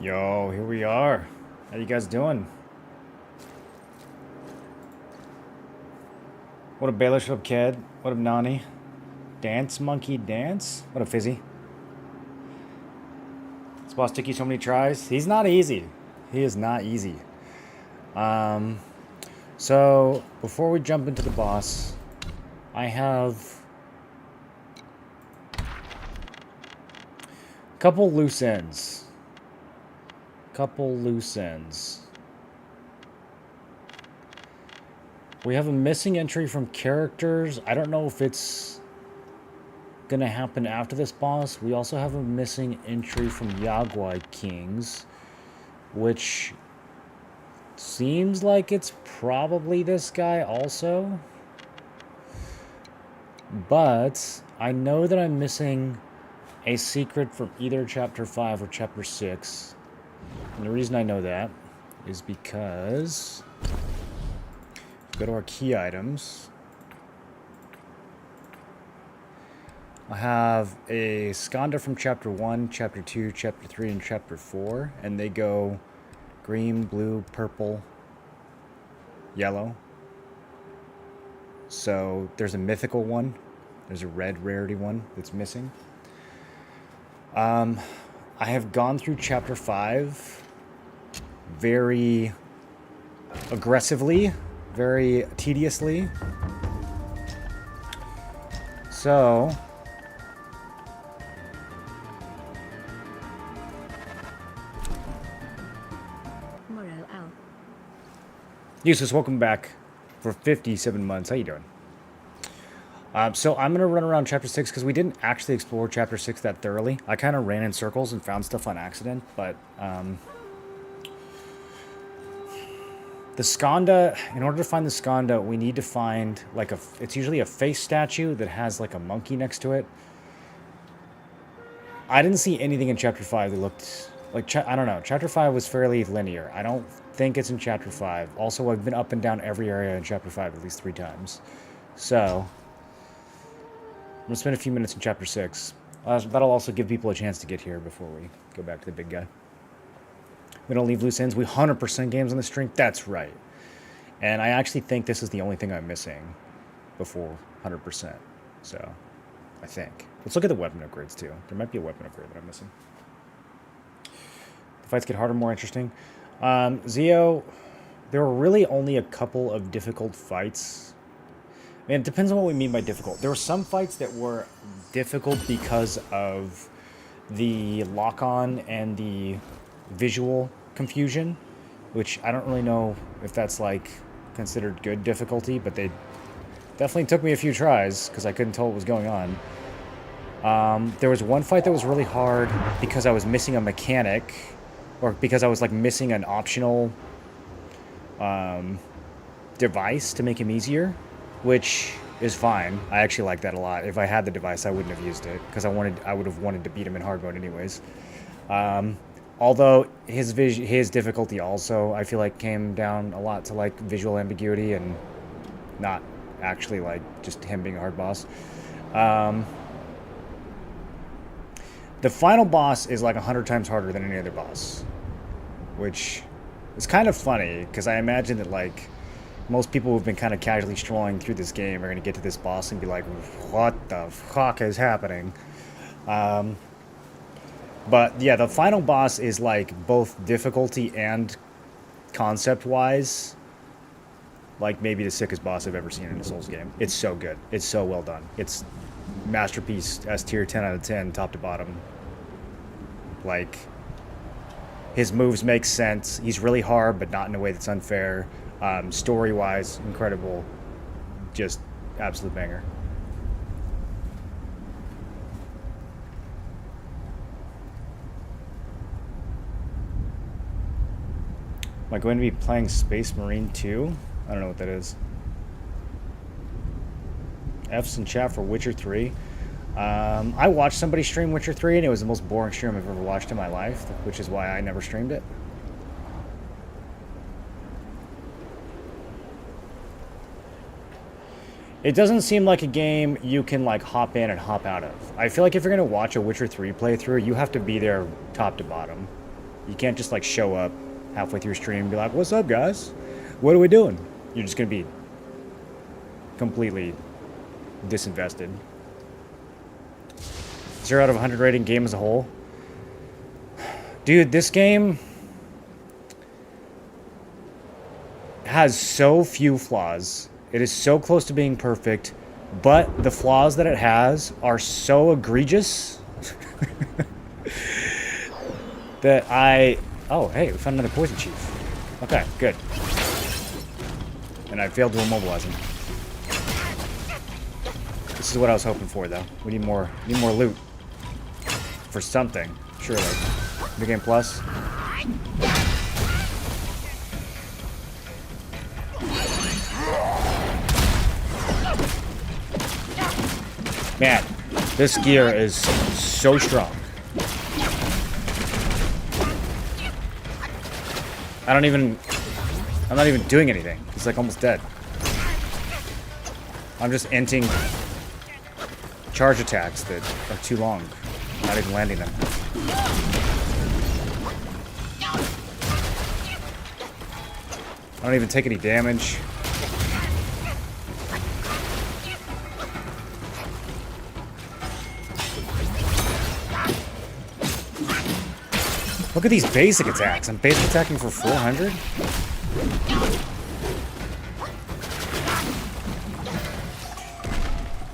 Yo, here we are. How you guys doing? What up, Baylor? What up, Ked? What up, Nani? Dance, monkey, dance? What up, Fizzy? This boss took you so many tries. He's not easy. He is not easy. So, before we jump into the boss, I have a couple loose ends. We have a missing entry from characters. I don't know if it's gonna happen after this boss. We also have a missing entry from Yaguai Kings, which seems like it's probably this guy also. But I know that I'm missing a secret from either Chapter 5 or Chapter 6. And the reason I know that is because go to our key items. I have a Skanda from Chapter 1, Chapter 2, Chapter 3, and Chapter 4. And they go green, blue, purple, yellow. So there's a mythical one. There's a red rarity one that's missing. I have gone through Chapter 5 very aggressively, very tediously. So Useless, welcome back for 57 months. How you doing? So I'm going to run around Chapter 6 because we didn't actually explore Chapter 6 that thoroughly. I kind of ran in circles and found stuff on accident, but the Skanda, in order to find the Skanda, we need to find, like, it's usually a face statue that has, like, a monkey next to it. I didn't see anything in Chapter 5 that looked, like, I don't know. Chapter 5 was fairly linear. I don't think it's in Chapter 5. Also, I've been up and down every area in Chapter 5 at least 3 times. So I'm going to spend a few minutes in Chapter 6. That'll also give people a chance to get here before we go back to the big guy. We don't leave loose ends. We 100% games on the stream. That's right. And I actually think this is the only thing I'm missing before 100%. So, I think. Let's look at the weapon upgrades, too. There might be a weapon upgrade that I'm missing. The fights get harder, more interesting. Zio, there were really only a couple of difficult fights. I mean, it depends on what we mean by difficult. There were some fights that were difficult because of the lock-on and the visual confusion, which I don't really know if that's, like, considered good difficulty, but they definitely took me a few tries because I couldn't tell what was going on. There was one fight that was really hard because I was missing a mechanic, or because I was, like, missing an optional device to make him easier, which is fine. I actually like that a lot. If I had the device, I wouldn't have used it because I would have wanted to beat him in hard mode anyways. Although his difficulty also, I feel like, came down a lot to, like, visual ambiguity and not actually, like, just him being a hard boss. The final boss is like 100 times harder than any other boss, which is kind of funny because I imagine that, like, most people who've been kind of casually strolling through this game are going to get to this boss and be like, what the fuck is happening? But yeah, the final boss is, like, both difficulty and concept-wise, like, maybe the sickest boss I've ever seen in a Souls game. It's so good. It's so well done. It's masterpiece, S tier, 10 out of 10, top to bottom. Like, his moves make sense. He's really hard, but not in a way that's unfair. Story-wise, incredible. Just absolute banger. Am I going to be playing Space Marine 2? I don't know what that is. F's in chat for Witcher 3. I watched somebody stream Witcher 3, and it was the most boring stream I've ever watched in my life, which is why I never streamed it. It doesn't seem like a game you can, like, hop in and hop out of. I feel like if you're going to watch a Witcher 3 playthrough, you have to be there top to bottom. You can't just like show up halfway through stream and be like, "What's up, guys? What are we doing?" You're just gonna be completely disinvested. 0 out of 100 rating game as a whole. Dude, this game has so few flaws. It is so close to being perfect, but the flaws that it has are so egregious that oh, hey, we found another poison chief. Okay, good. And I failed to immobilize him. This is what I was hoping for, though. We need more loot. For something, surely. New Game Plus. Man, this gear is so strong. I'm not even doing anything. He's like almost dead. I'm just inting charge attacks that are too long. Not even landing them. I don't even take any damage. Look at these basic attacks. I'm basic attacking for 400?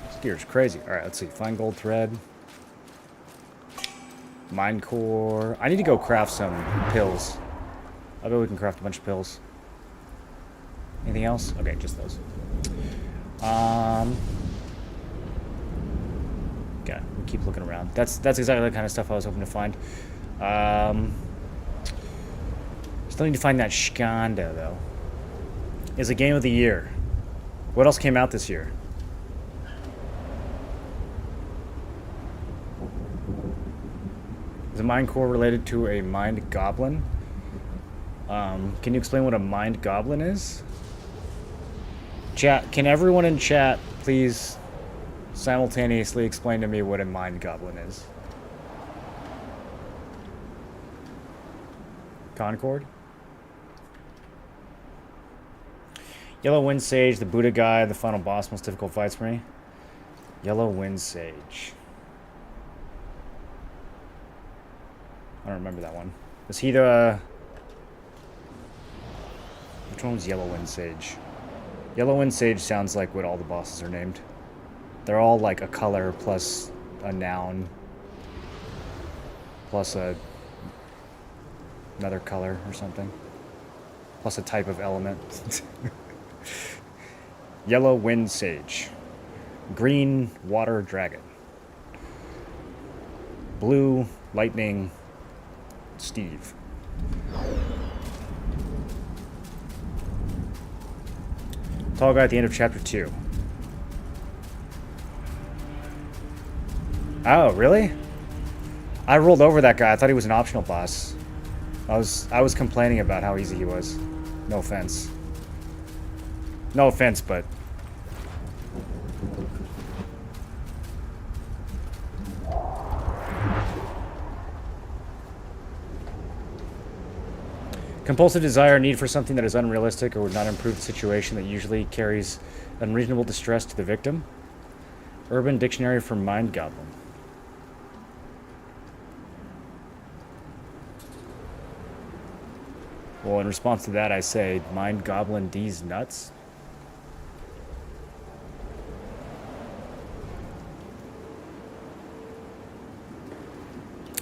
This gear's crazy. Alright, let's see. Find gold thread. Mine core. I need to go craft some pills. I bet we can craft a bunch of pills. Anything else? Okay, just those. Okay, we keep looking around. That's exactly the kind of stuff I was hoping to find. Still need to find that Shkanda, though. Is a game of the year. What else came out this year? Is a mind core related to a mind goblin? Can you explain what a mind goblin is? Chat, can everyone in chat please simultaneously explain to me what a mind goblin is? Concord? Yellow Wind Sage, the Buddha guy, the final boss, most difficult fights for me. Yellow Wind Sage. I don't remember that one. Was he the... Which one was Yellow Wind Sage? Yellow Wind Sage sounds like what all the bosses are named. They're all like a color plus a noun plus another color or something. Plus a type of element. Yellow Wind Sage. Green Water Dragon. Blue Lightning Steve. Tall guy at the end of chapter 2. Oh, really? I rolled over that guy. I thought he was an optional boss. I was complaining about how easy he was. No offense. No offense, but... Compulsive desire, need for something that is unrealistic or would not improve the situation that usually carries unreasonable distress to the victim. Urban Dictionary for Mind Goblin. Well, in response to that, I say, Mind Goblin D's nuts.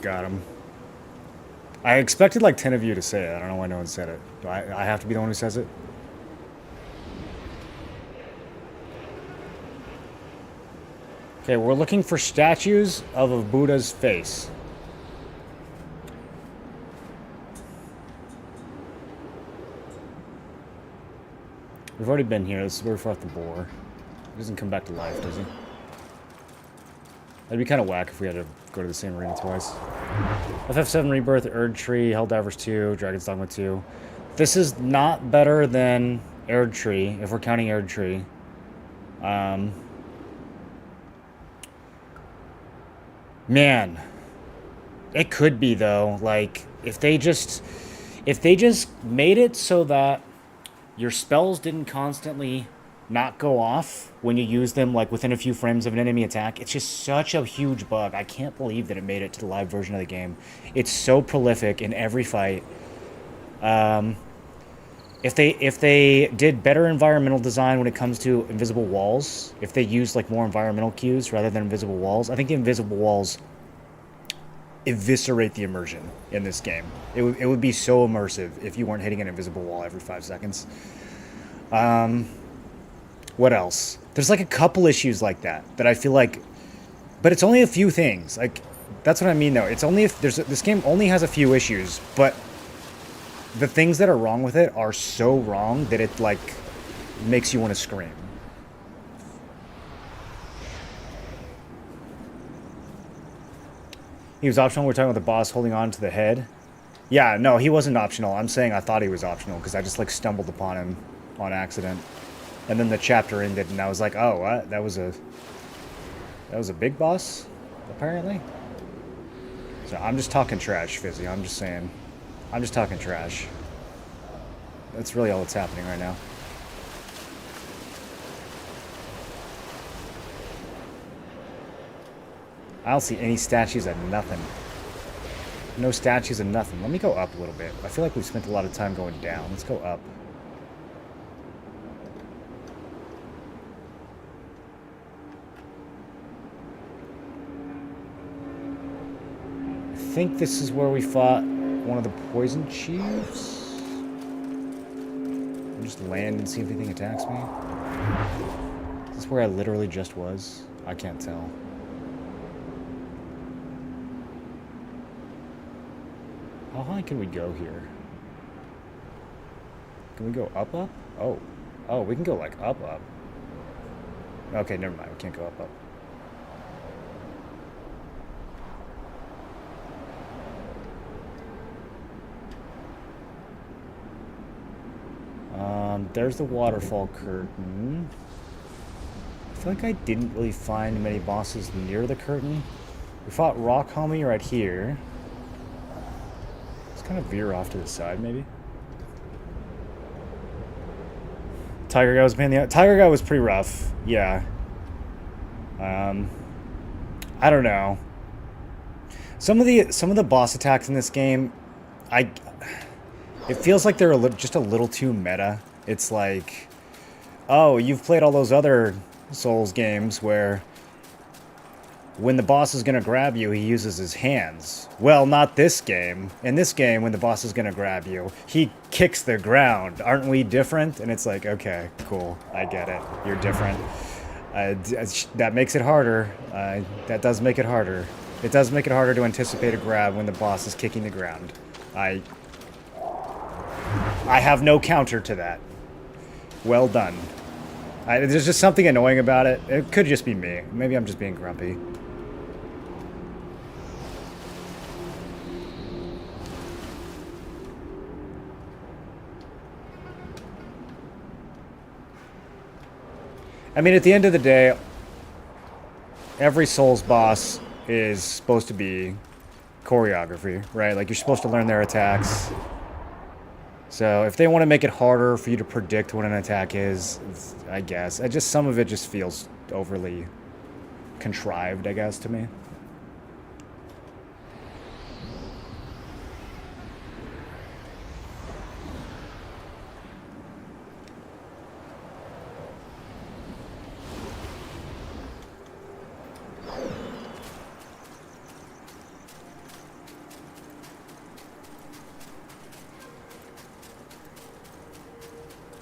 Got him. I expected like 10 of you to say it. I don't know why no one said it. Do I have to be the one who says it? Okay, we're looking for statues of a Buddha's face. We've already been here. This is where we fought the boar. He doesn't come back to life, does he? That'd be kind of whack if we had to go to the same arena twice. FF7 Rebirth, Erd Tree, Helldivers 2, Dragon's Dogma 2. This is not better than Erd Tree, if we're counting Erd Tree. Man. It could be, though. Like, If they just made it so that your spells didn't constantly not go off when you use them like within a few frames of an enemy attack, it's just such a huge bug. I can't believe that it made it to the live version of the game. It's so prolific in every fight. If they did better environmental design when it comes to invisible walls, if they used like more environmental cues rather than invisible walls, I think the invisible walls eviscerate the immersion in this game. It would be so immersive if you weren't hitting an invisible wall every 5 seconds. What else? There's like a couple issues like that I feel like, but it's only a few things. Like, that's what I mean though. It's only if this game only has a few issues, but the things that are wrong with it are so wrong that it like makes you want to scream. He was optional. We're talking about the boss holding on to the head. Yeah, no, he wasn't optional. I'm saying I thought he was optional because I just like stumbled upon him on accident. And then the chapter ended and I was like, oh, what? That was a big boss, apparently. So I'm just talking trash, Fizzy. I'm just saying. I'm just talking trash. That's really all that's happening right now. I don't see any statues of nothing. No statues of nothing. Let me go up a little bit. I feel like we've spent a lot of time going down. Let's go up. I think this is where we fought one of the poison chiefs. I'll just land and see if anything attacks me. Is this where I literally just was? I can't tell. How high can we go here? Can we go up? Oh. Oh, we can go like up. Okay, never mind. We can't go up. There's the waterfall curtain. I feel like I didn't really find many bosses near the curtain. We fought Rock Homie right here. Let's kind of veer off to the side, maybe. Tiger Guy was Tiger Guy was pretty rough. Yeah. I don't know. Some of the boss attacks in this game, it feels like they're just a little too meta. It's like, oh, you've played all those other Souls games where when the boss is going to grab you, he uses his hands. Well, not this game. In this game, when the boss is going to grab you, he kicks the ground. Aren't we different? And it's like, okay, cool. I get it. You're different. That makes it harder. That does make it harder. It does make it harder to anticipate a grab when the boss is kicking the ground. I have no counter to that. Well done. There's just something annoying about it. It could just be me. Maybe I'm just being grumpy. I mean, at the end of the day, every Souls boss is supposed to be choreography, right? Like, you're supposed to learn their attacks. So if they want to make it harder for you to predict what an attack is, I guess. Some of it just feels overly contrived, I guess, to me.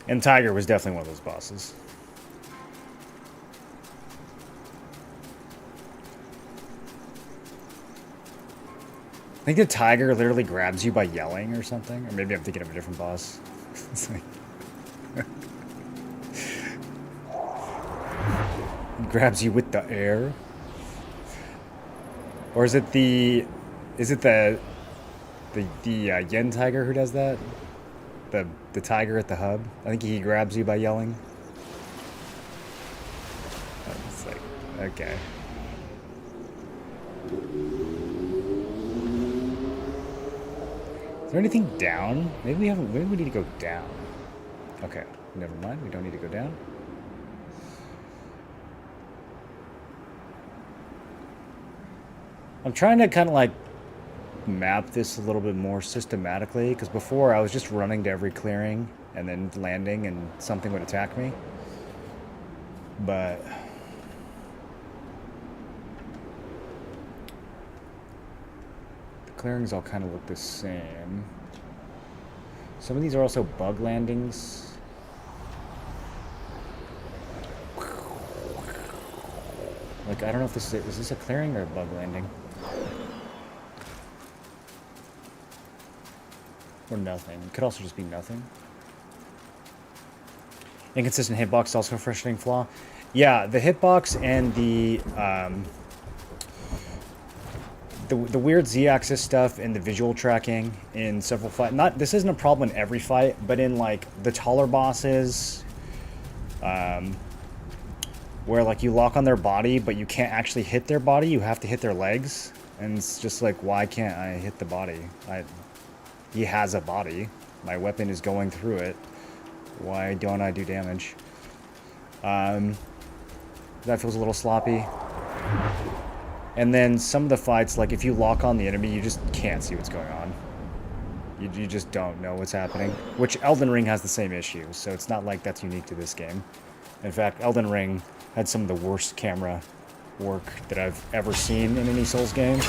And Tiger was definitely one of those bosses. I think the tiger literally grabs you by yelling or something. Or maybe I'm thinking of a different boss. It's like... He grabs you with the air. Or is it the... Is it the Yen tiger who does that? The tiger at the hub. I think he grabs you by yelling. It's like, okay. there anything down? Maybe we haven't. Maybe we need to go down. Okay, never mind. We don't need to go down. I'm trying to kind of like map this a little bit more systematically, because before I was just running to every clearing and then landing and something would attack me. But the clearings all kind of look the same. Some of these are also bug landings. Like, I don't know if this is this a clearing or a bug landing? Or nothing. It could also just be nothing. Inconsistent hitbox is also a frustrating flaw. Yeah, the hitbox and the weird Z-axis stuff and the visual tracking in several fights. This isn't a problem in every fight, but in like the taller bosses, where like you lock on their body, but you can't actually hit their body. You have to hit their legs, and it's just like, why can't I hit the body? He has a body. My weapon is going through it. Why don't I do damage? That feels a little sloppy. And then some of the fights, like if you lock on the enemy, you just can't see what's going on. You just don't know what's happening. Which Elden Ring has the same issue, so it's not like that's unique to this game. In fact, Elden Ring had some of the worst camera work that I've ever seen in any Souls game.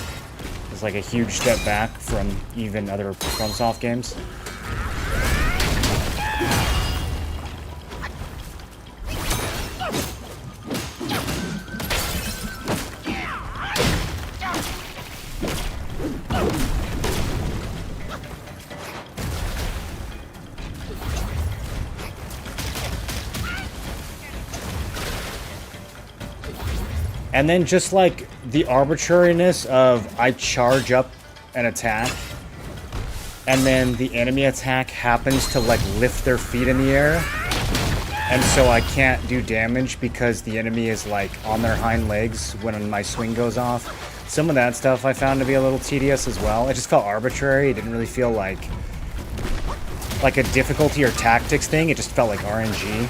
It's like a huge step back from even other FromSoft games. And then just like the arbitrariness of I charge up an attack and then the enemy attack happens to like lift their feet in the air, and so I can't do damage because the enemy is like on their hind legs when my swing goes off. Some of that stuff I found to be a little tedious as well. It just felt arbitrary. It didn't really feel like a difficulty or tactics thing. It just felt like RNG.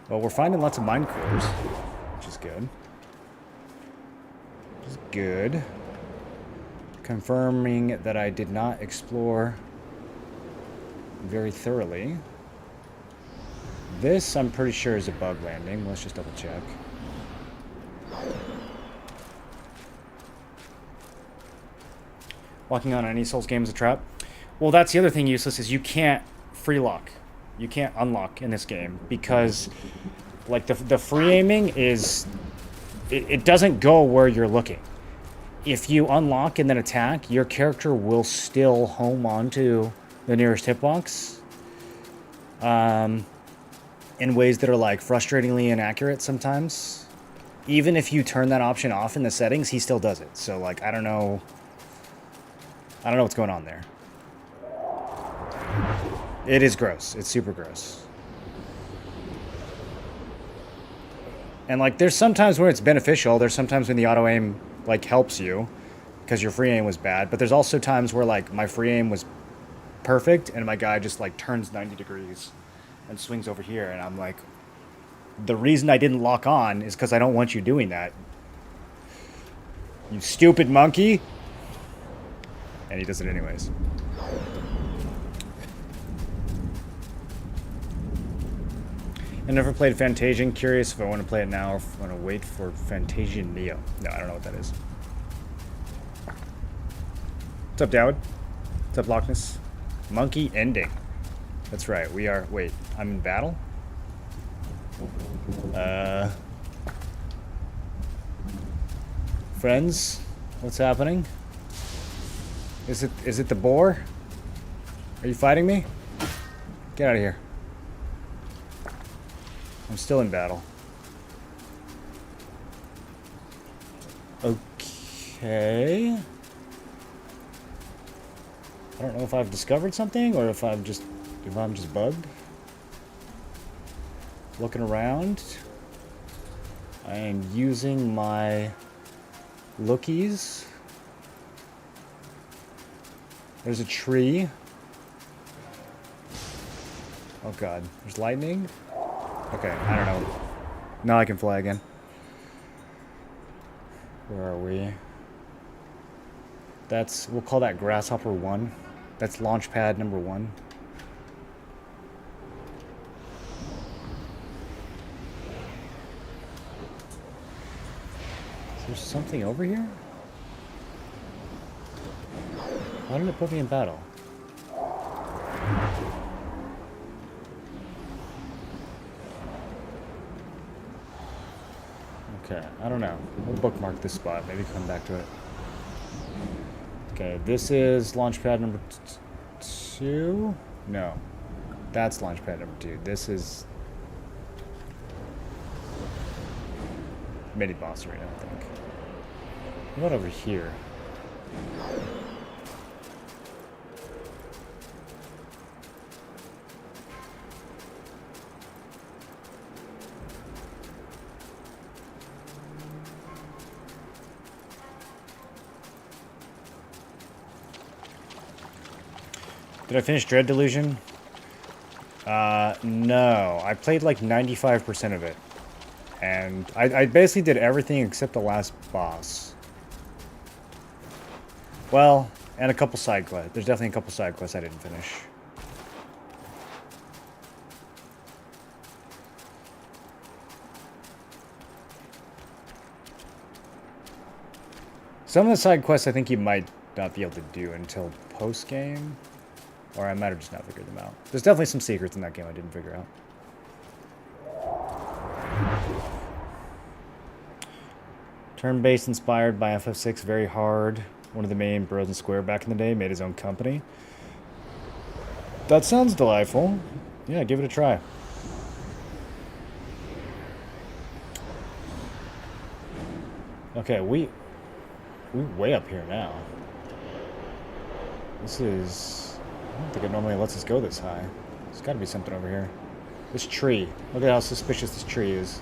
Well, we're finding lots of mine cores, which is good. Which is good. Confirming that I did not explore very thoroughly. This, I'm pretty sure, is a bug landing. Let's just double check. Locking on any Souls game is a trap. Well, that's the other thing, Useless, is you can't free lock. You can't unlock in this game because like the free aiming is it doesn't go where you're looking. If you unlock and then attack, your character will still home onto the nearest hitbox in ways that are like frustratingly inaccurate sometimes. Even if you turn that option off in the settings, he still does it. So like I don't know what's going on there. It is gross. It's super gross. And like there's sometimes where it's beneficial. There's sometimes when the auto aim like helps you because your free aim was bad, but there's also times where like my free aim was perfect and my guy just like turns 90 degrees and swings over here, and I'm like, the reason I didn't lock on is because I don't want you doing that. You stupid monkey. And he does it anyways. I never played Fantasian. Curious if I want to play it now or if I want to wait for Fantasian Neo. No, I don't know what that is. What's up, Dowd? What's up, Loch-Ness? Monkey ending. That's right. We are... Wait. I'm in battle? Friends? What's happening? Is it the boar? Are you fighting me? Get out of here. I'm still in battle. Okay. I don't know if I've discovered something or if I'm just bugged. Looking around. I am using my lookies. There's a tree. Oh god, there's lightning? Okay, I don't know. Now I can fly again. Where are we? We'll call that Grasshopper 1. That's launch pad number 1. Is there something over here? Why didn't it put me in battle? Okay, I don't know. We'll bookmark this spot. Maybe come back to it. Okay, this is launchpad number 2. No, that's launchpad number 2. This is mini boss arena, I think. What about over here? Did I finish Dread Delusion? No. I played like 95% of it. And I basically did everything except the last boss. Well, and a couple side quests. There's definitely a couple side quests I didn't finish. Some of the side quests I think you might not be able to do until post-game. Or I might have just not figured them out. There's definitely some secrets in that game I didn't figure out. Turn-based inspired by FF6, very hard. One of the main bros in Square back in the day made his own company. That sounds delightful. Yeah, give it a try. Okay, we're way up here now. This is... I don't think it normally lets us go this high. There's got to be something over here. This tree. Look at how suspicious this tree is.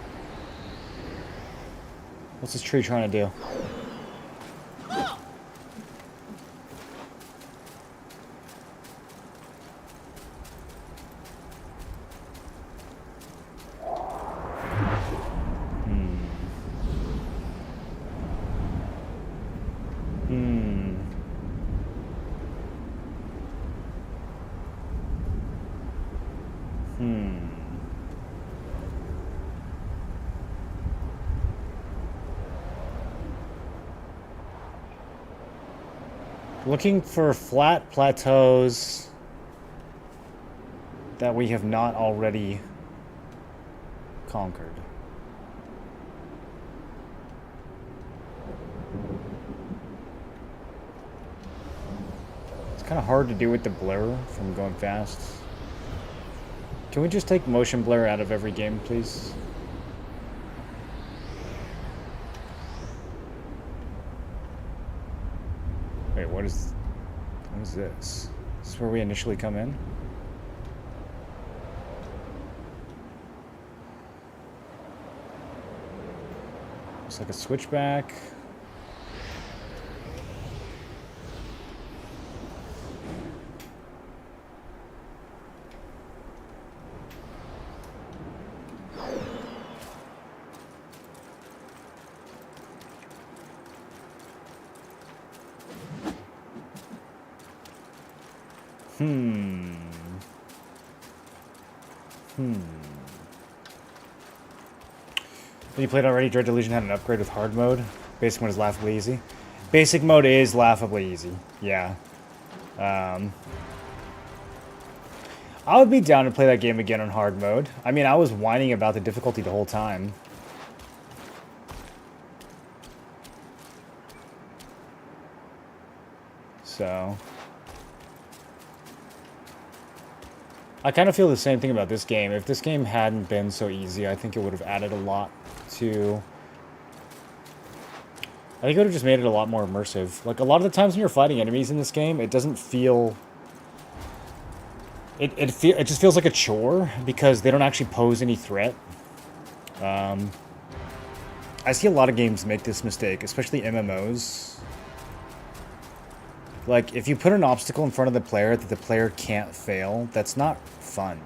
What's this tree trying to do? Looking for flat plateaus that we have not already conquered. It's kind of hard to do with the blur from going fast. Can we just take motion blur out of every game, please? Wait, what is this? Is this where we initially come in? Looks like a switchback. Have you played already? Dread Delusion had an upgrade with hard mode. Basic mode is laughably easy. Basic mode is laughably easy. Yeah. I would be down to play that game again on hard mode. I mean, I was whining about the difficulty the whole time. So... I kind of feel the same thing about this game. If this game hadn't been so easy, I think it would have added a lot to... I think it would have just made it a lot more immersive. Like, a lot of the times when you're fighting enemies in this game, it doesn't feel It just feels like a chore because they don't actually pose any threat. I see a lot of games make this mistake, especially MMOs. Like, if you put an obstacle in front of the player that the player can't fail, that's not fun.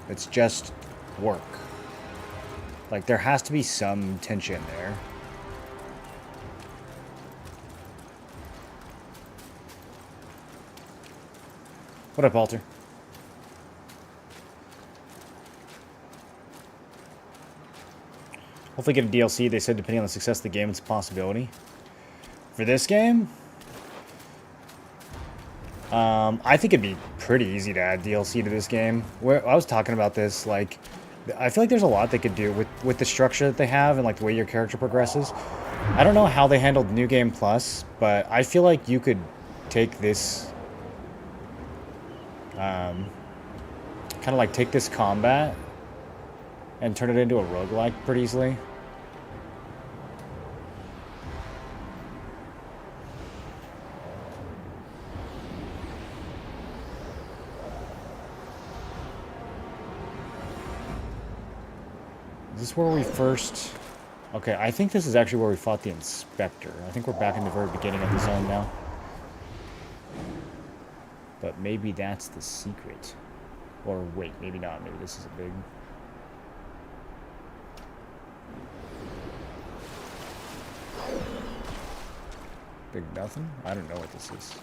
It's just work. Like, there has to be some tension there. What up, Alter? Hopefully get a DLC. They said depending on the success of the game, it's a possibility. For this game, I think it'd be pretty easy to add DLC to this game. I was talking about this, like, I feel like there's a lot they could do with the structure that they have and like the way your character progresses. I don't know how they handled New Game Plus, but I feel like you could take this, kind of like take this combat and turn it into a roguelike pretty easily. Is this where we first... Okay, I think this is actually where we fought the Inspector. I think we're back in the very beginning of the zone now. But maybe that's the secret. Or wait, maybe not. Maybe this is a big... Big nothing? I don't know what this is.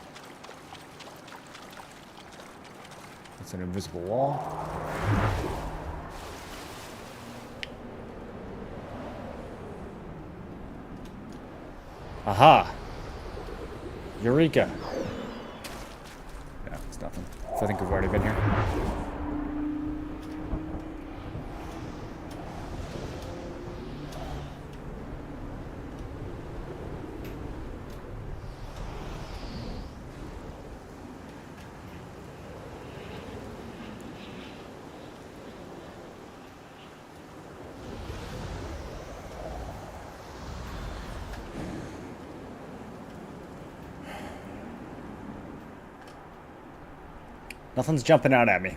It's an invisible wall. Aha! Eureka! Yeah, it's nothing. I think we've already been here. Nothing's jumping out at me.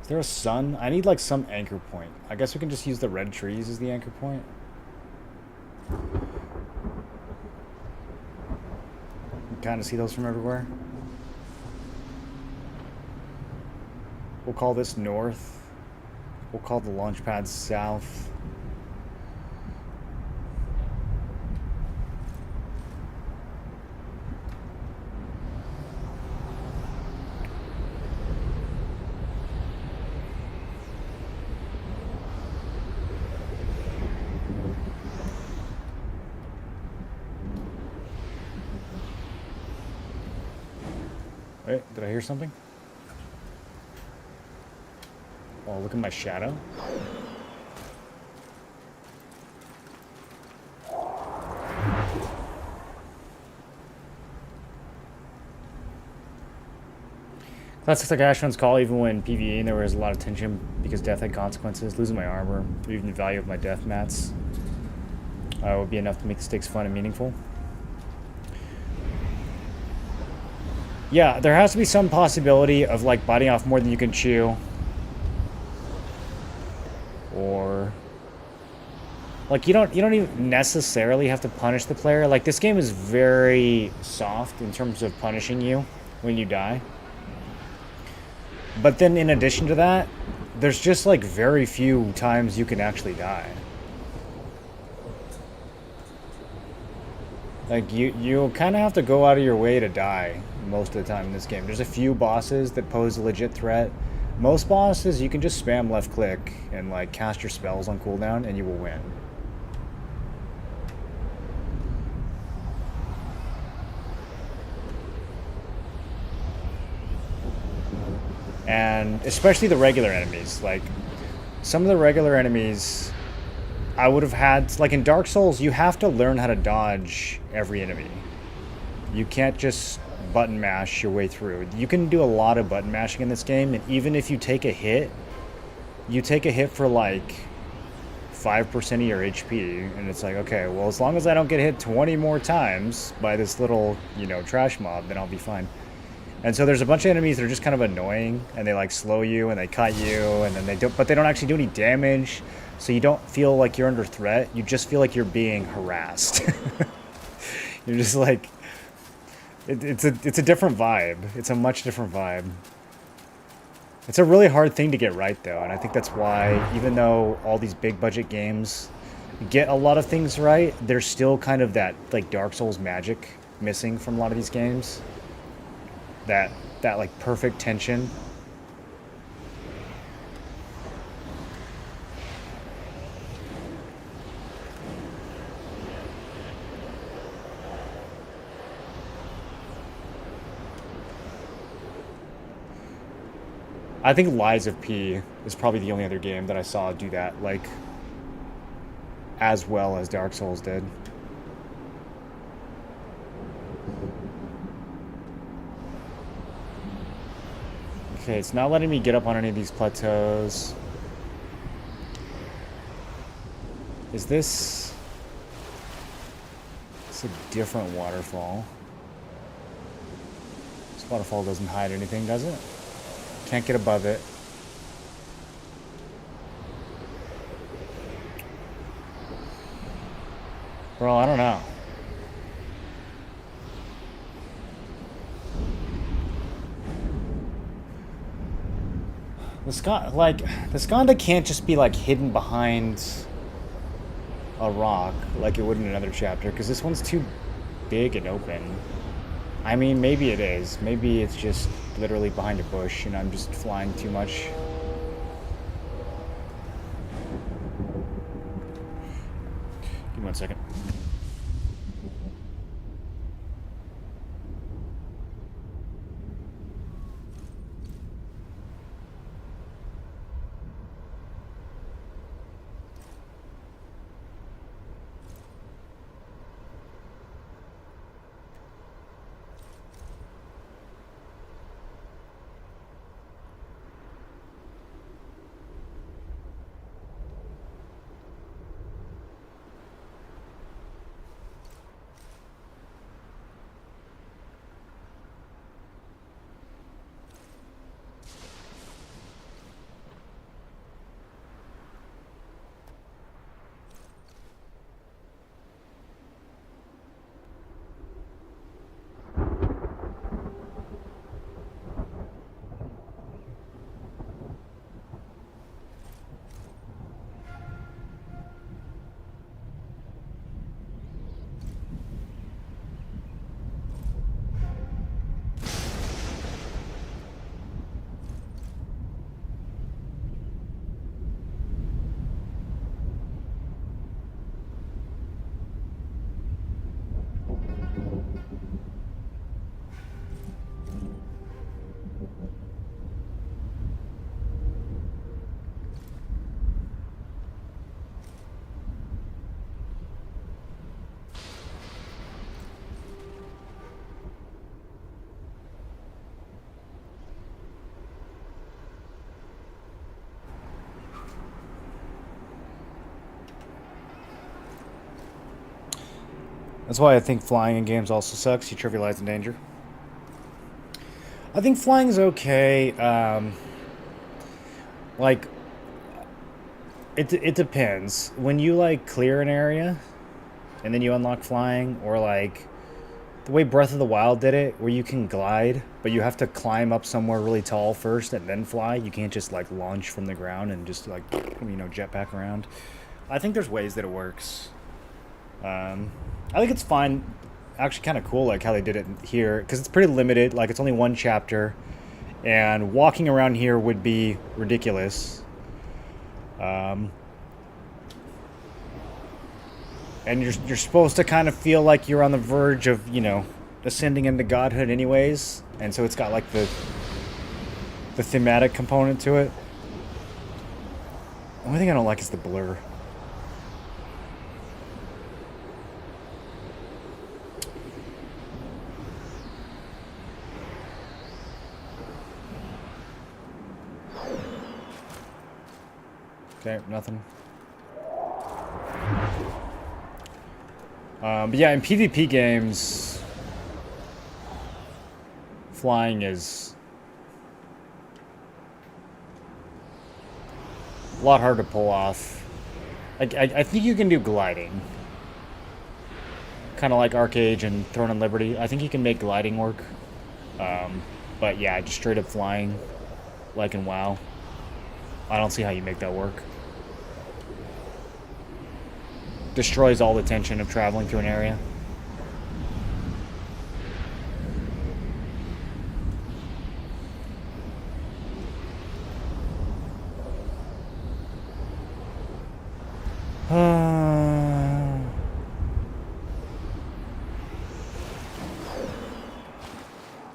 Is there a sun? I need like some anchor point. I guess we can just use the red trees as the anchor point. You can kind of see those from everywhere. We'll call this north. We'll call the launch pad south. Wait, did I hear something? Oh, look at my shadow. Classics like Ashman's Call, even when PvE there was a lot of tension because death had consequences. Losing my armor, or even the value of my death mats would be enough to make the stakes fun and meaningful. Yeah, there has to be some possibility of like biting off more than you can chew. Or like you don't even necessarily have to punish the player. Like this game is very soft in terms of punishing you when you die. But then in addition to that, there's just like very few times you can actually die. Like you kind of have to go out of your way to die most of the time in this game. There's a few bosses that pose a legit threat. Most bosses you can just spam left click and like cast your spells on cooldown and you will win. And especially the regular enemies. Like some of the regular enemies I would have had, like in Dark Souls, you have to learn how to dodge every enemy. You can't just button mash your way through. You can do a lot of button mashing in this game, and even if you take a hit, you take a hit for like 5% of your HP, and it's like, okay, well, as long as I don't get hit 20 more times by this little, you know, trash mob, then I'll be fine. And so there's a bunch of enemies that are just kind of annoying, and they like slow you and they cut you, and then but they don't actually do any damage, so you don't feel like you're under threat. You just feel like you're being harassed. You're just like, it's a different vibe. It's a much different vibe. It's a really hard thing to get right, though, and I think that's why, even though all these big budget games get a lot of things right, there's still kind of that like Dark Souls magic missing from a lot of these games. That like perfect tension. I think Lies of P is probably the only other game that I saw do that, like, as well as Dark Souls did. Okay, it's not letting me get up on any of these plateaus. Is this... It's a different waterfall. This waterfall doesn't hide anything, does it? Can't get above it. Bro, I don't know. The Skanda can't just be like hidden behind a rock like it would in another chapter, because this one's too big and open. I mean, maybe it is. Maybe it's just literally behind a bush and I'm just flying too much. Give me 1 second. That's why I think flying in games also sucks. You trivialize the danger. I think flying's okay. Like, it depends. When you, like, clear an area, and then you unlock flying, or, like, the way Breath of the Wild did it, where you can glide, but you have to climb up somewhere really tall first and then fly. You can't just, like, launch from the ground and just, like, you know, jetpack around. I think there's ways that it works. I think it's fine. Actually kind of cool, like, how they did it here, because it's pretty limited. Like, it's only one chapter, and walking around here would be ridiculous. And you're supposed to kind of feel like you're on the verge of, you know, ascending into godhood anyways, and so it's got, like, the thematic component to it. The only thing I don't like is the blur. Okay, nothing. But yeah, in PvP games, flying is a lot harder to pull off. I think you can do gliding. Kind of like Arcade and Throne and Liberty. I think you can make gliding work. But yeah, just straight up flying, like in WoW. I don't see how you make that work. Destroys all the tension of traveling through an area.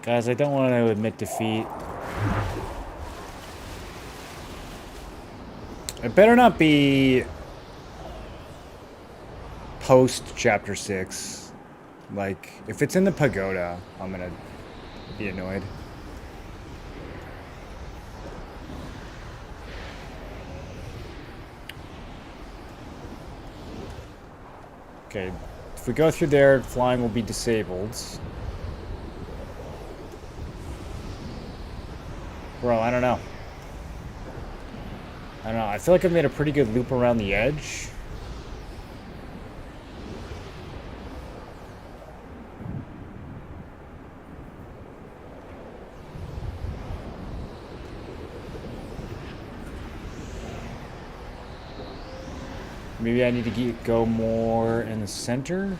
Guys, I don't want to admit defeat. It better not be post chapter 6. Like, if it's in the pagoda, I'm gonna be annoyed. Okay, if we go through there, flying will be disabled. Bro, I don't know. I feel like I've made a pretty good loop around the edge. Maybe I need to go more in the center.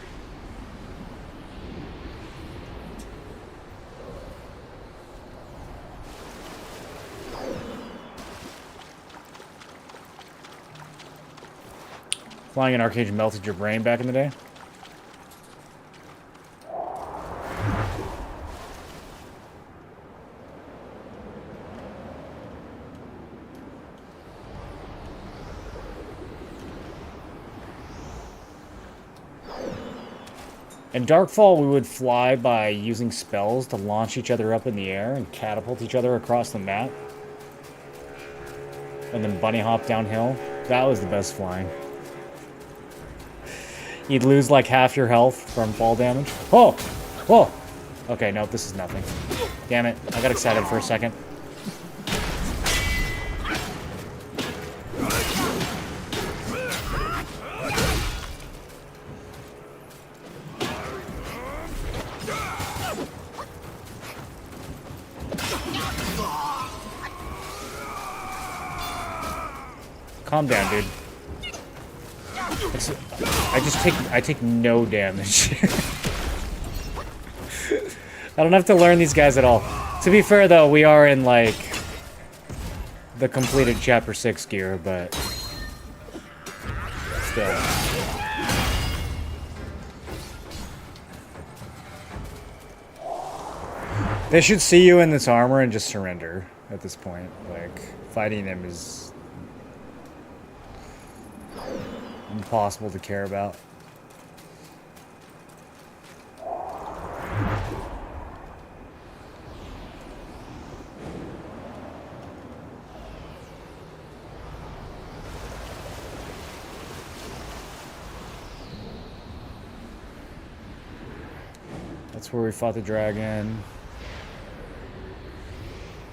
Flying in Arcade melted your brain back in the day? In Darkfall, we would fly by using spells to launch each other up in the air and catapult each other across the map. And then bunny hop downhill. That was the best flying. You'd lose like half your health from fall damage. Whoa! Whoa! Okay, nope, this is nothing. Damn it, I got excited for a second. Calm down, dude. I take no damage. I don't have to learn these guys at all. To be fair, though, we are in, like, the completed Chapter 6 gear, but still. They should see you in this armor and just surrender at this point. Like, fighting them is impossible to care about. That's where we fought the dragon.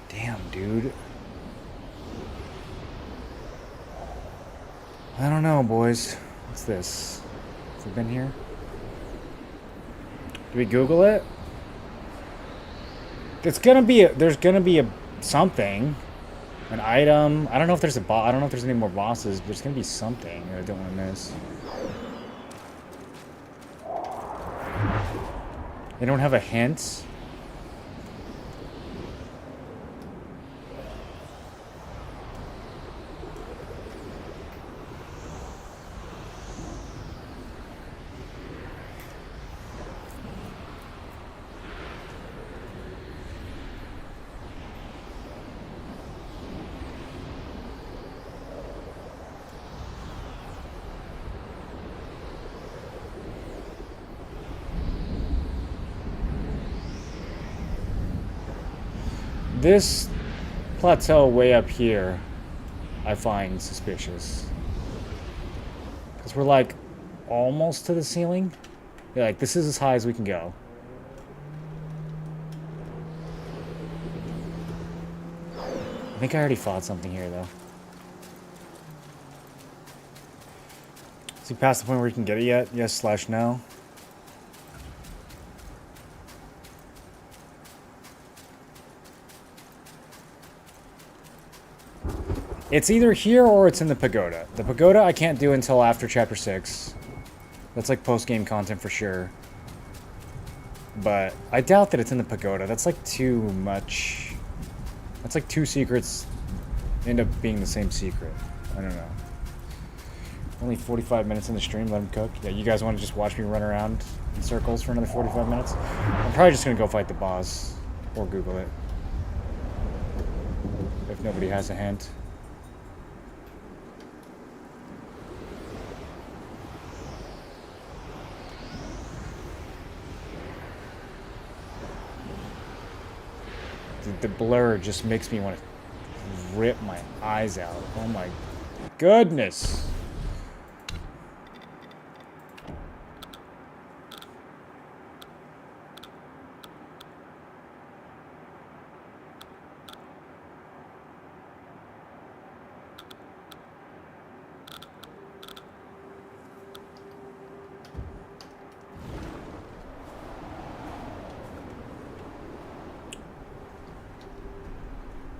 Damn, dude. I don't know, boys. What's this? Have we been here? Do we Google it? It's gonna be there's gonna be a something. An item. I don't know if there's a boss. I don't know if there's any more bosses, but there's gonna be something that I don't want to miss. They don't have a hint. This plateau way up here, I find suspicious. Because we're like almost to the ceiling. You're like, this is as high as we can go. I think I already fought something here, though. Is he past the point where he can get it yet? Yes/no. It's either here or it's in the pagoda. The pagoda I can't do until after chapter 6. That's like post-game content for sure. But I doubt that it's in the pagoda. That's like too much. That's like 2 secrets end up being the same secret. I don't know. Only 45 minutes in the stream, let him cook. Yeah, you guys want to just watch me run around in circles for another 45 minutes? I'm probably just going to go fight the boss. Or Google it. If nobody has a hint. The blur just makes me want to rip my eyes out. Oh my goodness.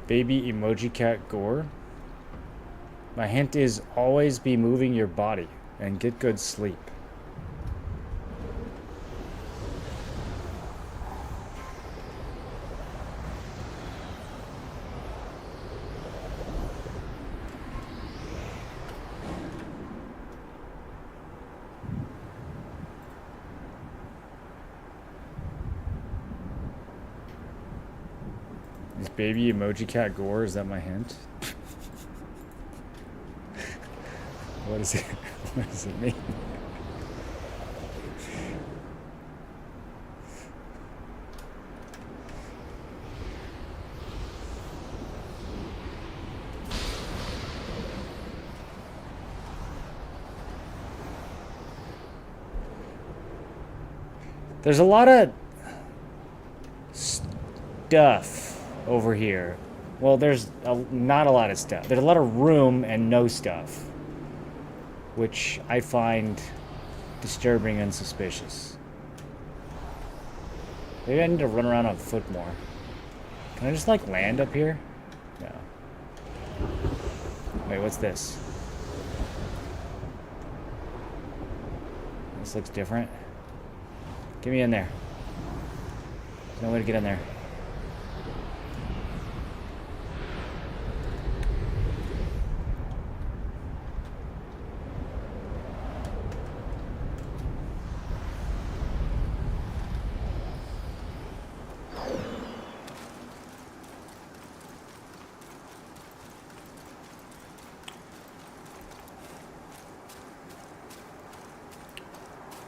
Baby emoji cat gore. My hint is always be moving your body and get good sleep. Is baby emoji cat gore? Is that my hint? What is it? What does it mean? There's a lot of stuff over here. Well, there's not a lot of stuff. There's a lot of room and no stuff, which I find disturbing and suspicious. Maybe I need to run around on foot more. Can I just, like, land up here? No. Wait, what's this? This looks different. Get me in there. There's no way to get in there.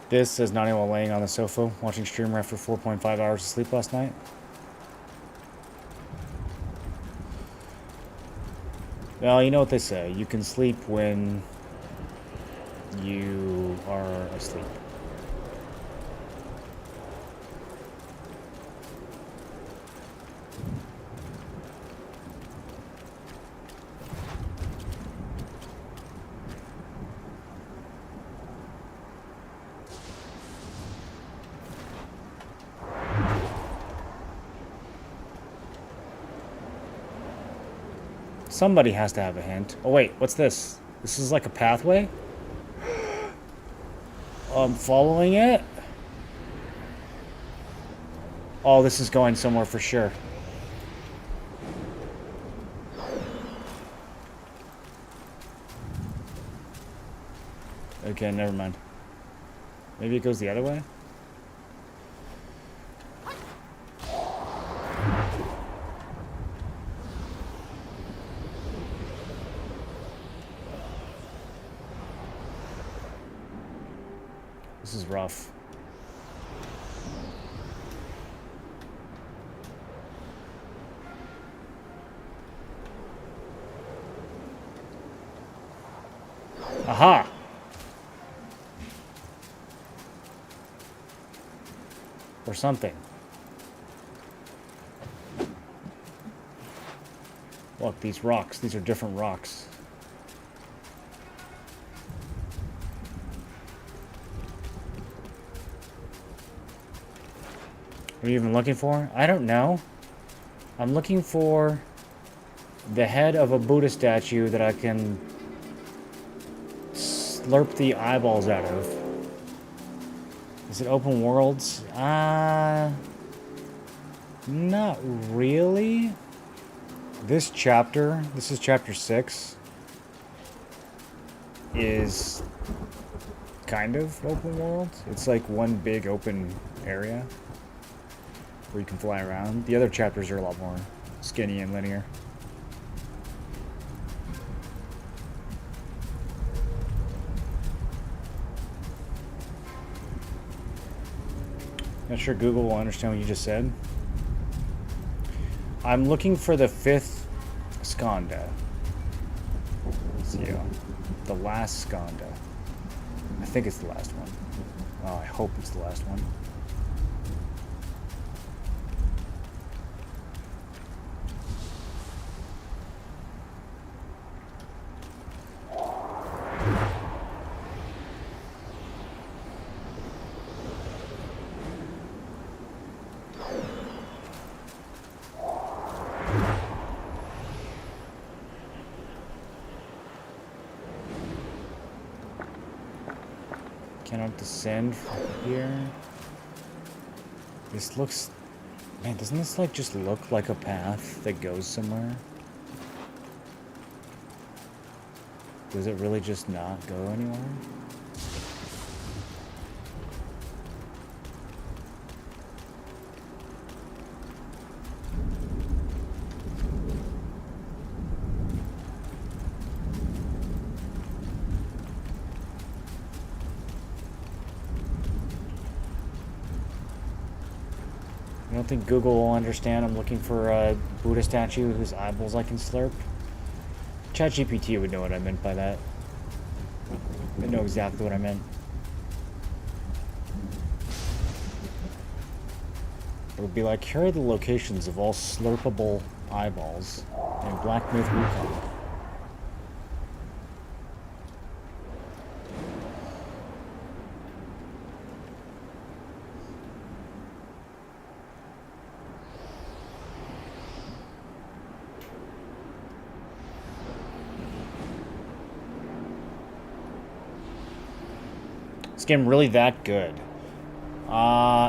This says Nani while laying on the sofa, watching streamer after 4.5 hours of sleep last night. Well, you know what they say. You can sleep when you are asleep. Somebody has to have a hint. Oh wait, what's this? This is like a pathway? I'm following it? Oh, this is going somewhere for sure. Okay, never mind. Maybe it goes the other way? This is rough. Aha! or something. Look, these rocks. These are different rocks. What are you even looking for? I don't know. I'm looking for the head of a Buddha statue that I can slurp the eyeballs out of. Is it open worlds? Not really. This chapter, this is chapter 6, is kind of open world. It's like one big open area where you can fly around. The other chapters are a lot more skinny and linear. Not sure Google will understand what you just said. I'm looking for the 5th skanda. So, the last skanda. I think it's the last one. Oh, I hope it's the last one. Cannot descend from here. This looks... Man, doesn't this like just look like a path that goes somewhere? Does it really just not go anywhere? I don't think Google will understand. I'm looking for a Buddha statue whose eyeballs I can slurp. ChatGPT would know what I meant by that. They know exactly what I meant. It would be like, here are the locations of all slurpable eyeballs in Black Myth Wukong. This game really that good?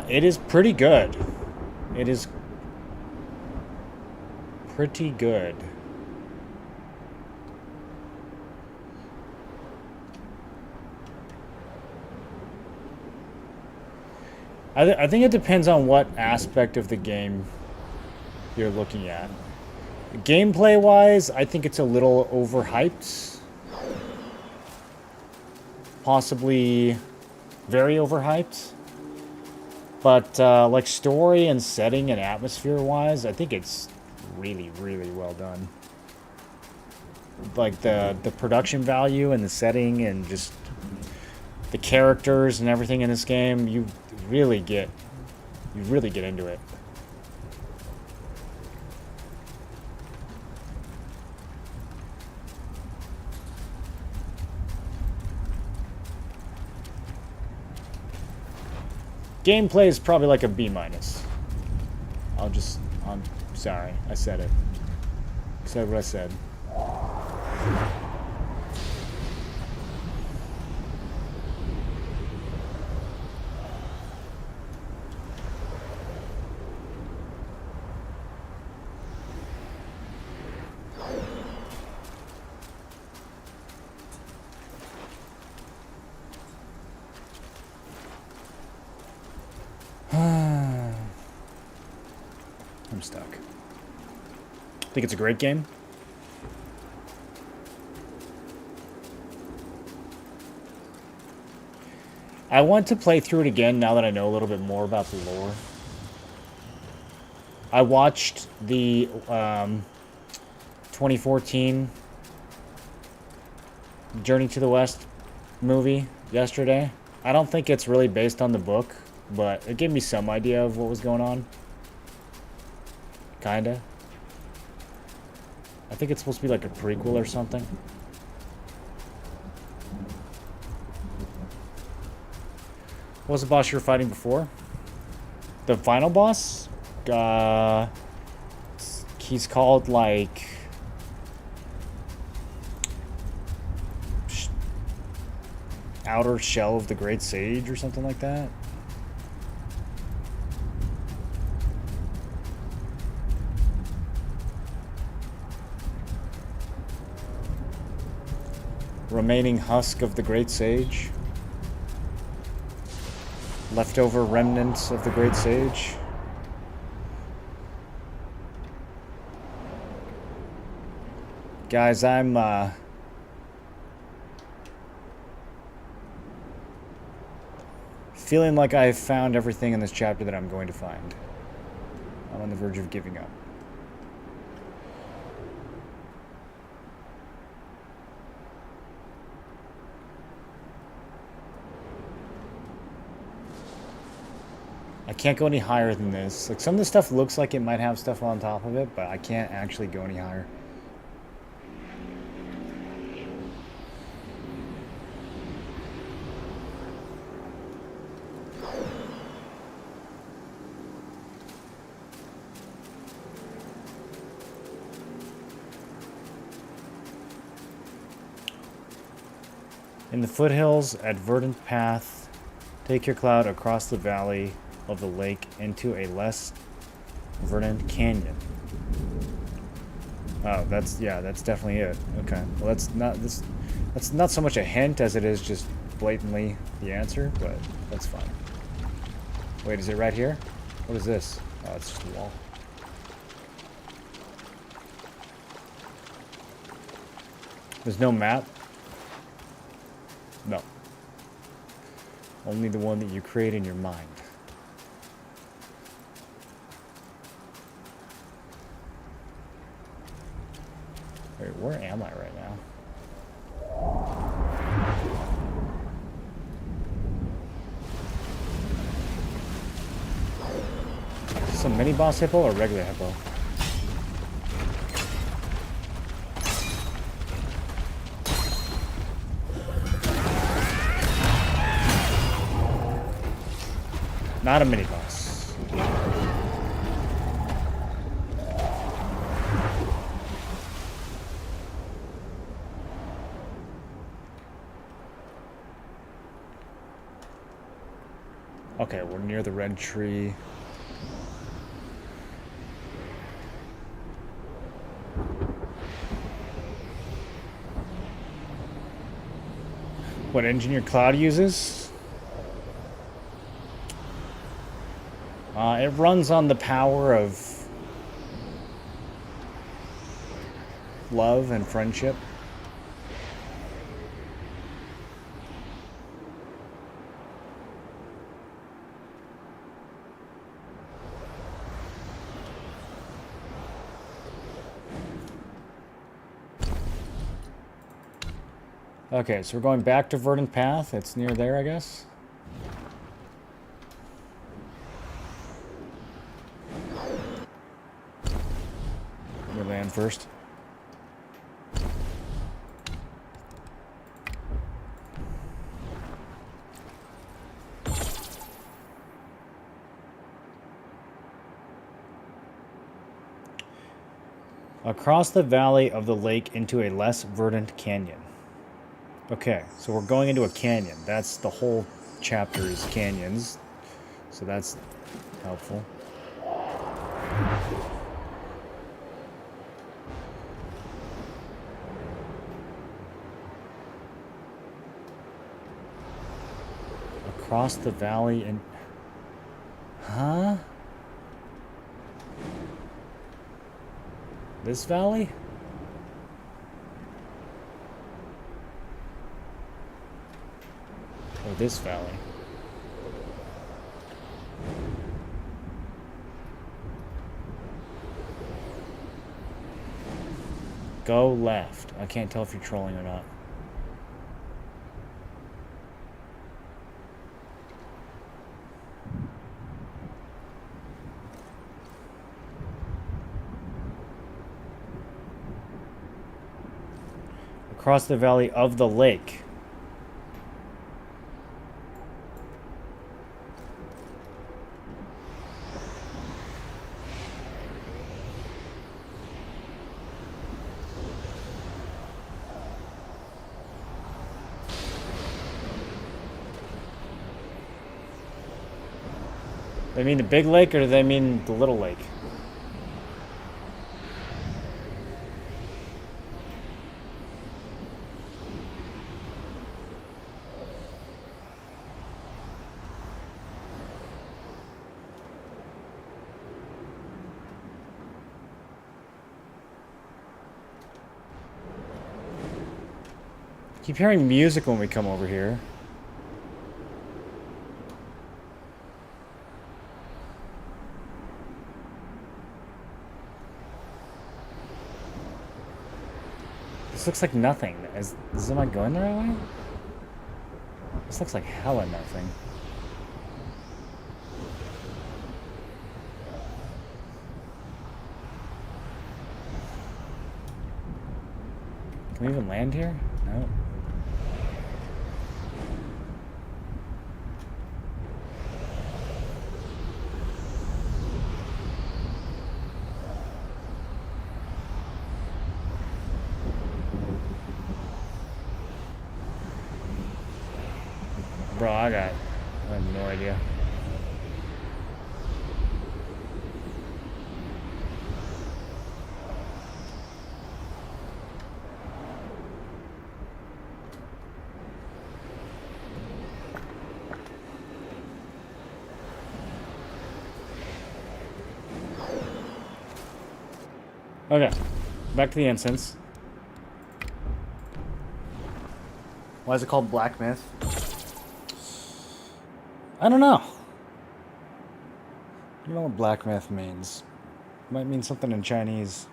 It is pretty good. It is pretty good. I think it depends on what aspect of the game you're looking at. Gameplay-wise, I think it's a little overhyped. Possibly very overhyped. But like story and setting and atmosphere-wise, I think it's really, really well done. Like the production value and the setting and just the characters and everything in this game, you really get into it. Gameplay is probably like a B-. I'm sorry, I said it. I said what I said. I'm stuck. Think it's a great game. I want to play through it again now that I know a little bit more about the lore. I watched the 2014 Journey to the West movie yesterday. I don't think it's really based on the book. but it gave me some idea of what was going on. Kinda. I think it's supposed to be like a prequel or something. What was the boss you were fighting before? The final boss? He's called like... Outer Shell of the Great Sage or something like that. Remaining husk of the Great Sage. Leftover remnants of the Great Sage. Guys, I'm feeling like I've found everything in this chapter that I'm going to find. I'm on the verge of giving up. I can't go any higher than this. Like, some of the stuff looks like it might have stuff on top of it, but I can't actually go any higher. In the foothills at Verdant Path, take your cloud across the valley of the lake into a less verdant canyon. Oh, that's definitely it. Okay. Well, that's not so much a hint as it is just blatantly the answer, but that's fine. Wait, is it right here? What is this? Oh, it's just a wall. There's no map? No. Only the one that you create in your mind. Wait, where am I right now? Is this a mini boss hippo or regular hippo? Not a mini boss. Okay, we're near the red tree. What Engineer Cloud uses? It runs on the power of love and friendship. Okay, so we're going back to Verdant Path. It's near there, I guess. We land first. Across the valley of the lake into a less verdant canyon. Okay, so we're going into a canyon. That's the whole chapter is canyons. So that's helpful. Across the valley and... Huh? This valley? Or this valley? Go left. I can't tell if you're trolling or not. Across the valley of the lake. They mean the big lake, or do they mean the little lake? Keep hearing music when we come over here. This looks like nothing. Am I going the right way? This looks like hella nothing. Can we even land here? No. Bro, I have no idea. Okay, back to the incense. Why is it called Black Myth? I don't know. I don't know what Black Myth means. It might mean something in Chinese.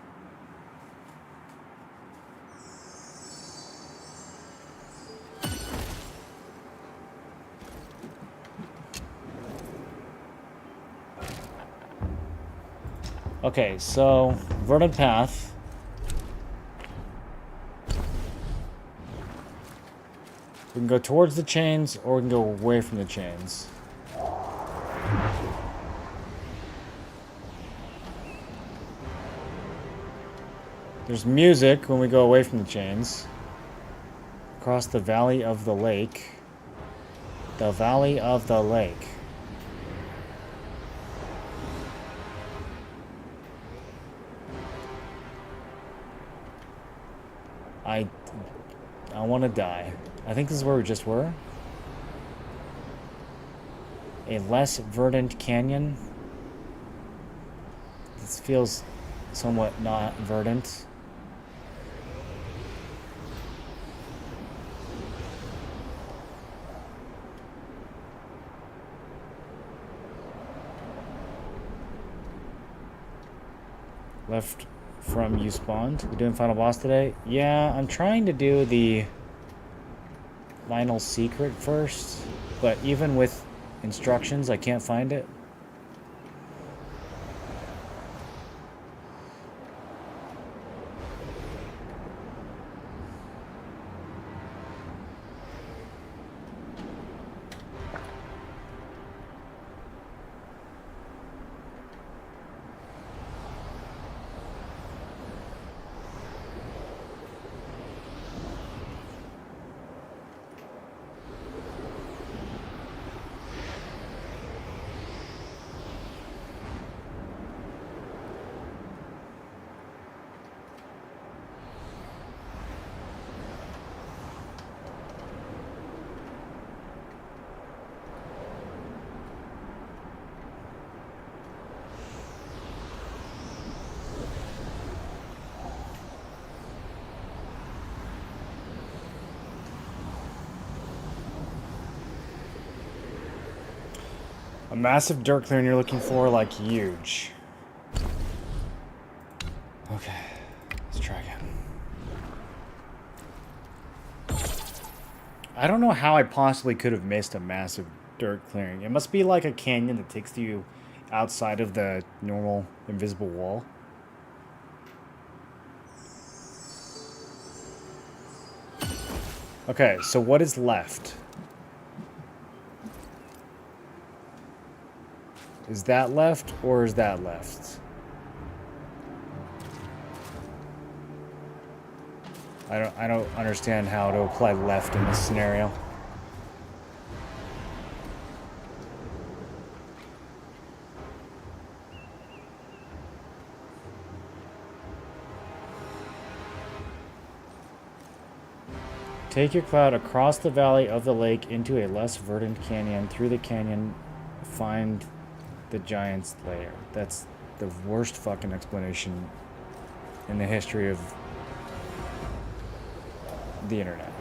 Okay, so verdant path. We can go towards the chains, or we can go away from the chains. There's music when we go away from the chains. Across the valley of the lake. The valley of the lake. I want to die. I think this is where we just were. A less verdant canyon. This feels somewhat not verdant. Left from you spawned. We're doing final boss today? Yeah, I'm trying to do the final secret first, but even with instructions, I can't find it. A massive dirt clearing you're looking for, like huge. Okay, let's try again. I don't know how I possibly could have missed a massive dirt clearing. It must be like a canyon that takes you outside of the normal invisible wall. Okay, so what is left? Is that left or is that left? I don't understand how to apply left in this scenario. Take your cloud across the valley of the lake into a less verdant canyon. Through the canyon, find the giant's lair. That's the worst fucking explanation in the history of the internet.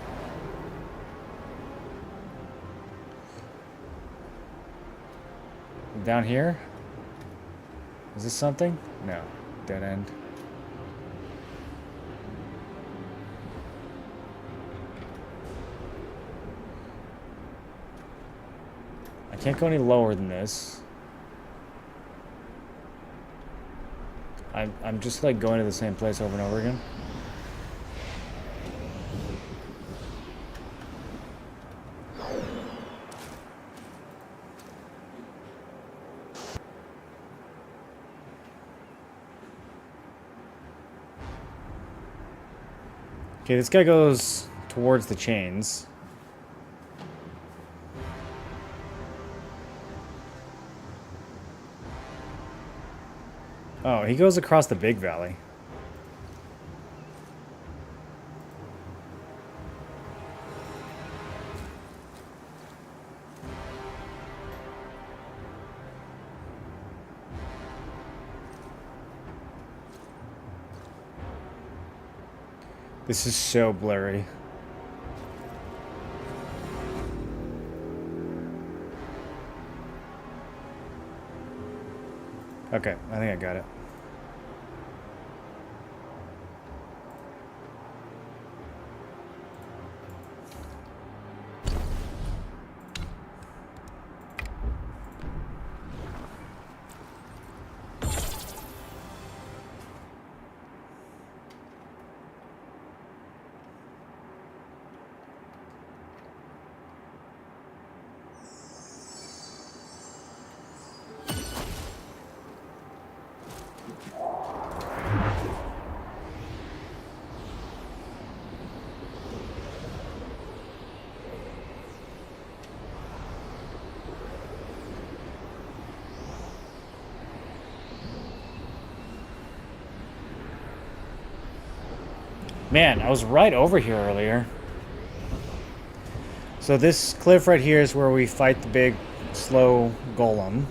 Down here? Is this something? No. Dead end. I can't go any lower than this. I'm just like going to the same place over and over again. Okay, this guy goes towards the chains. Oh, he goes across the big valley. This is so blurry. Okay, I think I got it. Man, I was right over here earlier. So this cliff right here is where we fight the big, slow golem.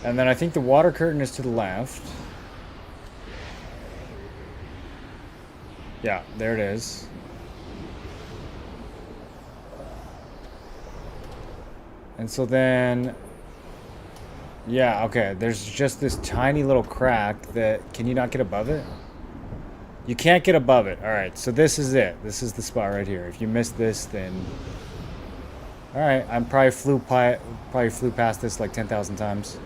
And then I think the water curtain is to the left. Yeah, there it is. And so then, yeah, okay, there's just this tiny little crack that, can you not get above it? You can't get above it. All right, so this is it. This is the spot right here. If you missed this, then, all right, I probably flew past this like 10,000 times.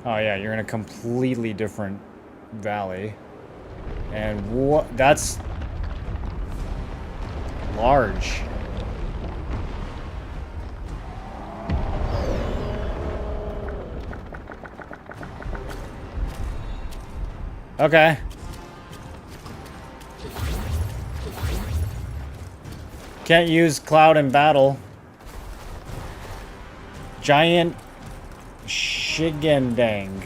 Oh yeah, you're in a completely different valley. And what? That's large. Okay. Can't use cloud in battle. Giant Shigendang.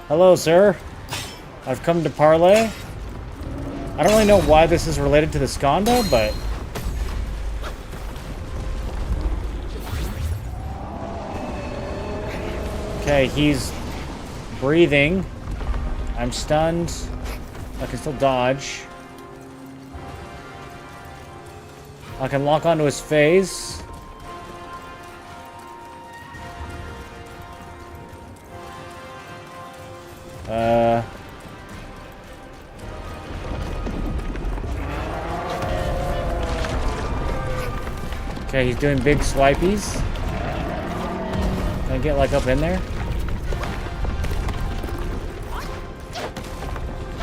Hello, sir. I've come to parlay. I don't really know why this is related to the Skanda, but... Okay, he's breathing. I'm stunned. I can still dodge. I can lock onto his face. Okay, he's doing big swipies. Can I get like up in there?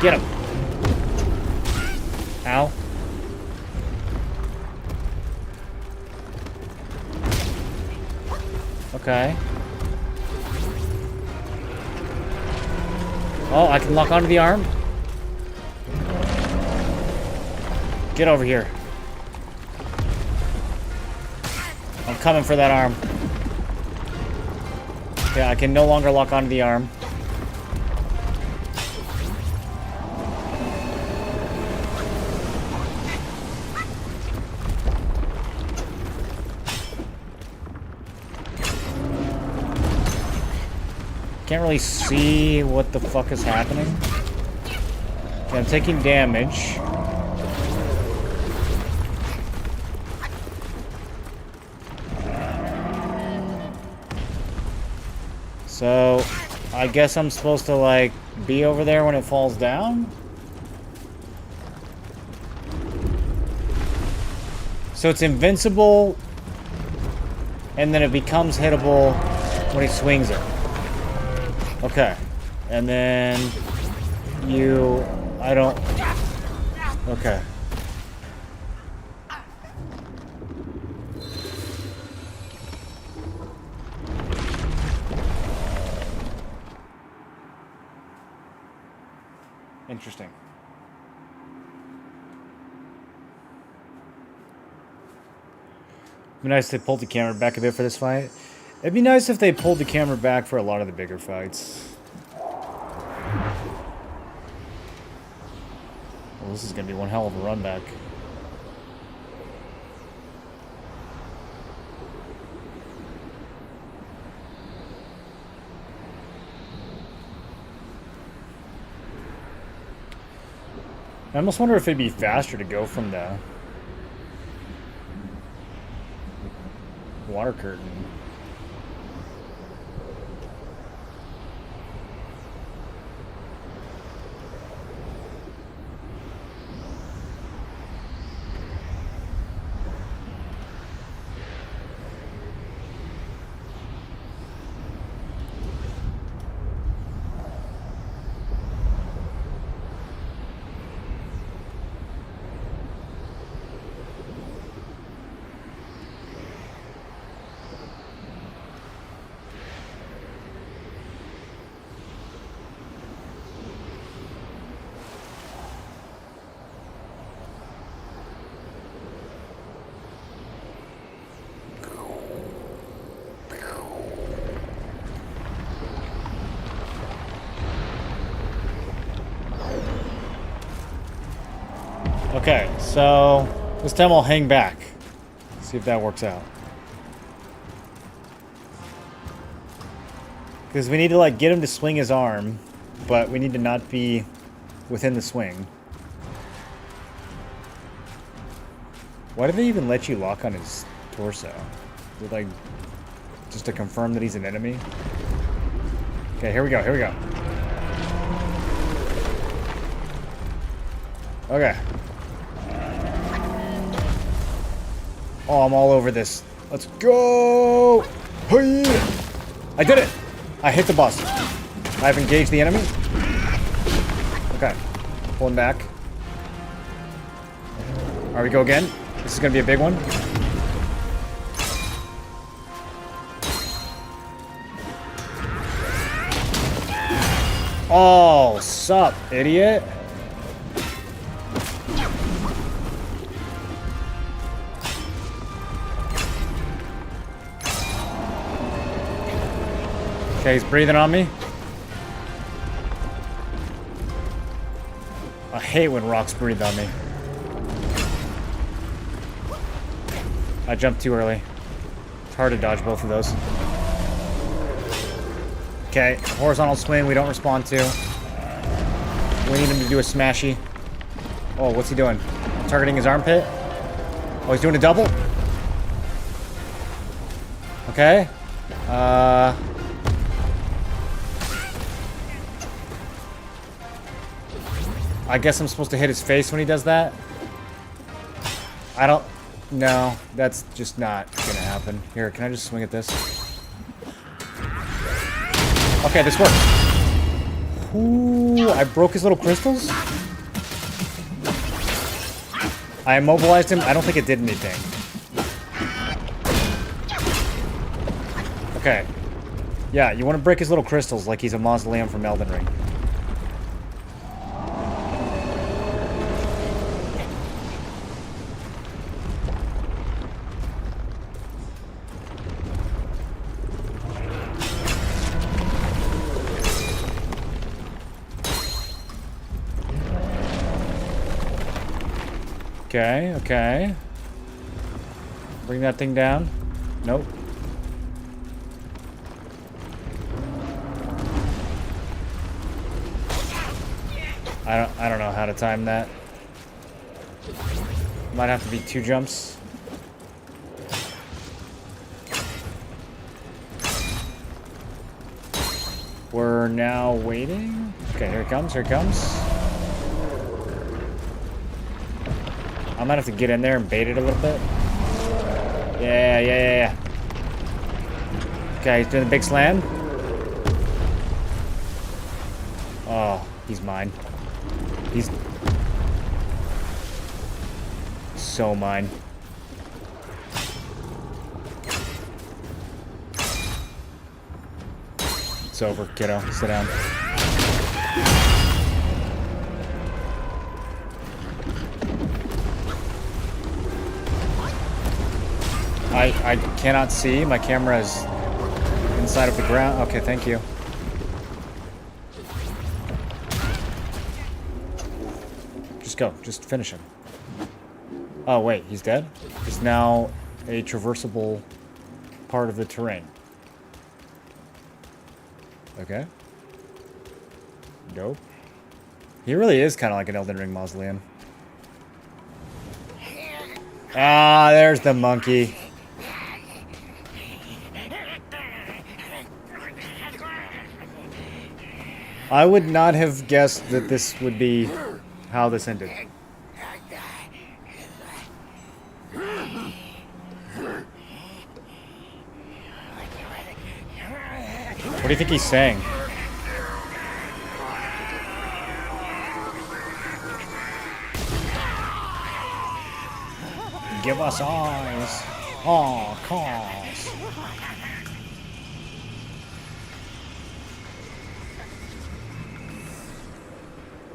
Get him. Ow. Okay. Oh, I can lock onto the arm. Get over here. I'm coming for that arm. Okay, I can no longer lock onto the arm. Can't really see what the fuck is happening. Okay, I'm taking damage. So, I guess I'm supposed to, like, be over there when it falls down? So it's invincible, and then it becomes hittable when he swings it. Okay. And then you... I don't... Okay. Interesting. It'd be nice if they pulled the camera back a bit for this fight. It'd be nice if they pulled the camera back for a lot of the bigger fights. Well, this is going to be one hell of a run back. I almost wonder if it'd be faster to go from the water curtain. Okay, so this time I'll hang back. See if that works out. Because we need to, like, get him to swing his arm, but we need to not be within the swing. Why do they even let you lock on his torso? Is it, like, just to confirm that he's an enemy? Okay, here we go, here we go. Okay. Oh, I'm all over this. Let's go! Hey! I did it! I hit the boss. I've engaged the enemy. Okay. Pulling back. Alright, we go again. This is gonna be a big one. Oh, sup, idiot. Okay, he's breathing on me. I hate when rocks breathe on me. I jumped too early. It's hard to dodge both of those. Okay, horizontal swing we don't respond to. We need him to do a smashy. Oh, what's he doing? Targeting his armpit? Oh, he's doing a double? Okay. I guess I'm supposed to hit his face when he does that? I don't... No, that's just not gonna happen. Here, can I just swing at this? Okay, this works. Ooh, I broke his little crystals? I immobilized him. I don't think it did anything. Okay. Yeah, you want to break his little crystals like he's a mausoleum from Elden Ring. Okay, okay. Bring that thing down. Nope. I don't know how to time that. Might have to be 2 jumps. We're now waiting. Okay, here it comes, here it comes. I might have to get in there and bait it a little bit. Yeah. Okay, he's doing a big slam. Oh, he's mine. He's so mine. It's over, kiddo. Sit down. I cannot see. My camera is inside of the ground. Okay, thank you. Just go. Just finish him. Oh, wait. He's dead? He's now a traversable part of the terrain. Okay. Dope. He really is kind of like an Elden Ring mausoleum. Ah, there's the monkey. I would not have guessed that this would be how this ended. What do you think he's saying? Give us eyes. Oh, cause.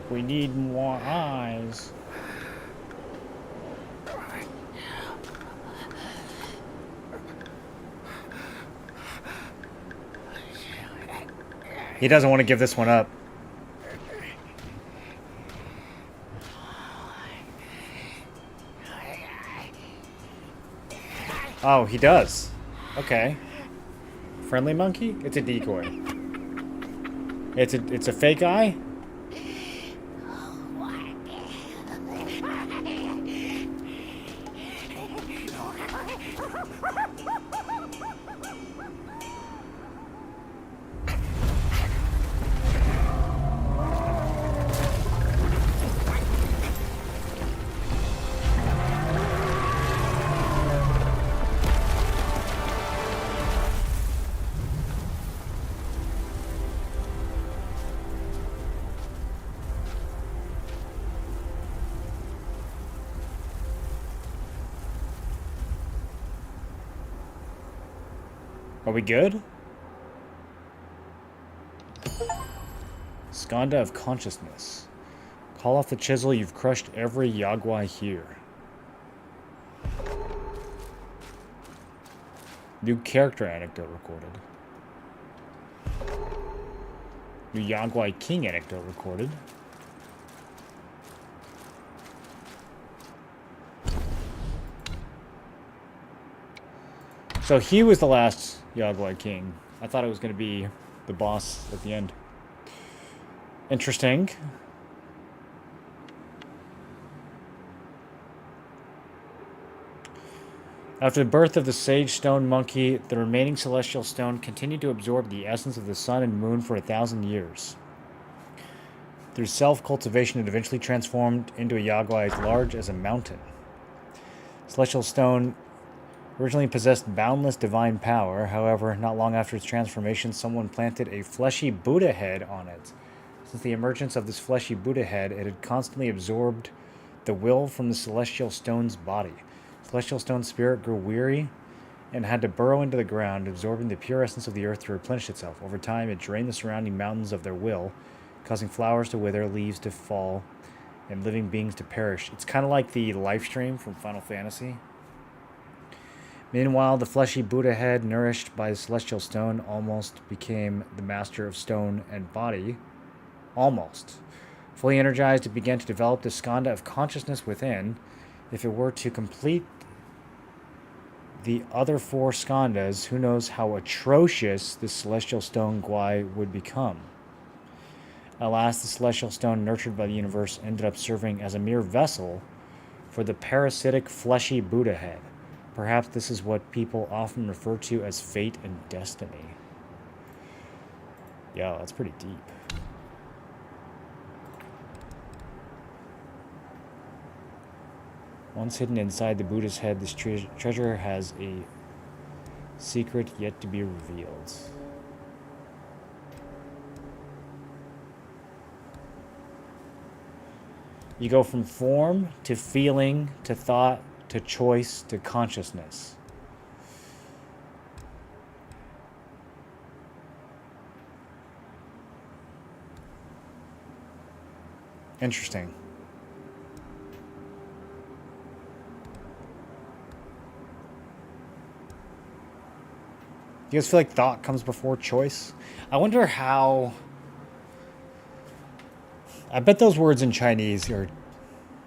We need more eyes. He doesn't want to give this one up. Oh, he does. Okay. Friendly monkey? It's a decoy. It's a fake eye? Are we good? Skanda of Consciousness. Call off the chisel, you've crushed every Yagwai here. New character anecdote recorded. New Yagwai King anecdote recorded. So he was the last Yagwai King. I thought it was going to be the boss at the end. Interesting. After the birth of the sage stone monkey, the remaining celestial stone continued to absorb the essence of the sun and moon for 1,000 years. Through self-cultivation, it eventually transformed into a Yagua as large as a mountain. Celestial stone originally possessed boundless divine power. However, not long after its transformation, someone planted a fleshy Buddha head on it. Since the emergence of this fleshy Buddha head, it had constantly absorbed the will from the celestial stone's body. Celestial stone's spirit grew weary and had to burrow into the ground, absorbing the pure essence of the earth to replenish itself. Over time, it drained the surrounding mountains of their will, causing flowers to wither, leaves to fall, and living beings to perish. It's kind of like the life stream from Final Fantasy. Meanwhile, the fleshy Buddha head, nourished by the celestial stone, almost became the master of stone and body. Almost. Fully energized, it began to develop the skanda of consciousness within. If it were to complete the other 4 skandhas, who knows how atrocious the celestial stone Guai would become. Alas, the celestial stone, nurtured by the universe, ended up serving as a mere vessel for the parasitic fleshy Buddha head. Perhaps this is what people often refer to as fate and destiny. Yeah, that's pretty deep. Once hidden inside the Buddha's head, this treasure has a secret yet to be revealed. You go from form to feeling to thought to choice to consciousness. Interesting. Do you guys feel like thought comes before choice? I wonder how... I bet those words in Chinese are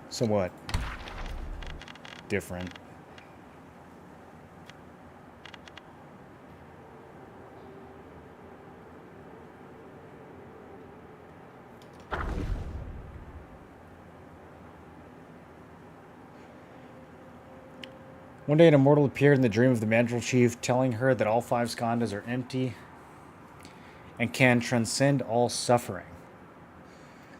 somewhat different. One day an immortal appeared in the dream of the mandrill chief, telling her that all 5 skandhas are empty and can transcend all suffering.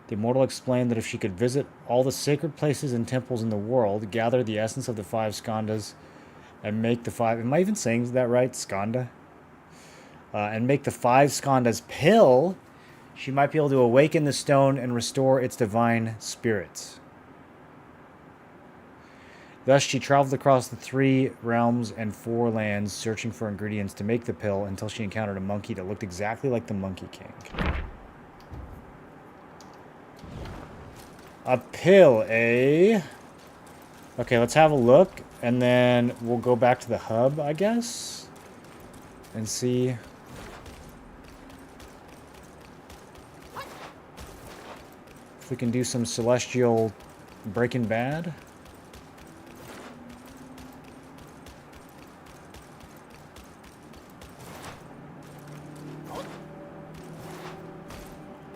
The immortal explained that if she could visit all the sacred places and temples in the world, gather the essence of the 5 skandhas, and make the 5... Am I even saying that right? Skandha? And make the 5 skandhas pill, she might be able to awaken the stone and restore its divine spirits. Thus, she traveled across the 3 realms and 4 lands, searching for ingredients to make the pill until she encountered a monkey that looked exactly like the Monkey King. A pill, eh? Okay, let's have a look, and then we'll go back to the hub, I guess, and see. If we can do some celestial Breaking Bad.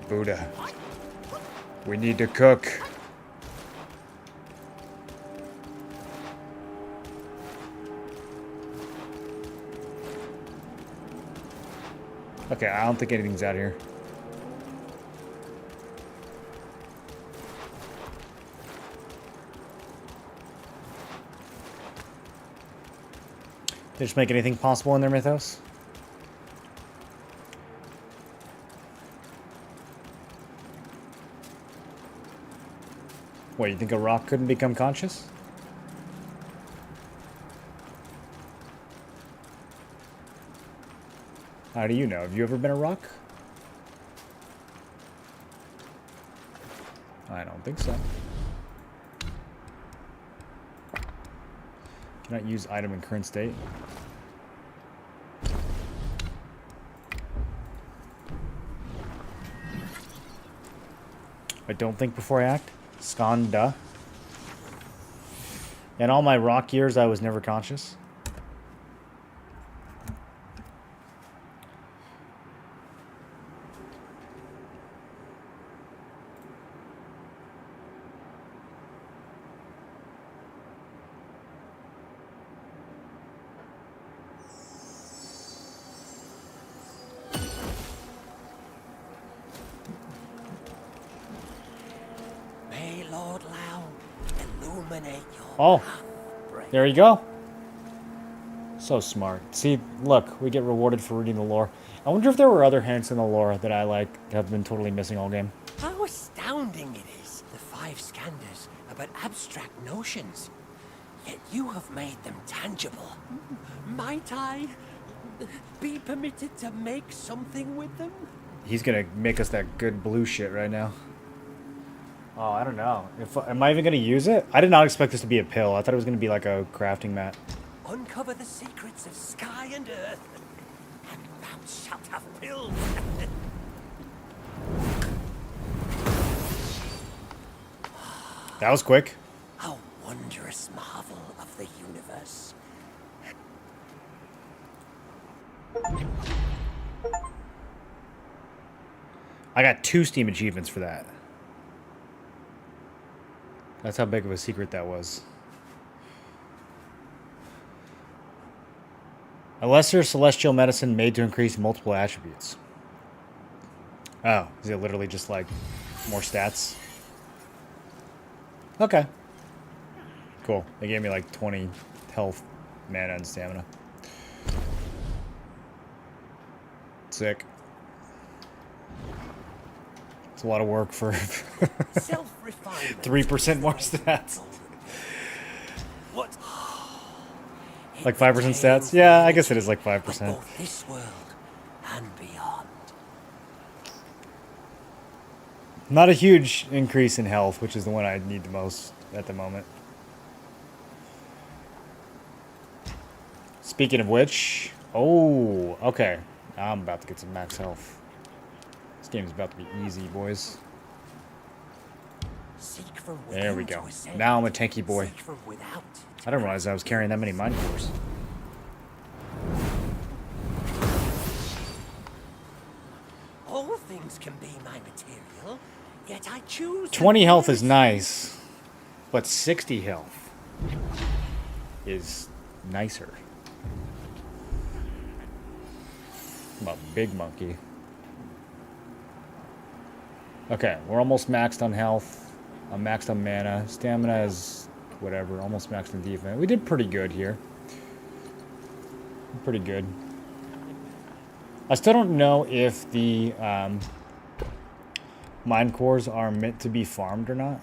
Buddha. We need to cook. Okay, I don't think anything's out here. They just make anything possible in their mythos? What, you think a rock couldn't become conscious? How do you know? Have you ever been a rock? I don't think so. Cannot use item in current state. I don't think before I act. Skanda. In all my rock years, I was never conscious. Lord Lao illuminate your Oh, path, brave. there you go. So smart. See, look, we get rewarded for reading the lore. I wonder if there were other hints in the lore that I, like, have been totally missing all game. How astounding it is, the 5 scanders about abstract notions. Yet you have made them tangible. Might I be permitted to make something with them? He's gonna make us that good blue shit right now. Oh, I don't know. Am I even gonna use it? I did not expect this to be a pill. I thought it was gonna be like a crafting mat. Uncover the secrets of sky and earth, and thou shalt have pills. That was quick. A wondrous marvel of the universe. I got 2 Steam achievements for that. That's how big of a secret that was. A lesser celestial medicine made to increase multiple attributes. Oh, is it literally just like more stats? Okay. Cool. They gave me like 20 health, mana, and stamina. Sick. It's a lot of work for 3% more stats. What? Like 5% stats? Yeah, I guess it is like 5%. Both this world and beyond. Not a huge increase in health, which is the one I need the most at the moment. Speaking of which, oh, okay. I'm about to get some max health. This game is about to be easy, boys. There we go. Now I'm a tanky boy. I didn't realize I was carrying that many mind cores. All things can be my material, yet I choose 20 health is nice, but 60 health is nicer. I'm a big monkey. Okay, we're almost maxed on health. I'm maxed on mana. Stamina is whatever, almost maxed on defense. We did pretty good here. Pretty good. I still don't know if the mind cores are meant to be farmed or not.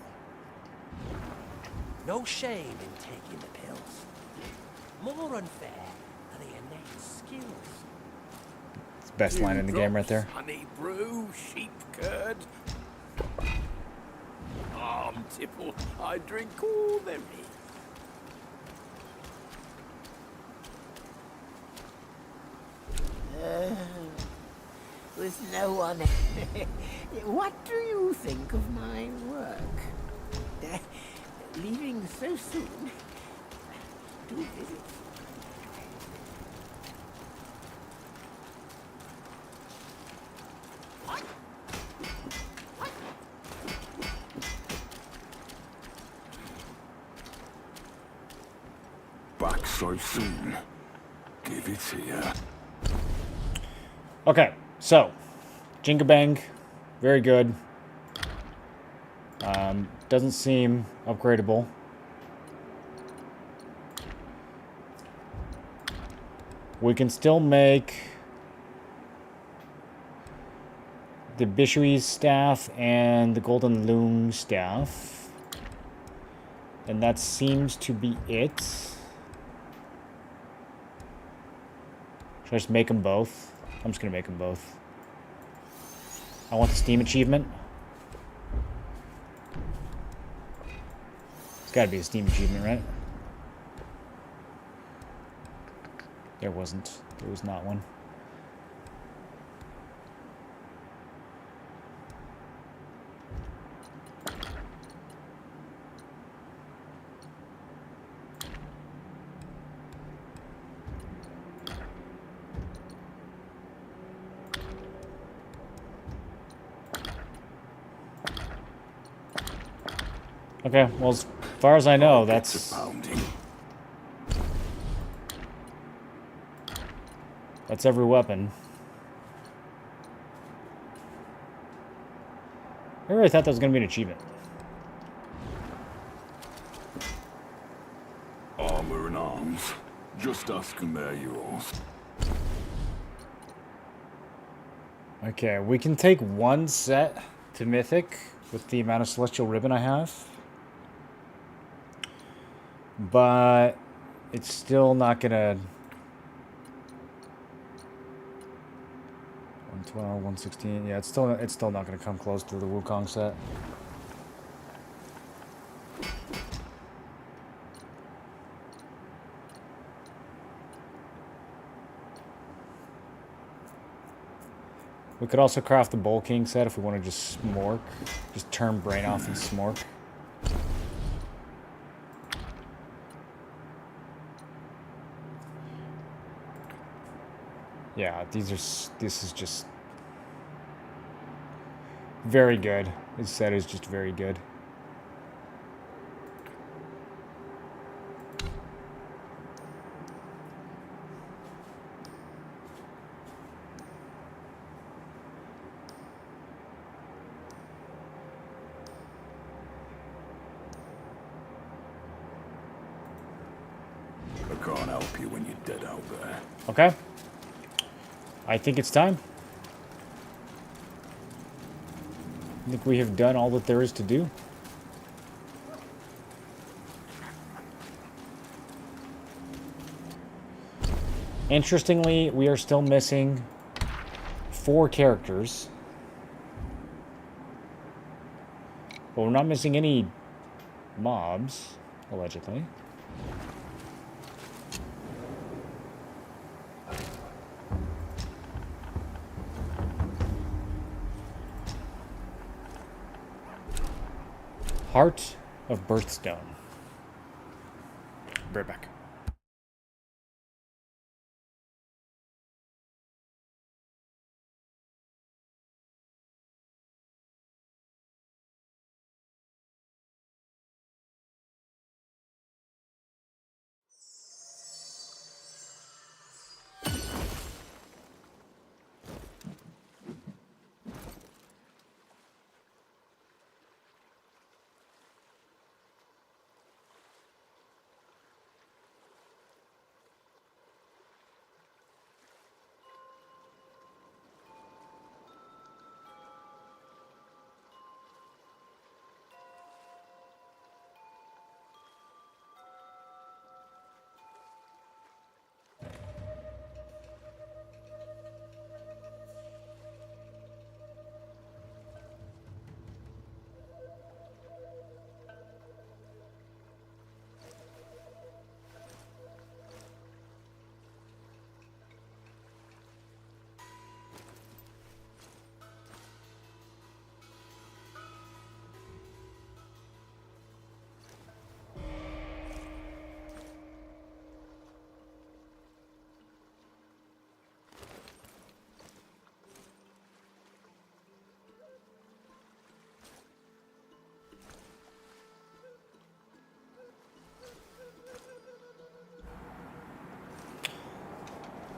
No shame in taking the pills. More unfair are the innate skills. It's the best line in the game right there. Honey brew, sheep curd. Tipple, I drink all them. With no one. What do you think of my work? Leaving so soon? 2 visits? Back so soon. Give it here. Okay, so Jinga Bang, very good. Doesn't seem upgradable. We can still make the Bishui staff and the Golden Loom staff. And that seems to be it. Should I just make them both? I'm just going to make them both. I want the Steam achievement. It's got to be a Steam achievement, right? There wasn't. There was not one. Okay, well, as far as I know, that's every weapon. I really thought that was going to be an achievement. those. Just ask them they're yours. Okay, we can take one set to Mythic with the amount of Celestial Ribbon I have. But it's still not gonna... 112, 116, yeah, it's still not gonna come close to the Wukong set. We could also craft the Bull King set if we want to just smork. Just turn Brain off and smork. Yeah, this is just very good. This set is just very good. I can't help you when you're dead out there. Okay. I think it's time. I think we have done all that there is to do. Interestingly, we are still missing 4 characters. But we're not missing any mobs, allegedly. Heart of Birthstone. Right back.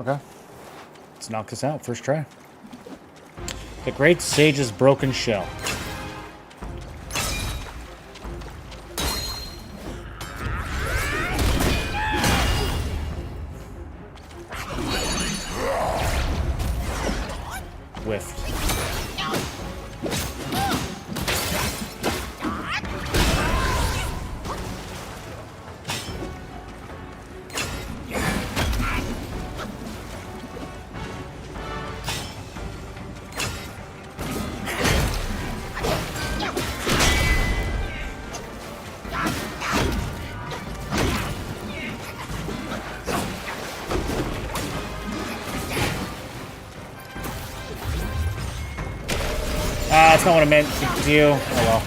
Okay. Let's knock this out. First try. The Great Sage's Broken Shell. Whiffed. That's not what I meant to do. Oh well.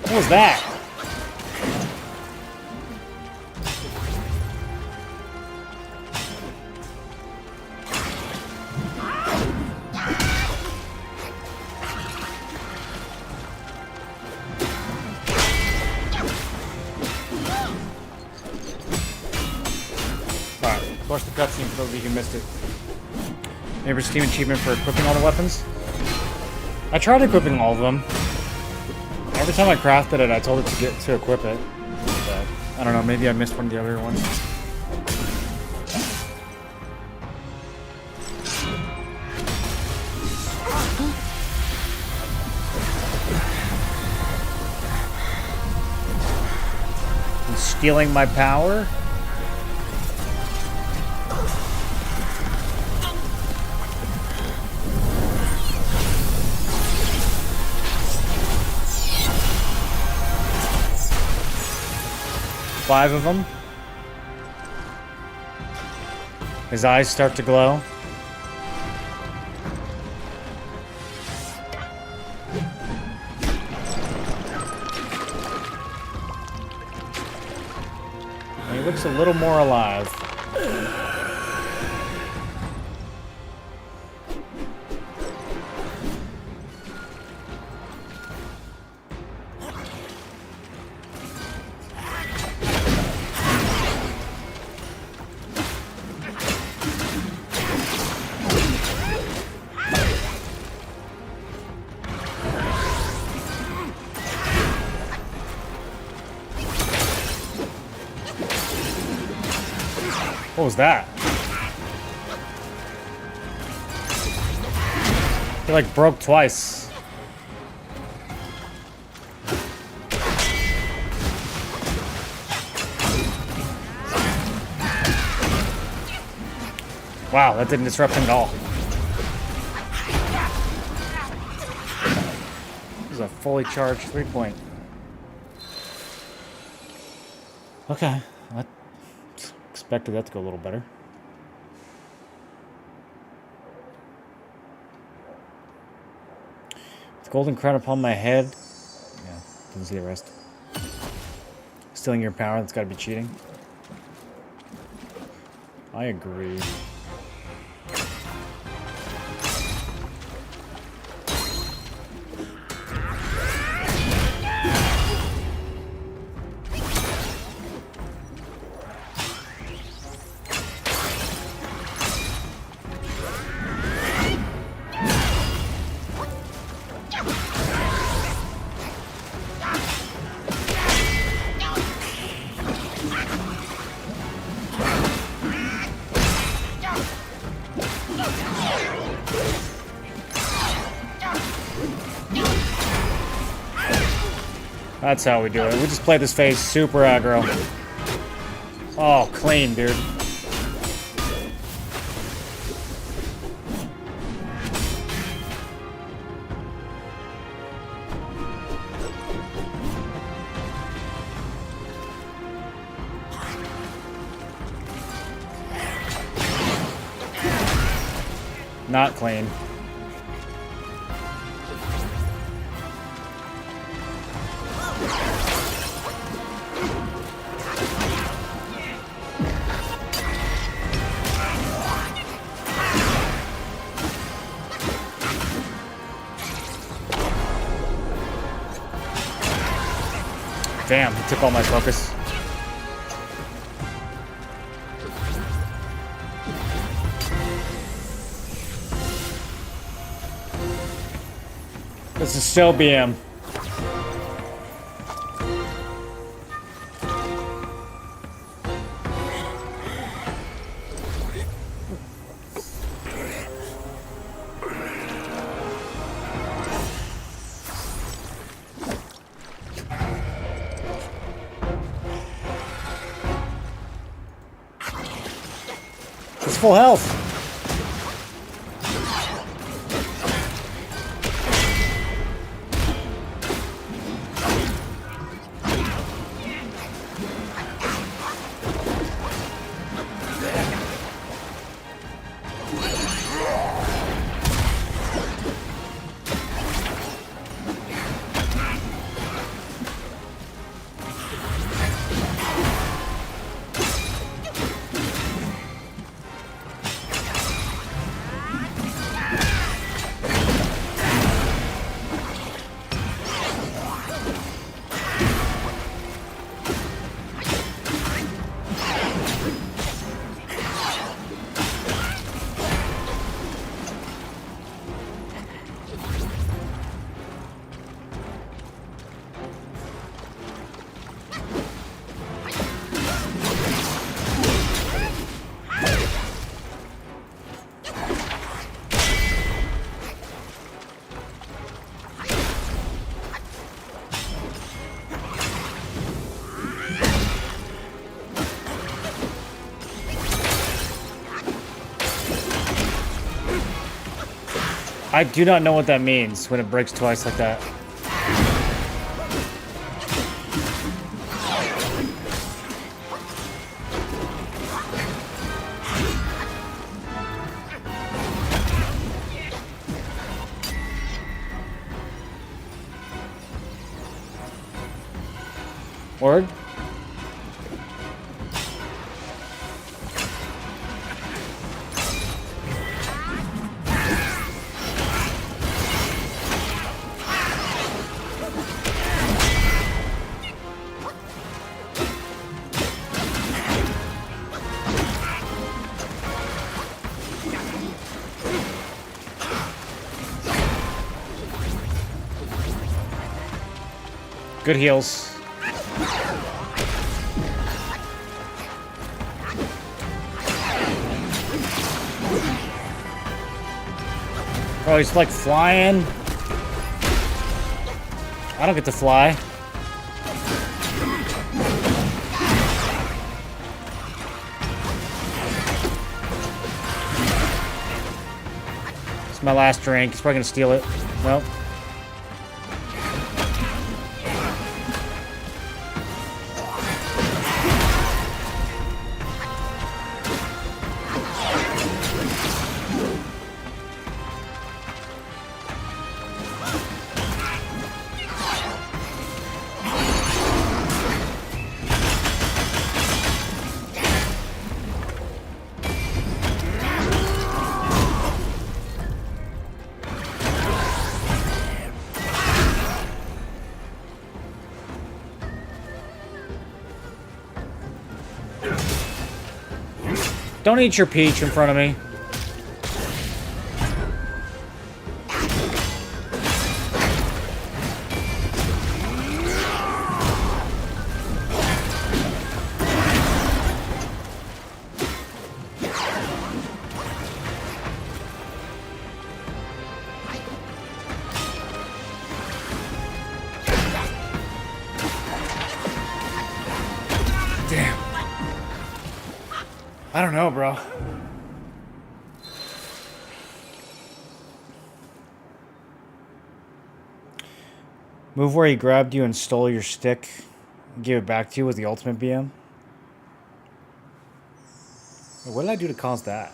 What was that? watch the cutscene for those of you who missed it. Maybe Steam achievement for equipping all the weapons. I tried equipping all of them. Every time I crafted it, I told it to equip it. But I don't know, maybe I missed one of the other ones. He's stealing my power? Five of them. His eyes start to glow. And he looks a little more alive. What was that? He like broke twice. Wow, that didn't disrupt him at all. This is a fully charged 3-point. Okay. Expected that to go a little better. The golden crown upon my head. Yeah, didn't see the rest. Stealing your power, that's gotta be cheating. I agree. That's how we do it. We just play this phase super aggro. Oh, clean, dude. Not clean. Damn, he took all my focus. This is so BM. It's full health. I do not know what that means when it breaks twice like that. Word? Good heals. Oh, he's like flying. I don't get to fly. It's my last drink. He's probably gonna steal it. Nope. Don't eat your peach in front of me. I don't know, bro. Move where he grabbed you and stole your stick. Give it back to you with the ultimate BM. What did I do to cause that?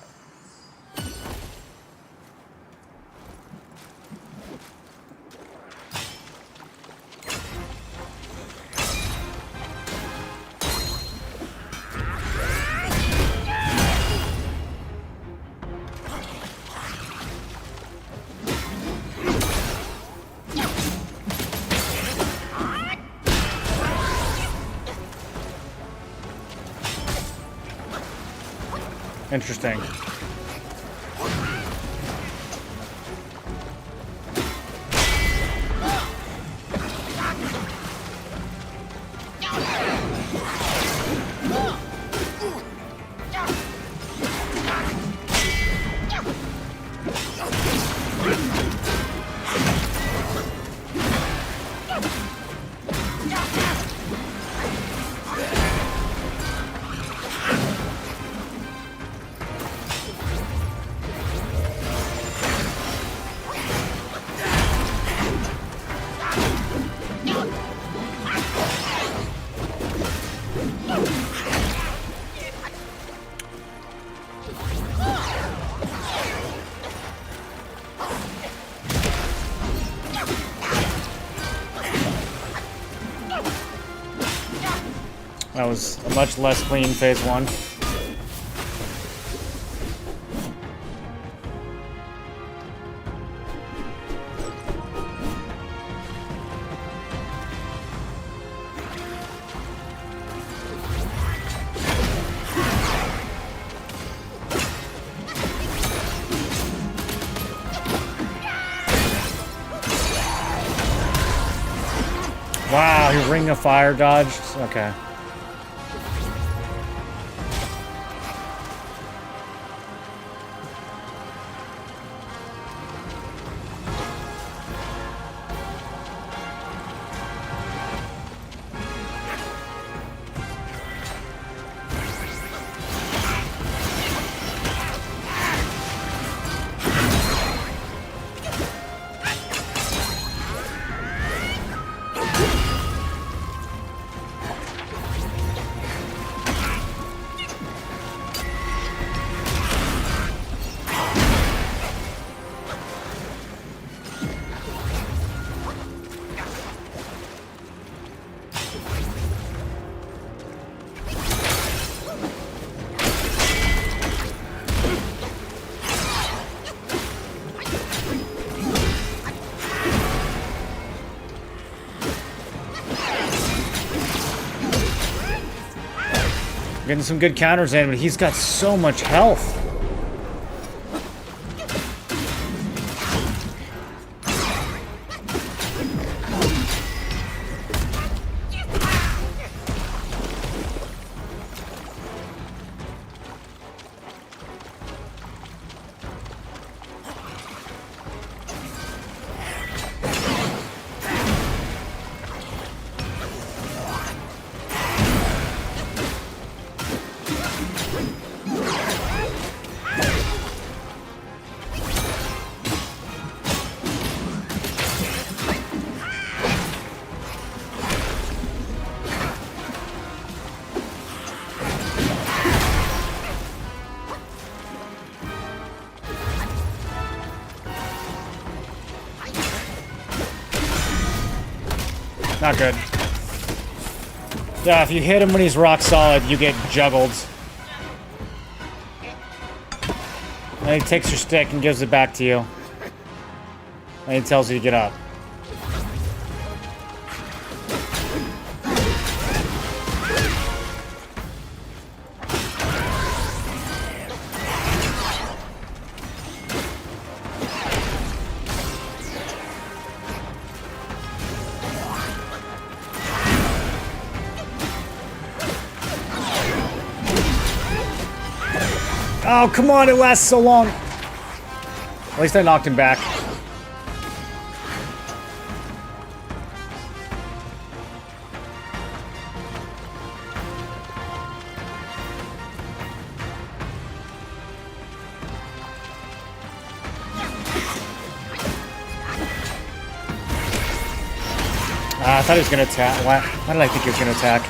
Interesting. That was a much less clean phase one. Wow, your ring of fire dodged. Okay. Getting some good counters in, but he's got so much health. Not good. Yeah, if you hit him when he's rock solid, you get juggled. And he takes your stick and gives it back to you. And he tells you to get up. Oh, come on, it lasts so long. At least I knocked him back. I thought he was going to attack. Why did I think he was going to attack?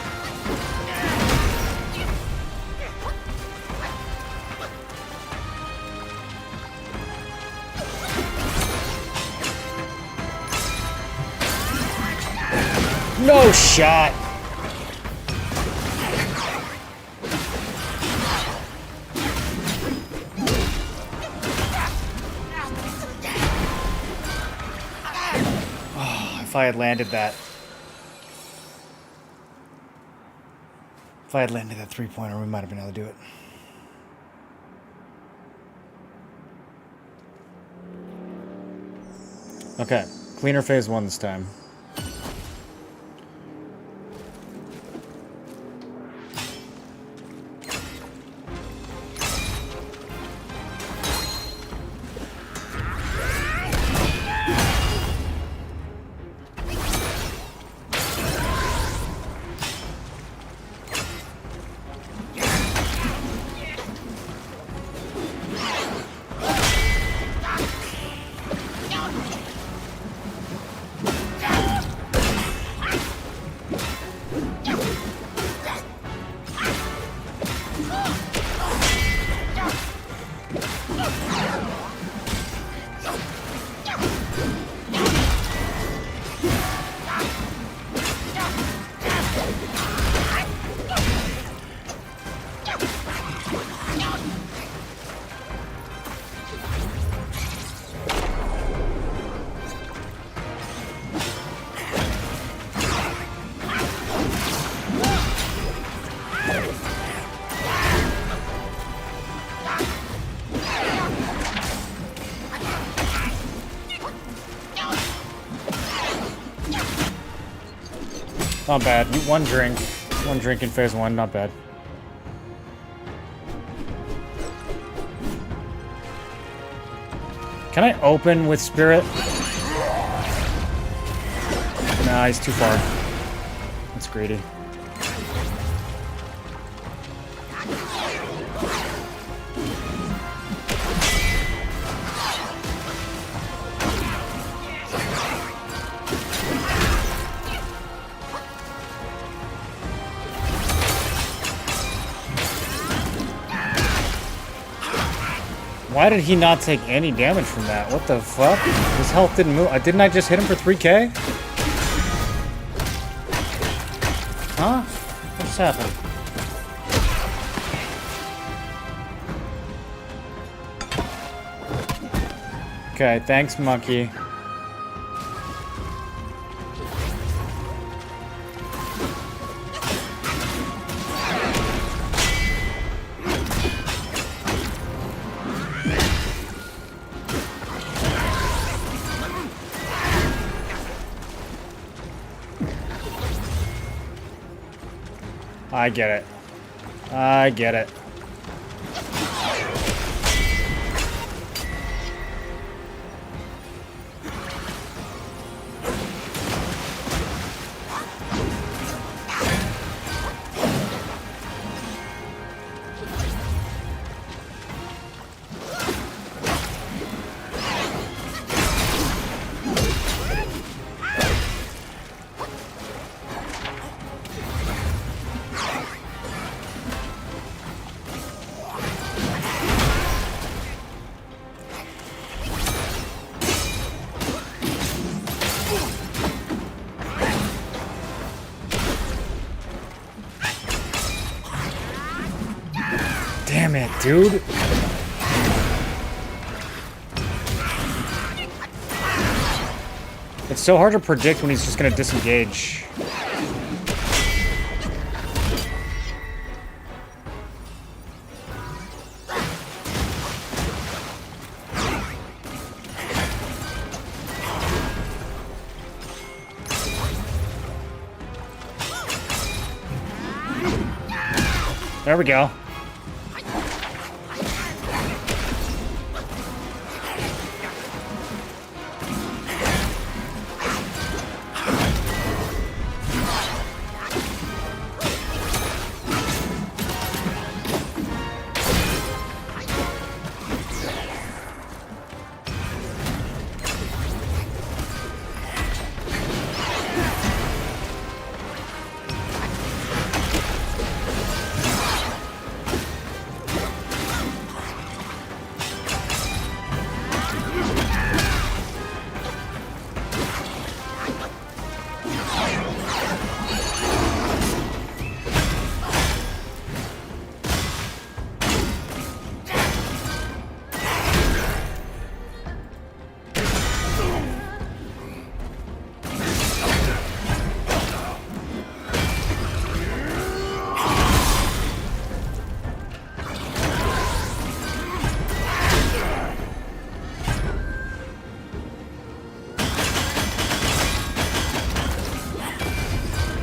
No shot. Oh, if I had landed that. If I had landed that three-pointer, we might have been able to do it. Okay, cleaner phase 1 this time. Not bad. One drink. One drink in phase 1, not bad. Can I open with Spirit? Nah, he's too far. That's greedy. Why did he not take any damage from that? What the fuck? His health didn't move. Didn't I just hit him for 3k? Huh? What just happened? Okay, thanks, monkey. I get it. I get it. Damn it, dude. It's so hard to predict when he's just gonna disengage. There we go.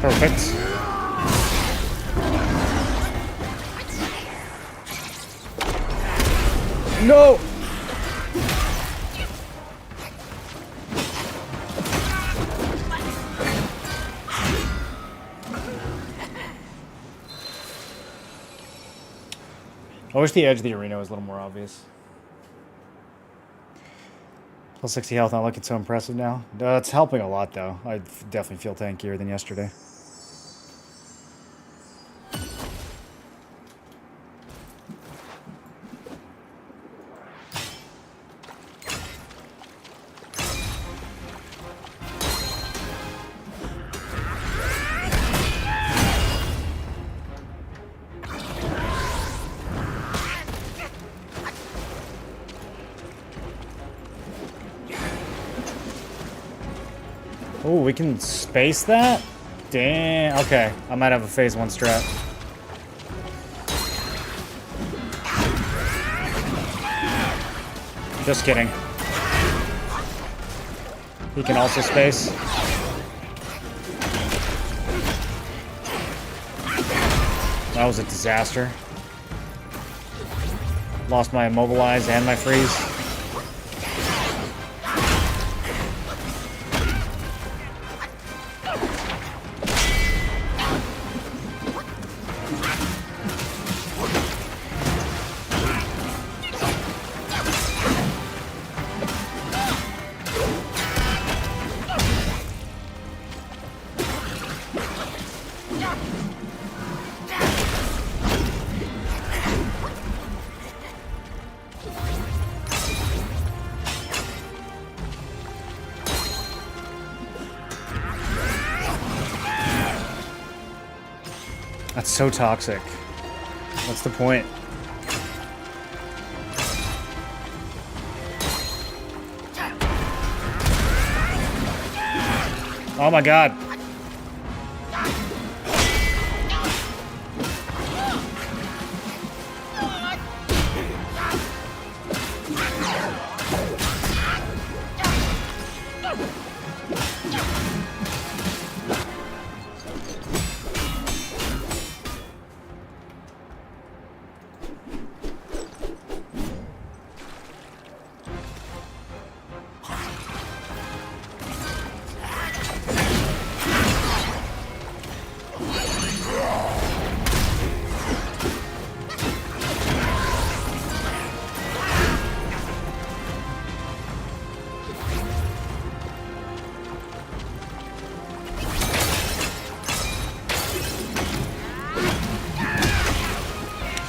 Perfect. No! I wish the edge of the arena was a little more obvious. Plus 60 health, not looking so impressive now. It's helping a lot, though. I definitely feel tankier than yesterday. Oh, we can space that? Damn. Okay, I might have a phase 1 strat. Just kidding. He can also space. That was a disaster. Lost my immobilize and my freeze. That's so toxic. What's the point? Oh my god.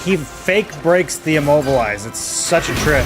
He fake breaks the immobilize. It's such a trip.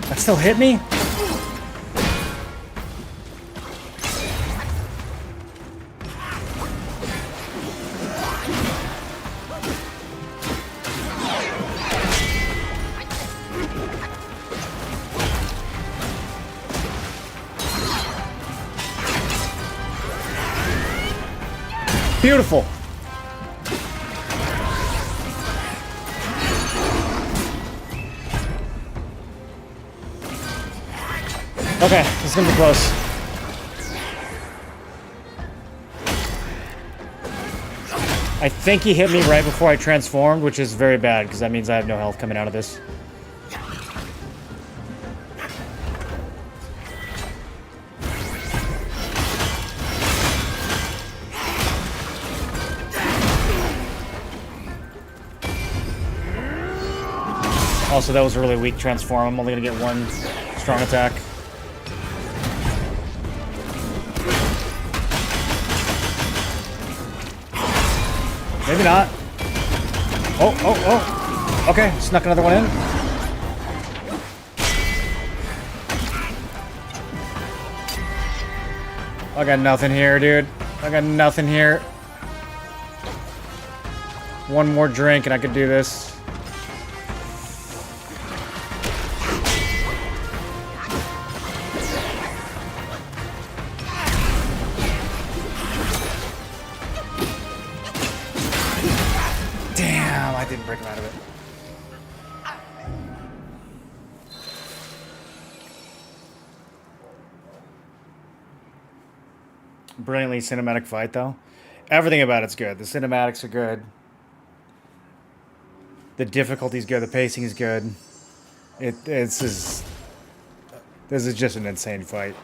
That still hit me? Beautiful. Okay, this is gonna be close. I think he hit me right before I transformed, which is very bad, because that means I have no health coming out of this. Also, that was a really weak transform. I'm only gonna get one strong attack. Maybe not. Oh, oh, oh. Okay, snuck another one in. I got nothing here, dude. I got nothing here. One more drink and I could do this. Damn, I didn't break him out of it. Brilliantly cinematic fight, though. Everything about it's good. The cinematics are good. The difficulty's good. The pacing is good. This is just an insane fight.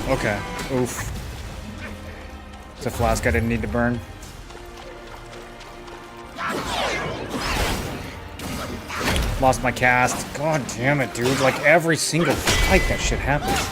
Okay. Oof. It's a flask I didn't need to burn. Lost my cast. God damn it, dude. Like every single fight that shit happens.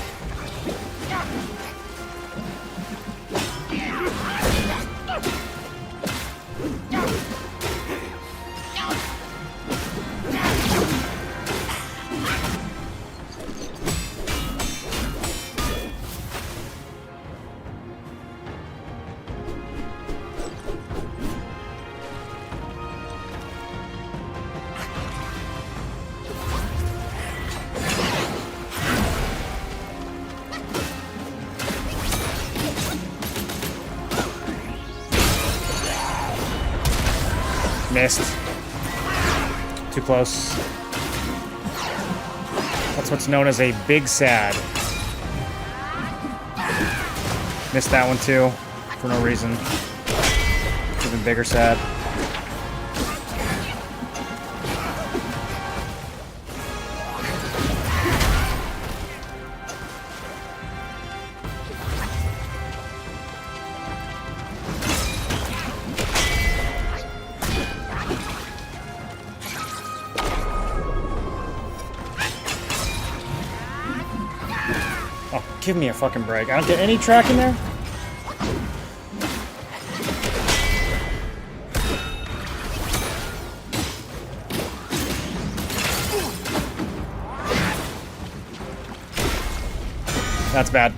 Missed. Too close. That's what's known as a big sad. Missed that one too, for no reason. Even bigger sad. Give me a fucking break. I don't get any track in there. That's bad.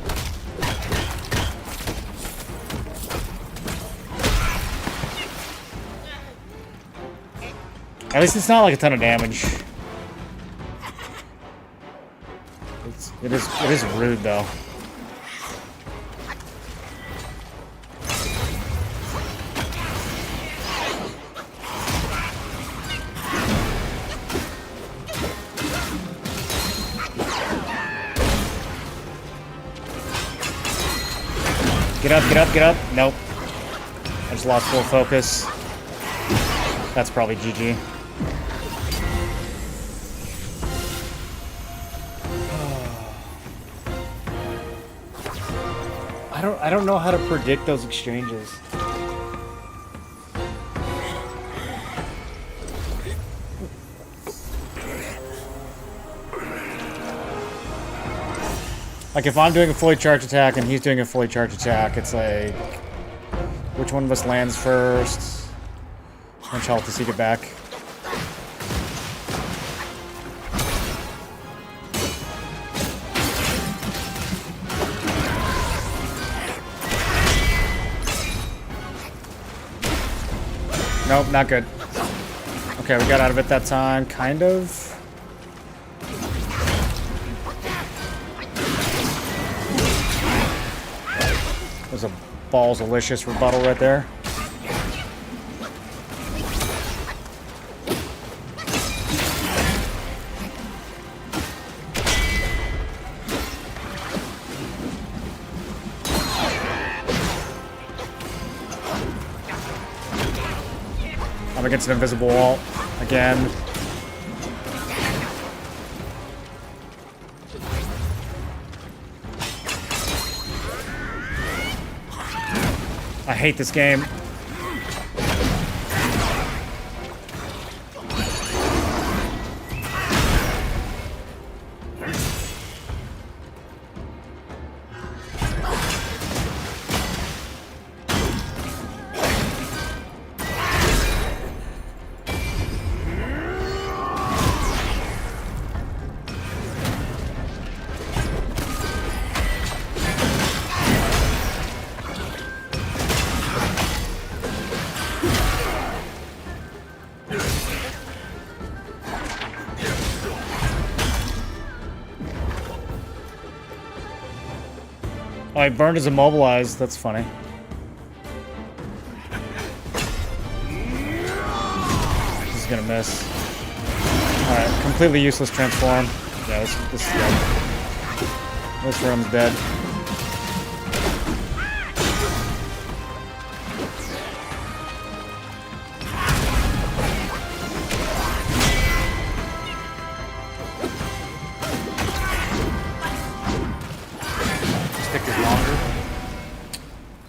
At least it's not like a ton of damage. It is rude though. Get up, get up, get up. Nope. I just lost full focus. That's probably GG. I don't know how to predict those exchanges. Like if I'm doing a fully charged attack and he's doing a fully charged attack, it's like which one of us lands first? How much health does he get back? Nope, not good. Okay, we got out of it that time, kind of. There's a balls-alicious rebuttal right there. I'm against an invisible wall again. I hate this game. Oh, I burned as immobilized. That's funny. This is gonna miss. Alright, completely useless transform. Yeah, this is dead. This room's dead.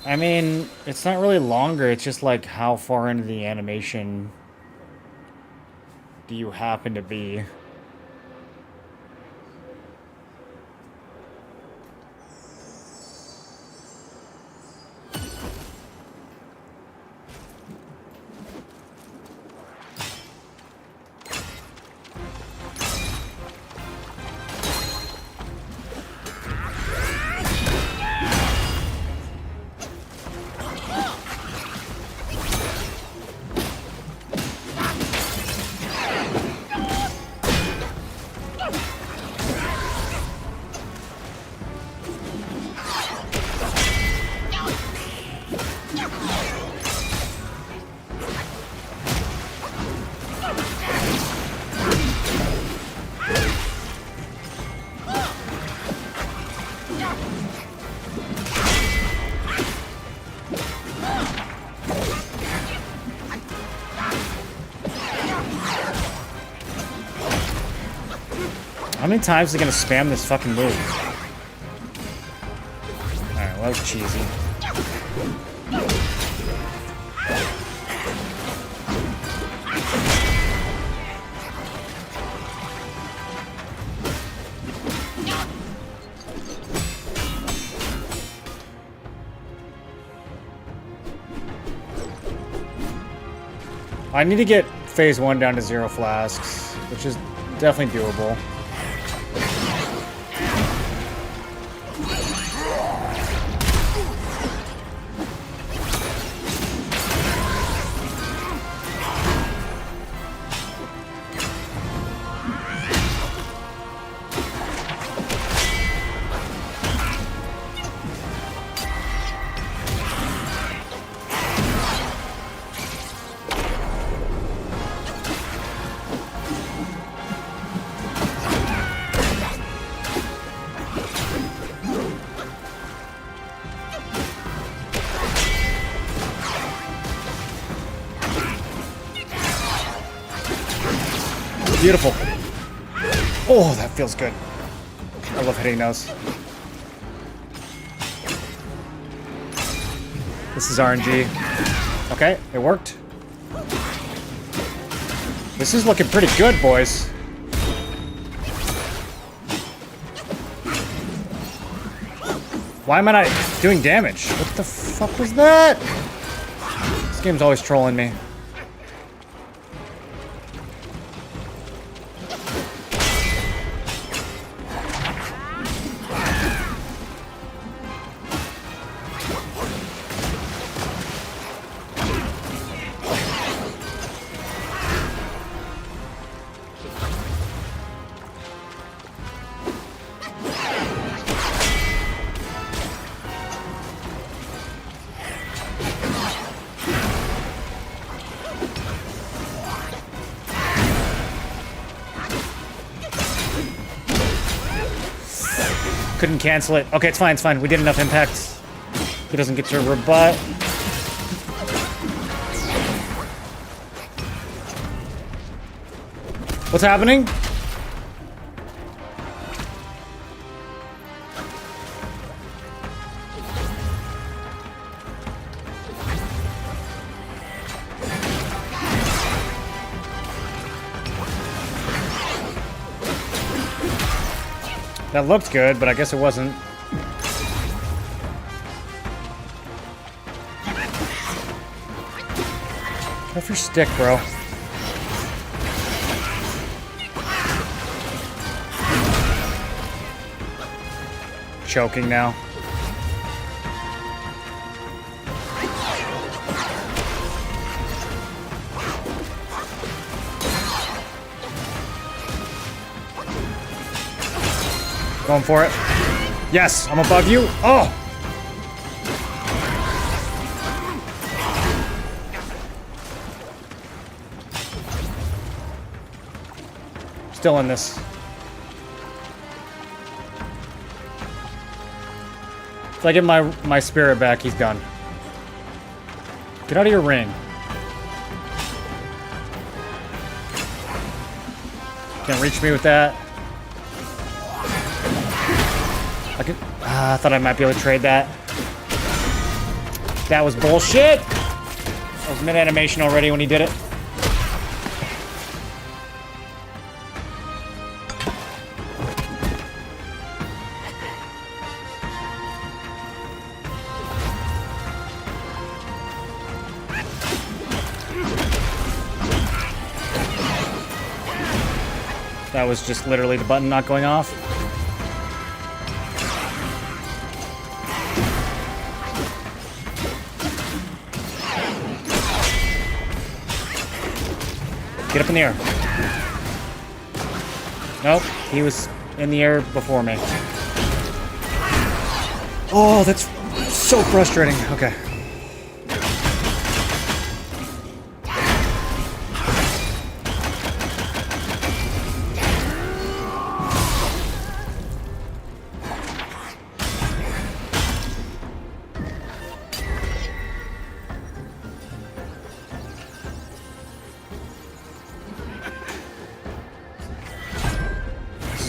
I mean, it's not really longer, it's just like how far into the animation do you happen to be? How many times are they gonna spam this fucking move? Alright, well, that was cheesy. I need to get phase 1 down to 0 flasks, which is definitely doable. Beautiful. Oh, that feels good. I love hitting those. This is RNG. Okay, it worked. This is looking pretty good, boys. Why am I not doing damage? What the fuck was that? This game's always trolling me. Couldn't cancel it. Okay, it's fine, it's fine. We did enough impact. He doesn't get to rebut. What's happening? That looked good, but I guess it wasn't. Go for your stick, bro. Choking now. Going for it. Yes, I'm above you. Oh! Still in this. If I get my spirit back, he's done. Get out of your ring. Can't reach me with that. I thought I might be able to trade that. That was bullshit. I was mid-animation already when he did it. That was just literally the button not going off. Get up in the air. Nope, he was in the air before me. Oh, that's so frustrating. Okay.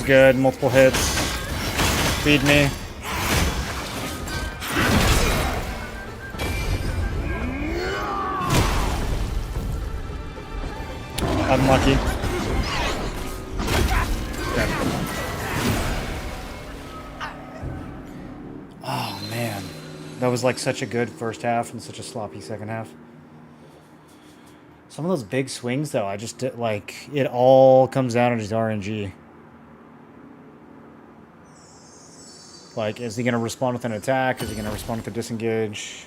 good. Multiple hits. Feed me. Unlucky. Okay. Oh man, that was like such a good first half and such a sloppy second half. Some of those big swings though, I just did, like, it all comes down to just RNG. Like, is he gonna respond with an attack? Is he gonna respond with a disengage?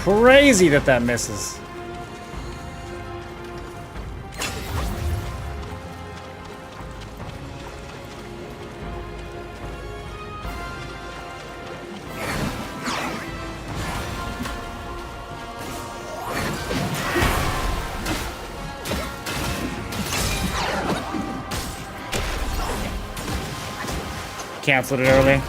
Crazy that that misses. Canceled it early.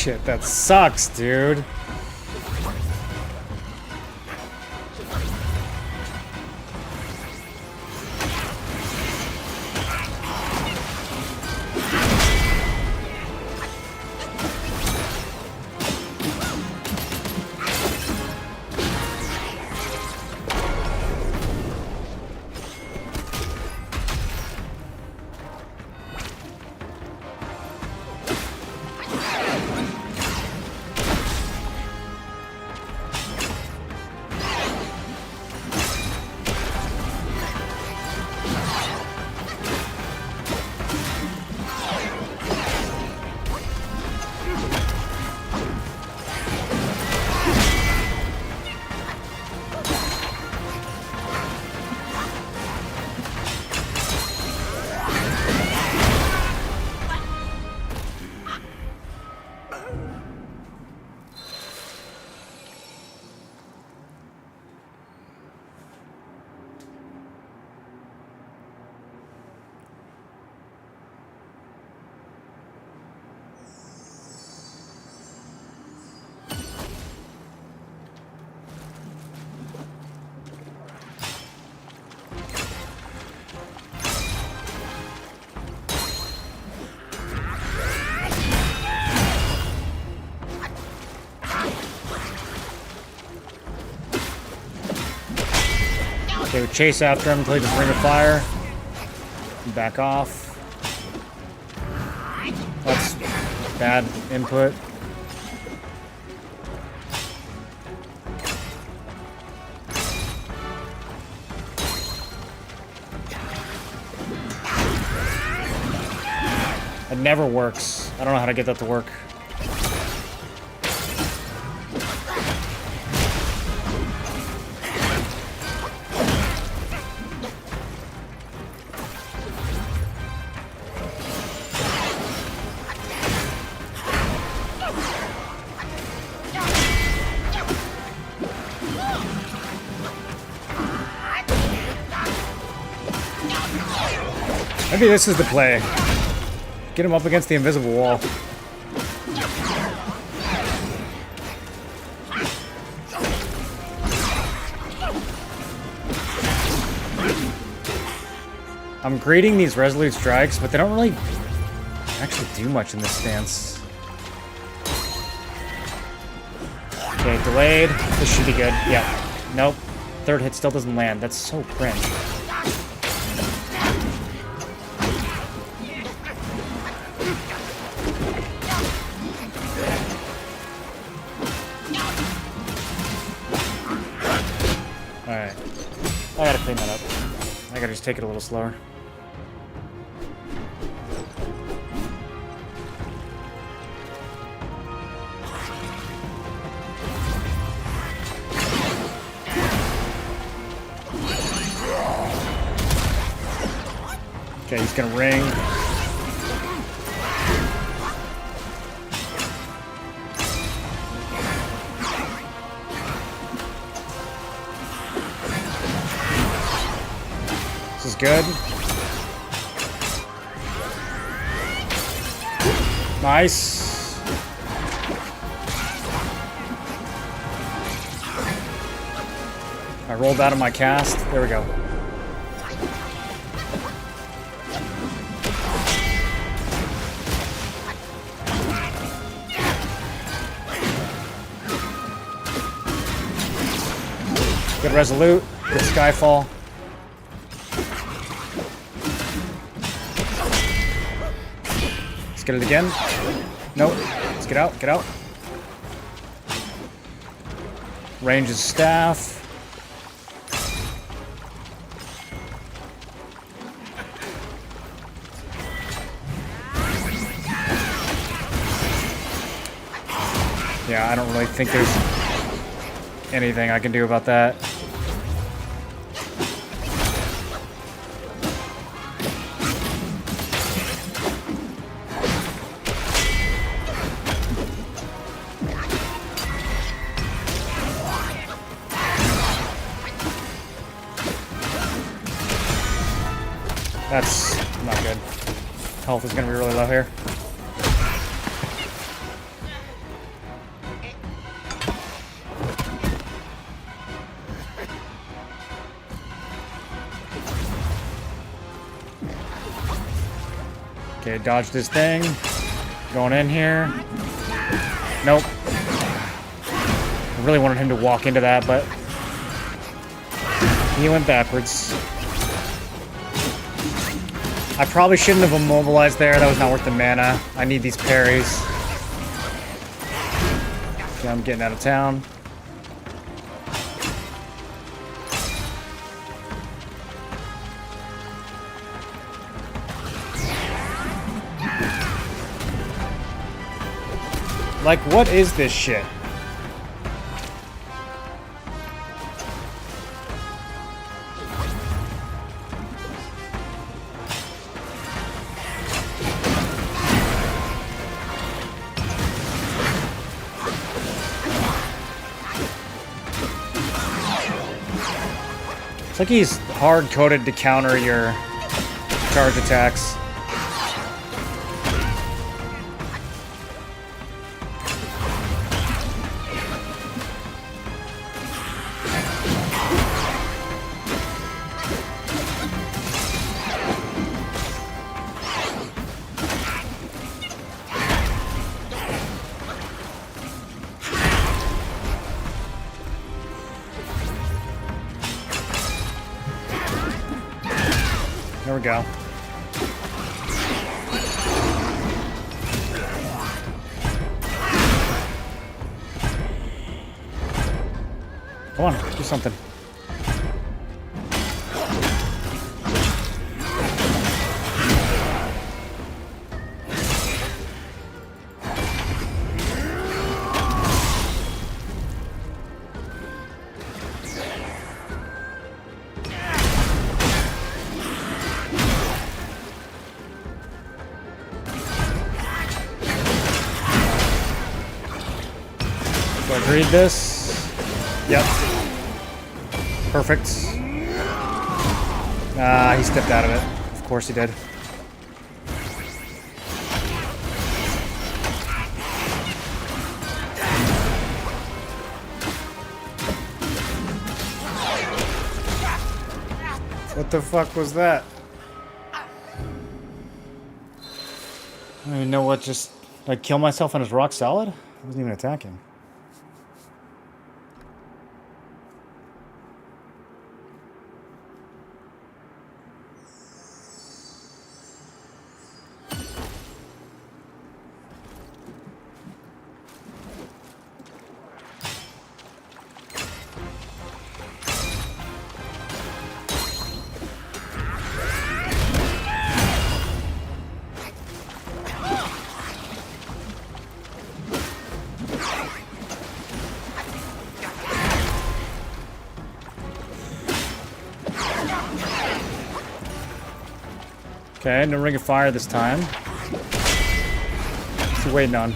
Shit, that sucks, dude. Okay, we chase after him until he just ring of fire. Back off. That's bad input. It never works. I don't know how to get that to work. Maybe this is the play. Get him up against the invisible wall. I'm greeting these resolute strikes, but they don't really actually do much in this stance. Okay, delayed. This should be good. Yeah. Nope. Third hit still doesn't land. That's so cringe. Alright. I gotta clean that up. I gotta just take it a little slower. Okay, he's gonna ring. This is good. Nice. I rolled out of my cast. There we go. Good resolute. Good skyfall. Let's get it again. Nope. Let's get out. Get out. Range his staff. Yeah, I don't really think there's anything I can do about that. That's not good. Health is gonna be really low here. Okay, dodged this thing. Going in here. Nope. I really wanted him to walk into that, but he went backwards. I probably shouldn't have immobilized there. That was not worth the mana. I need these parries. Okay, I'm getting out of town. Like, what is this shit? It's like he's hard-coded to counter your charge attacks. we go. Come on, do something. Do I read this? Yep. Perfect. Ah, he stepped out of it. Of course he did. What the fuck was that? I don't even know what just... Did I kill myself on his rock solid? I wasn't even attacking. Okay, no ring of fire this time. What's he waiting on?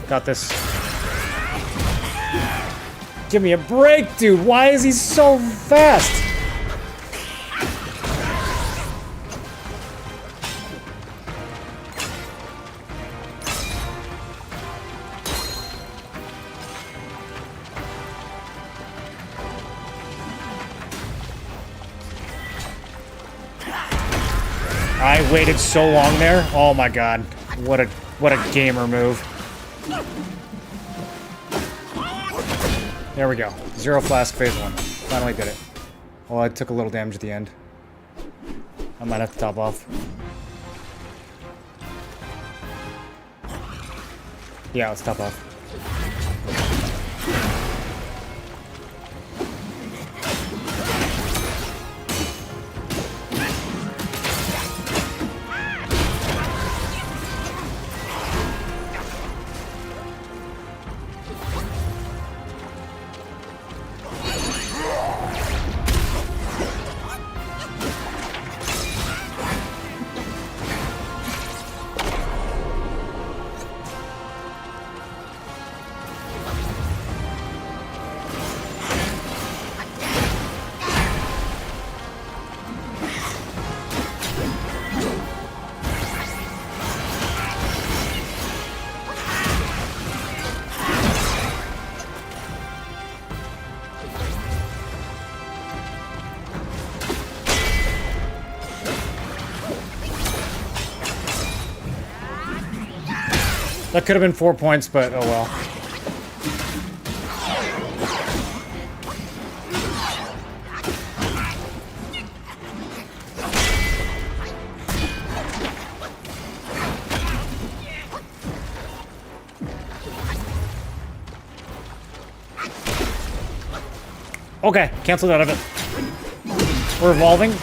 Got this. Give me a break, dude. Why is he so fast? I waited so long there. Oh my god. What a gamer move. There we go. Zero flask phase 1. Finally did it. Well, I took a little damage at the end. I might have to top off. Yeah, let's top off. That could have been 4 points, but oh well. Okay, canceled out of it. We're evolving.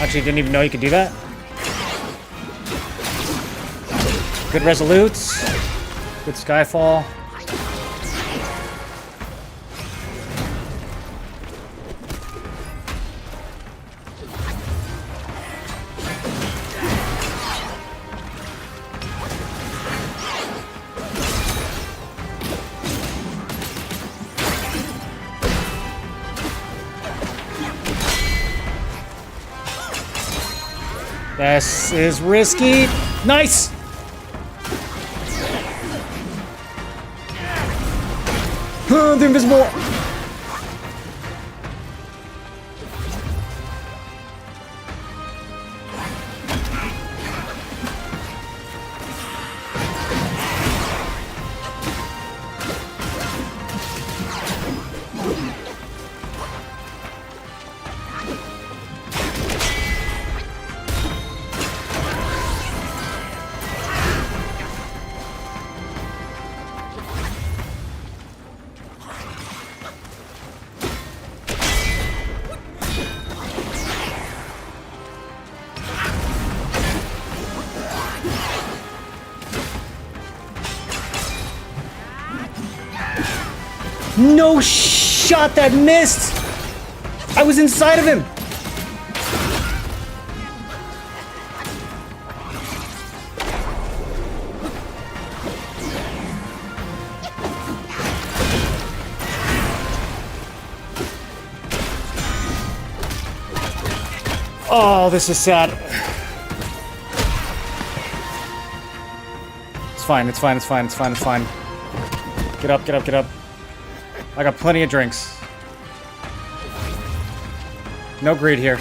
Actually, didn't even know you could do that. Good resolutes. Good skyfall. This is risky. Nice! The invisible. No shot that missed! I was inside of him! Oh, this is sad. It's fine, it's fine, it's fine, it's fine, it's fine. Get up, get up, get up. I got plenty of drinks. No greed here.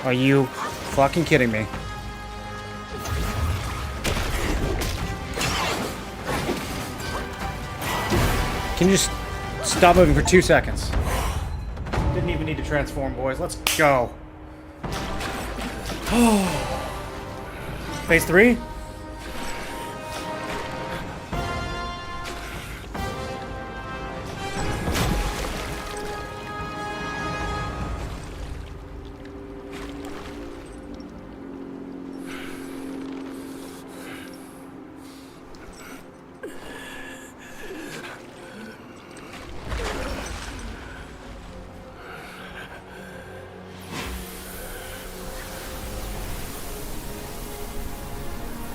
Are you fucking kidding me? Can you just stop moving for 2 seconds? Didn't even need to transform, boys. Let's go. Phase 3?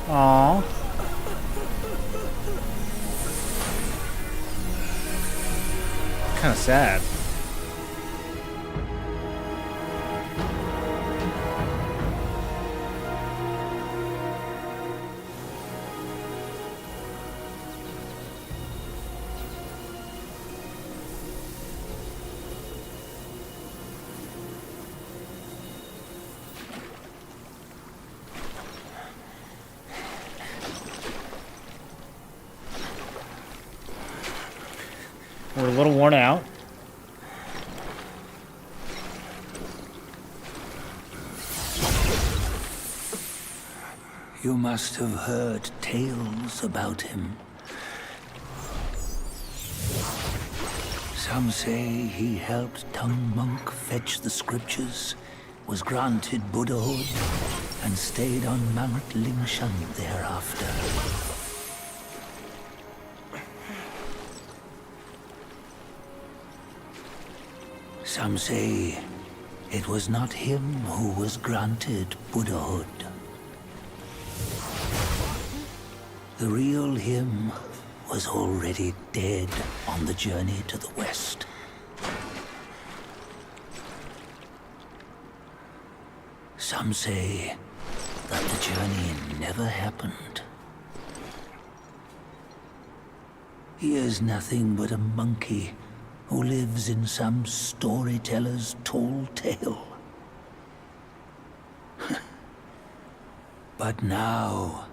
Aww. Kind of sad. We're a little worn out. You must have heard tales about him. Some say he helped Tung Monk fetch the scriptures, was granted Buddhahood, and stayed on Mount Lingshan thereafter. Some say it was not him who was granted Buddhahood. The real him was already dead on the journey to the west. Some say that the journey never happened. He is nothing but a monkey who lives in some storyteller's tall tale. But now,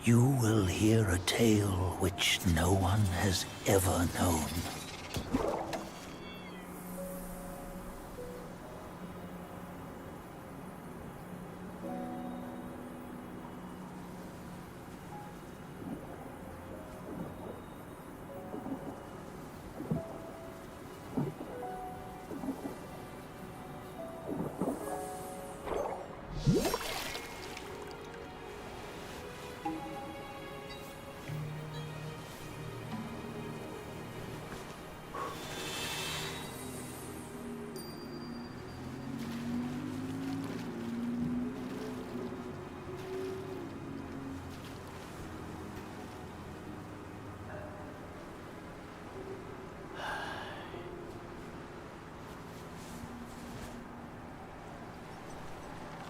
you will hear a tale which no one has ever known.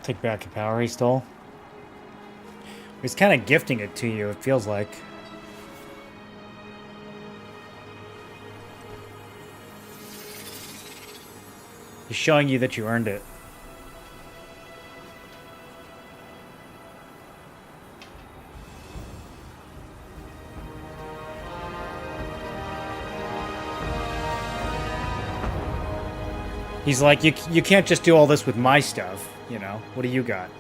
Take back the power he stole. He's kind of gifting it to you, it feels like. He's showing you that you earned it. He's like, you can't just do all this with my stuff, you know? What do you got?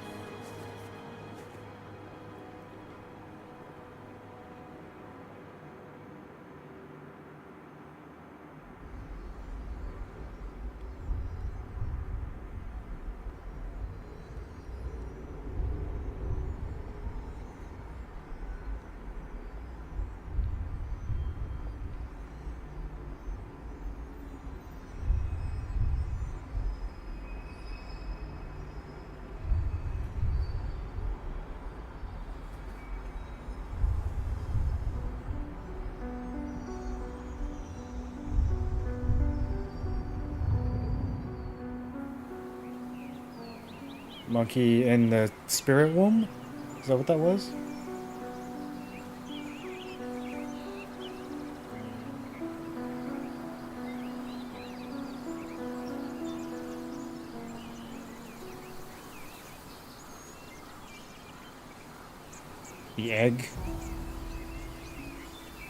Monkey in the spirit womb? Is that what that was? The egg.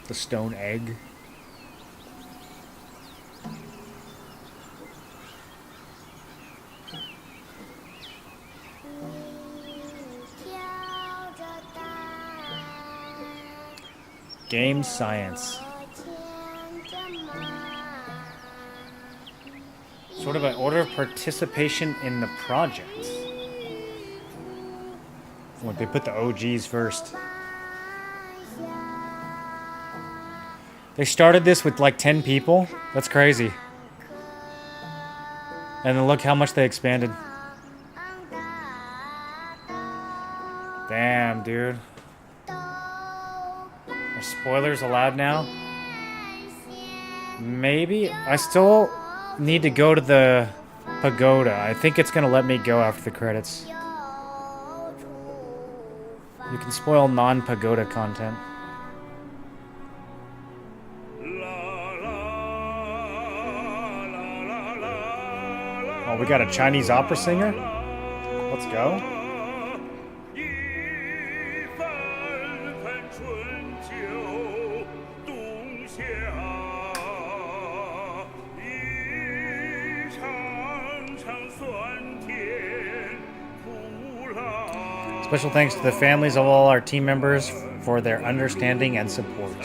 The stone egg. Game science. Sort of an order of participation in the project. Like they put the OGs first. They started this with like 10 people. That's crazy. And then look how much they expanded. Damn, dude. Are spoilers allowed now? Maybe. I still need to go to the pagoda. I think it's gonna let me go after the credits. You can spoil non-pagoda content. Oh, we got a Chinese opera singer? Let's go. Special thanks to the families of all our team members for their understanding and support.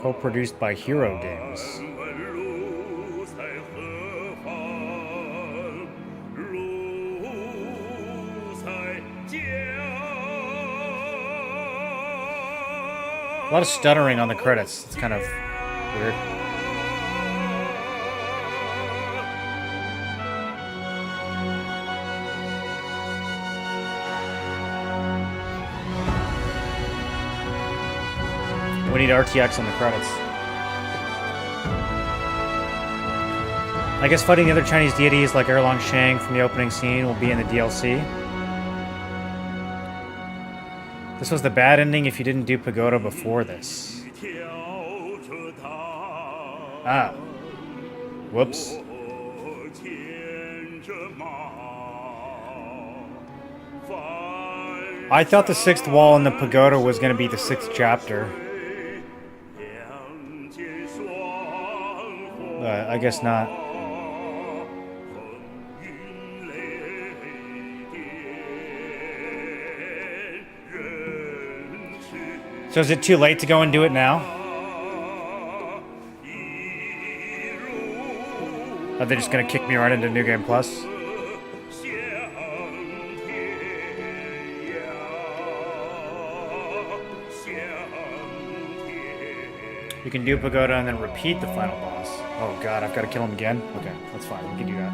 Co-produced by Hero Games. A lot of stuttering on the credits. It's kind of weird. We need RTX on the credits. I guess fighting the other Chinese deities like Erlong Shang from the opening scene will be in the DLC. This was the bad ending if you didn't do Pagoda before this. Ah. Whoops. I thought the sixth wall in the Pagoda was going to be the sixth chapter. I guess not. So is it too late to go and do it now? Are they just gonna kick me right into New Game Plus? You can do Pagoda and then repeat the final boss. Oh god, I've got to kill him again? Okay, that's fine, we can do that.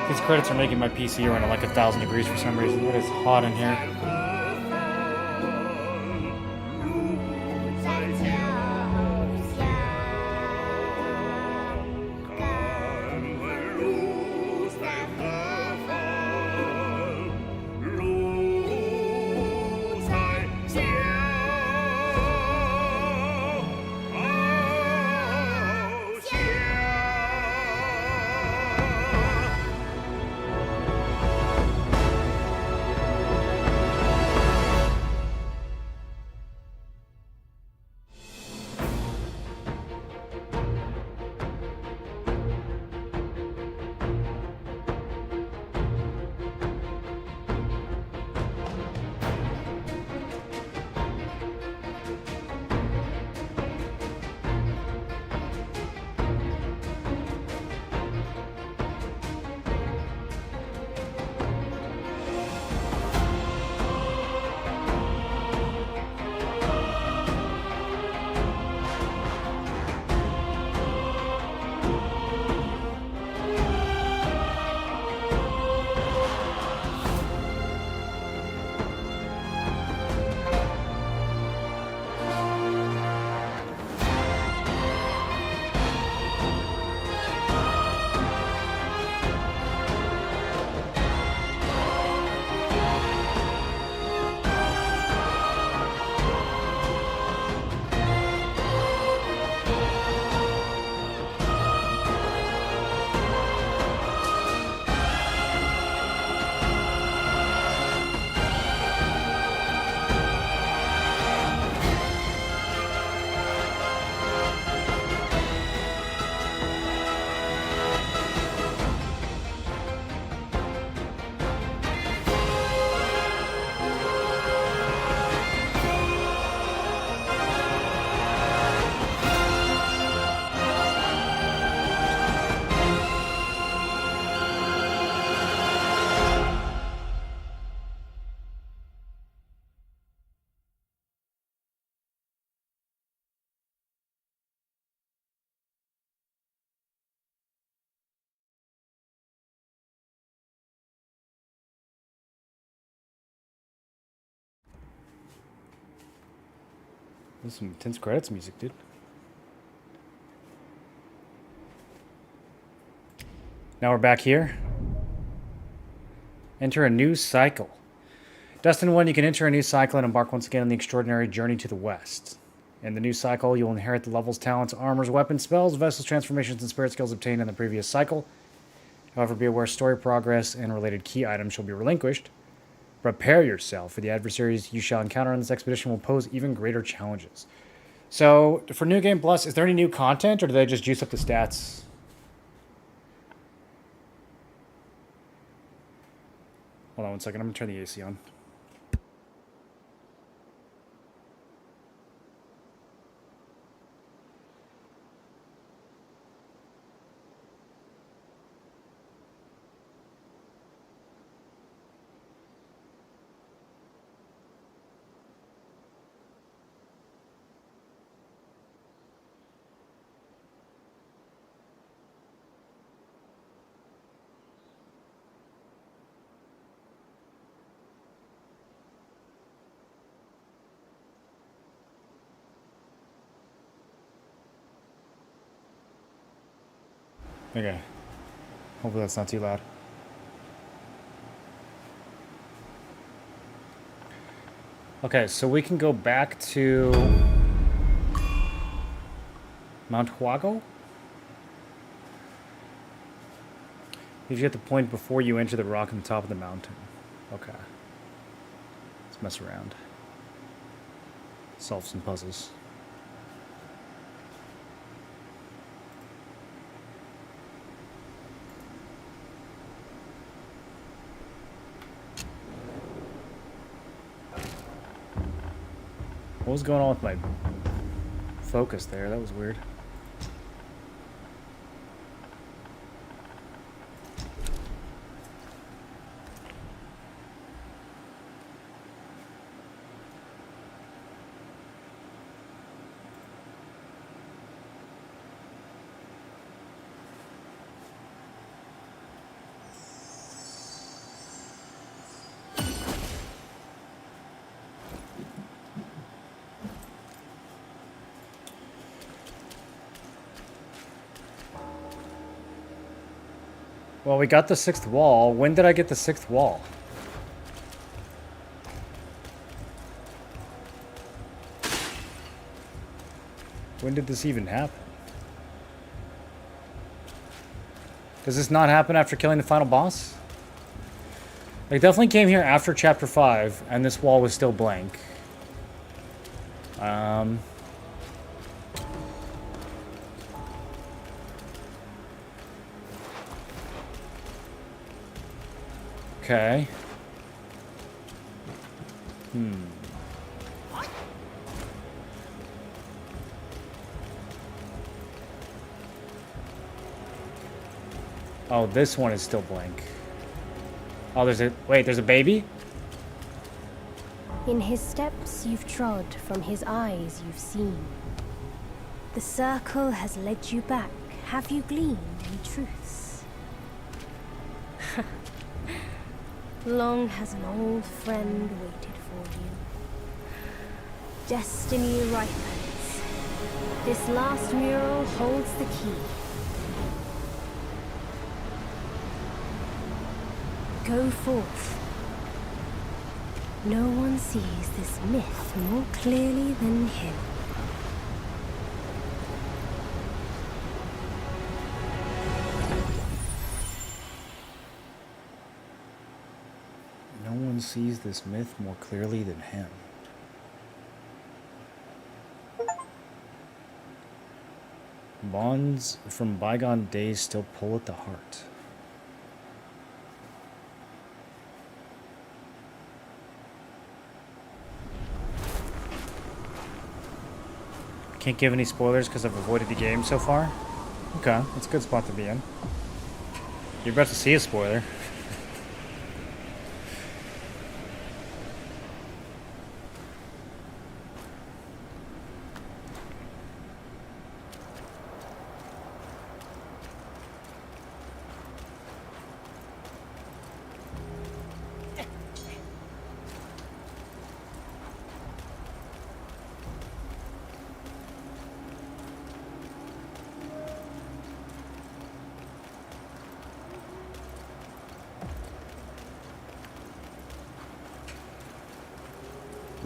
These credits are making my PC run at like 1,000 degrees for some reason. It is hot in here. There's some intense credits music, dude. Now we're back here. Enter a new cycle. Destined 1, you can enter a new cycle and embark once again on the extraordinary journey to the west. In the new cycle, you'll inherit the levels, talents, armors, weapons, spells, vessels, transformations, and spirit skills obtained in the previous cycle. However, be aware story progress and related key items shall be relinquished. Prepare yourself, for the adversaries you shall encounter on this expedition will pose even greater challenges. So, for New Game Plus, is there any new content, or do they just juice up the stats? Hold on one second, I'm going to turn the AC on. Okay. Hopefully that's not too loud. Okay, so we can go back to Mount Huago. If you hit the point before you enter the rock on the top of the mountain. Okay. Let's mess around. Solve some puzzles. What was going on with my focus there? That was weird. Well, we got the 6th wall. When did I get the 6th wall? When did this even happen? Does this not happen after killing the final boss? I definitely came here after chapter 5, and this wall was still blank. Okay. Oh, this one is still blank. Oh, there's a baby? In his steps you've trod, from his eyes you've seen. The circle has led you back. Have you gleaned any truths? Long has an old friend waited for you. Destiny ripens. This last mural holds the key. Go forth. No one sees this myth more clearly than him. No one sees this myth more clearly than him. Bonds from bygone days still pull at the heart. Can't give any spoilers because I've avoided the game so far. Okay, that's a good spot to be in. You're about to see a spoiler.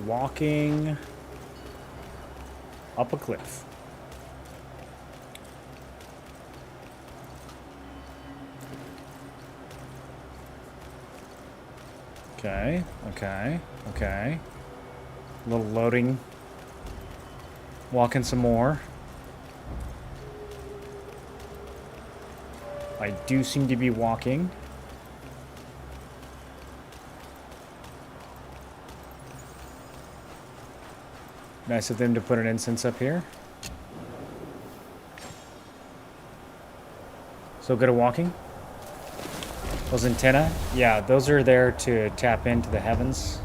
walking up a cliff. Okay, okay, okay. A little loading. Walking some more. I do seem to be walking. Nice of them to put an incense up here. So good at walking. Those antennae, yeah, those are there to tap into the heavens.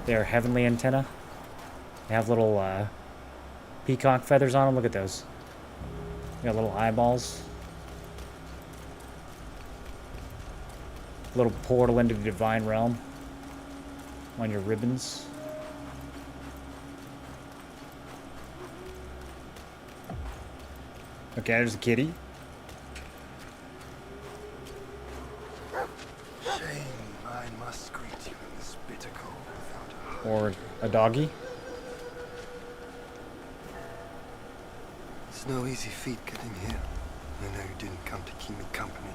They are heavenly antennae. They have little peacock feathers on them. Look at those. They got little eyeballs. Little portal into the divine realm on your ribbons. Okay, there's a kitty. Shame I must greet you in this bitter cold without a Or a doggy. It's no easy feat getting here. I know you didn't come to keep me company.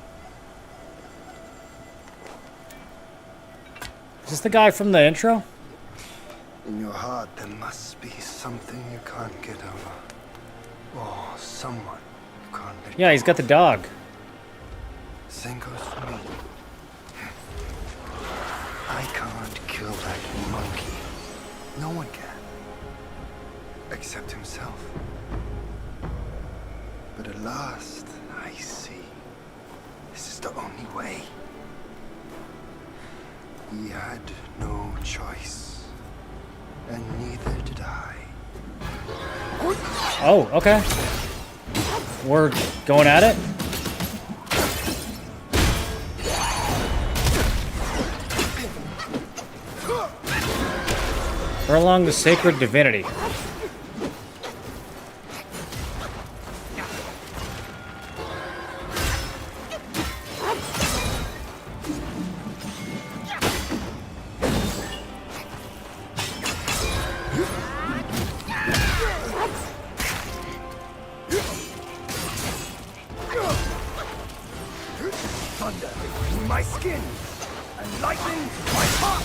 Is this the guy from the intro? In your heart, there must be something you can't get over. Or someone you can't let Yeah, he's got the dog. Same goes for me. I can't kill that monkey. No one can. Except himself. But at last, I see. This is the only way. He had no choice. And neither did I. Oh, okay. We're going at it. We're along the sacred divinity. Thunder in my skin, and lightning in my heart.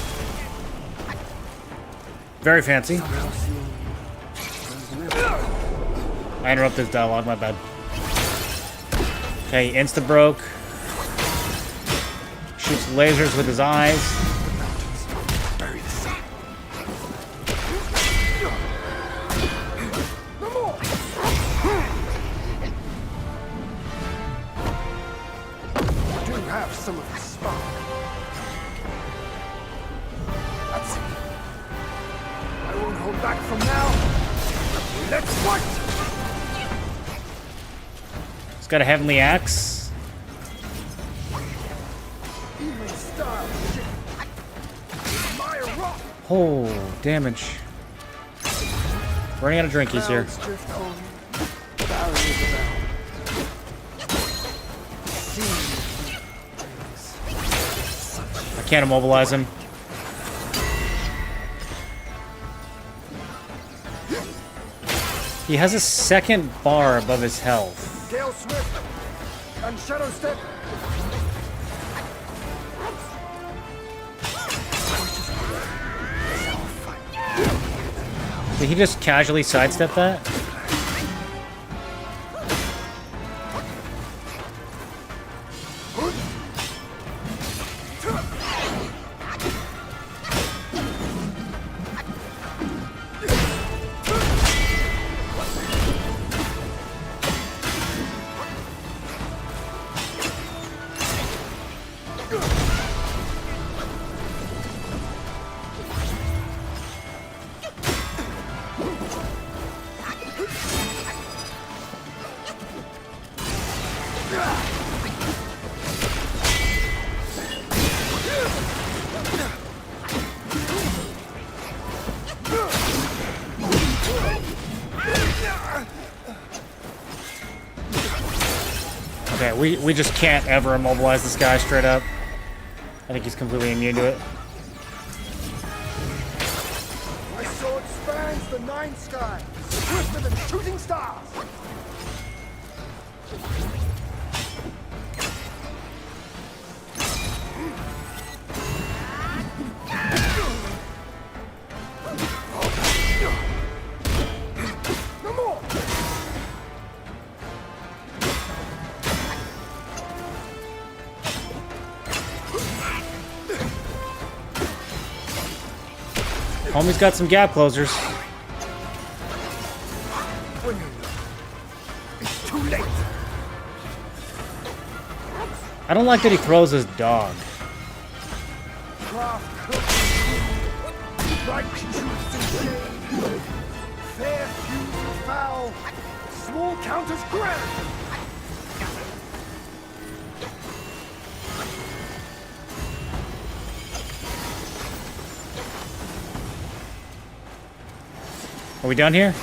Very fancy. I interrupted this dialogue, my bad. Okay, insta broke. Shoots lasers with his eyes. Bury the sun. Do have some of the spark. That's it. I won't hold back from now. Let's fight! He's got a heavenly axe. Evening style. My rock. Oh, damage. Running out of drinkies here. Clouds drift on. Barriers around. Sea brings I can't immobilize him. He has a second bar above his health. Gale Swift and Shadow Step. Did he just casually sidestep that? Okay, we just can't ever immobilize this guy straight up. I think he's completely immune to it. the nine sky, swifter than shooting stars. No more. Homie's got some gap closers. When you know, it's too late. I don't like that he throws his dog. Craft cooking, right truths and shade. Fair fuse and foul, small counters grand. Are we done here?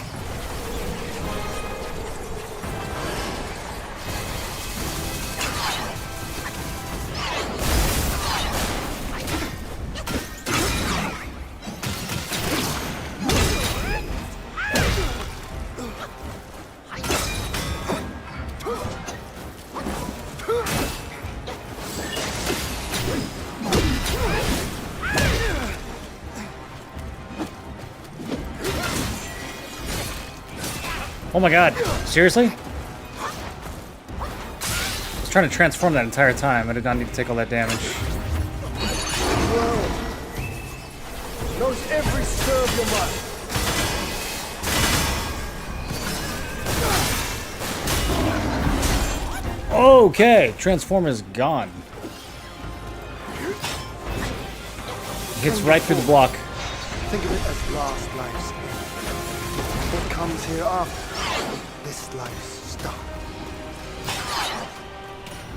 Oh my god, seriously? I was trying to transform that entire time. I did not need to take all that damage. World knows every stir of your mind. Okay, transform is gone. Hits right through the block. Think of it as last life's end. What comes here after this life's start.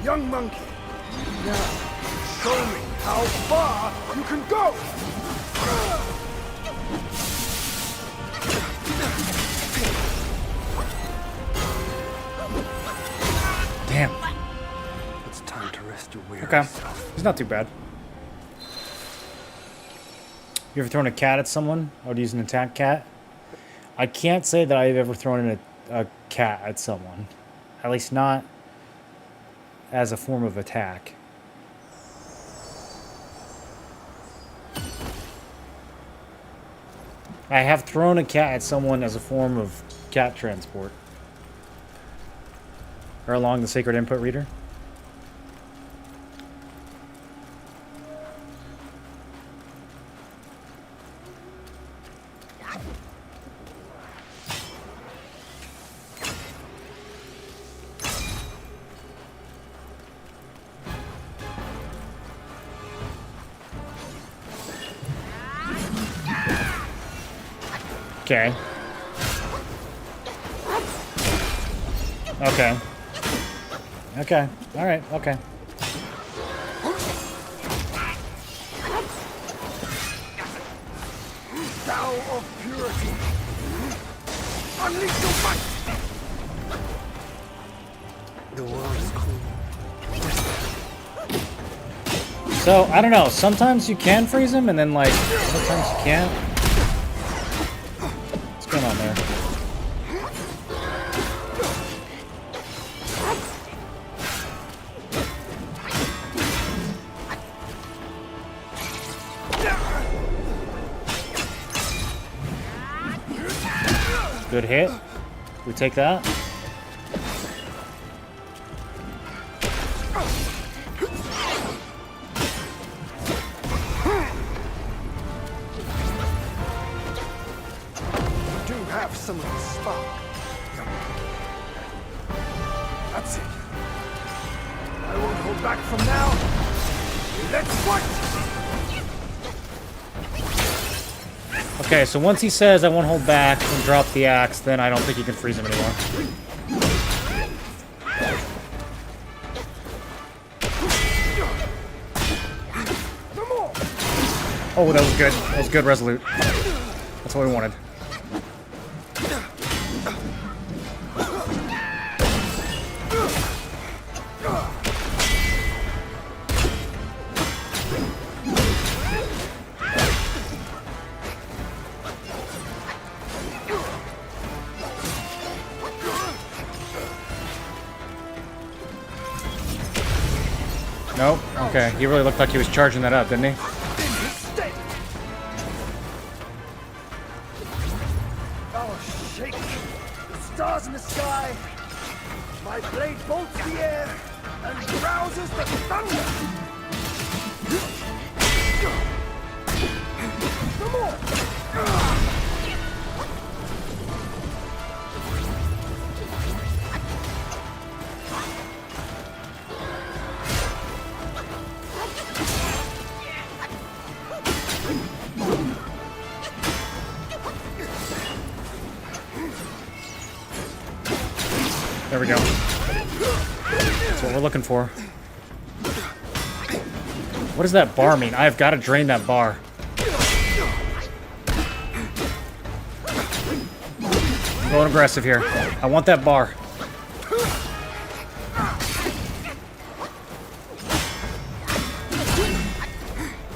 Young monkey, now show me how far you can go. Damn. It's time to rest your weary Okay. self. He's not too bad. You ever thrown a cat at someone? I would use an attack cat. I can't say that I've ever thrown in a cat at someone. At least not as a form of attack. I have thrown a cat at someone as a form of cat transport. Or along the sacred input reader. Okay. Okay. Okay. All right. Okay. Thou of purity, unleash your might. The world is cool. So, I don't know. Sometimes you can freeze him, and then, like, other times you can't. What's going on there? Good hit. We take that. Do have some of the spark. That's it. I won't hold back from now. Let's fight! Okay, so once he says I won't hold back and drop the axe, then I don't think you can freeze him anymore. Oh, that was good. That was good, Resolute. That's what we wanted. Okay, he really looked like he was charging that up, didn't he? Oh, shake the stars in the sky. My blade bolts the air and rouses the thunder. No more. There we go. That's what we're looking for. What does that bar mean? I've got to drain that bar. I'm going aggressive here. I want that bar.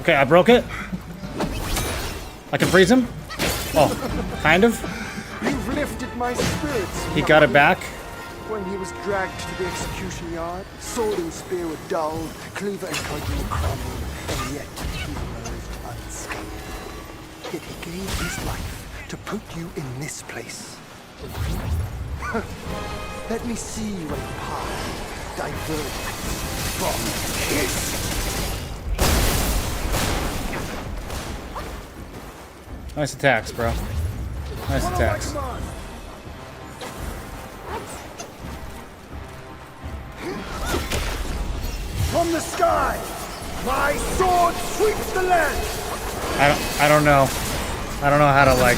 Okay, I broke it. I can freeze him. Oh, kind of. You've lifted my spirits. He got it back. When he was dragged to the execution yard, sword and spear were dulled, cleaver and cudgel crumbled, and yet he emerged unscathed. Yet he gave his life to put you in this place. Let me see your path diverged from his. Nice attacks, bro. Nice attacks. From the sky, my sword sweeps the land. I don't know. I don't know how to like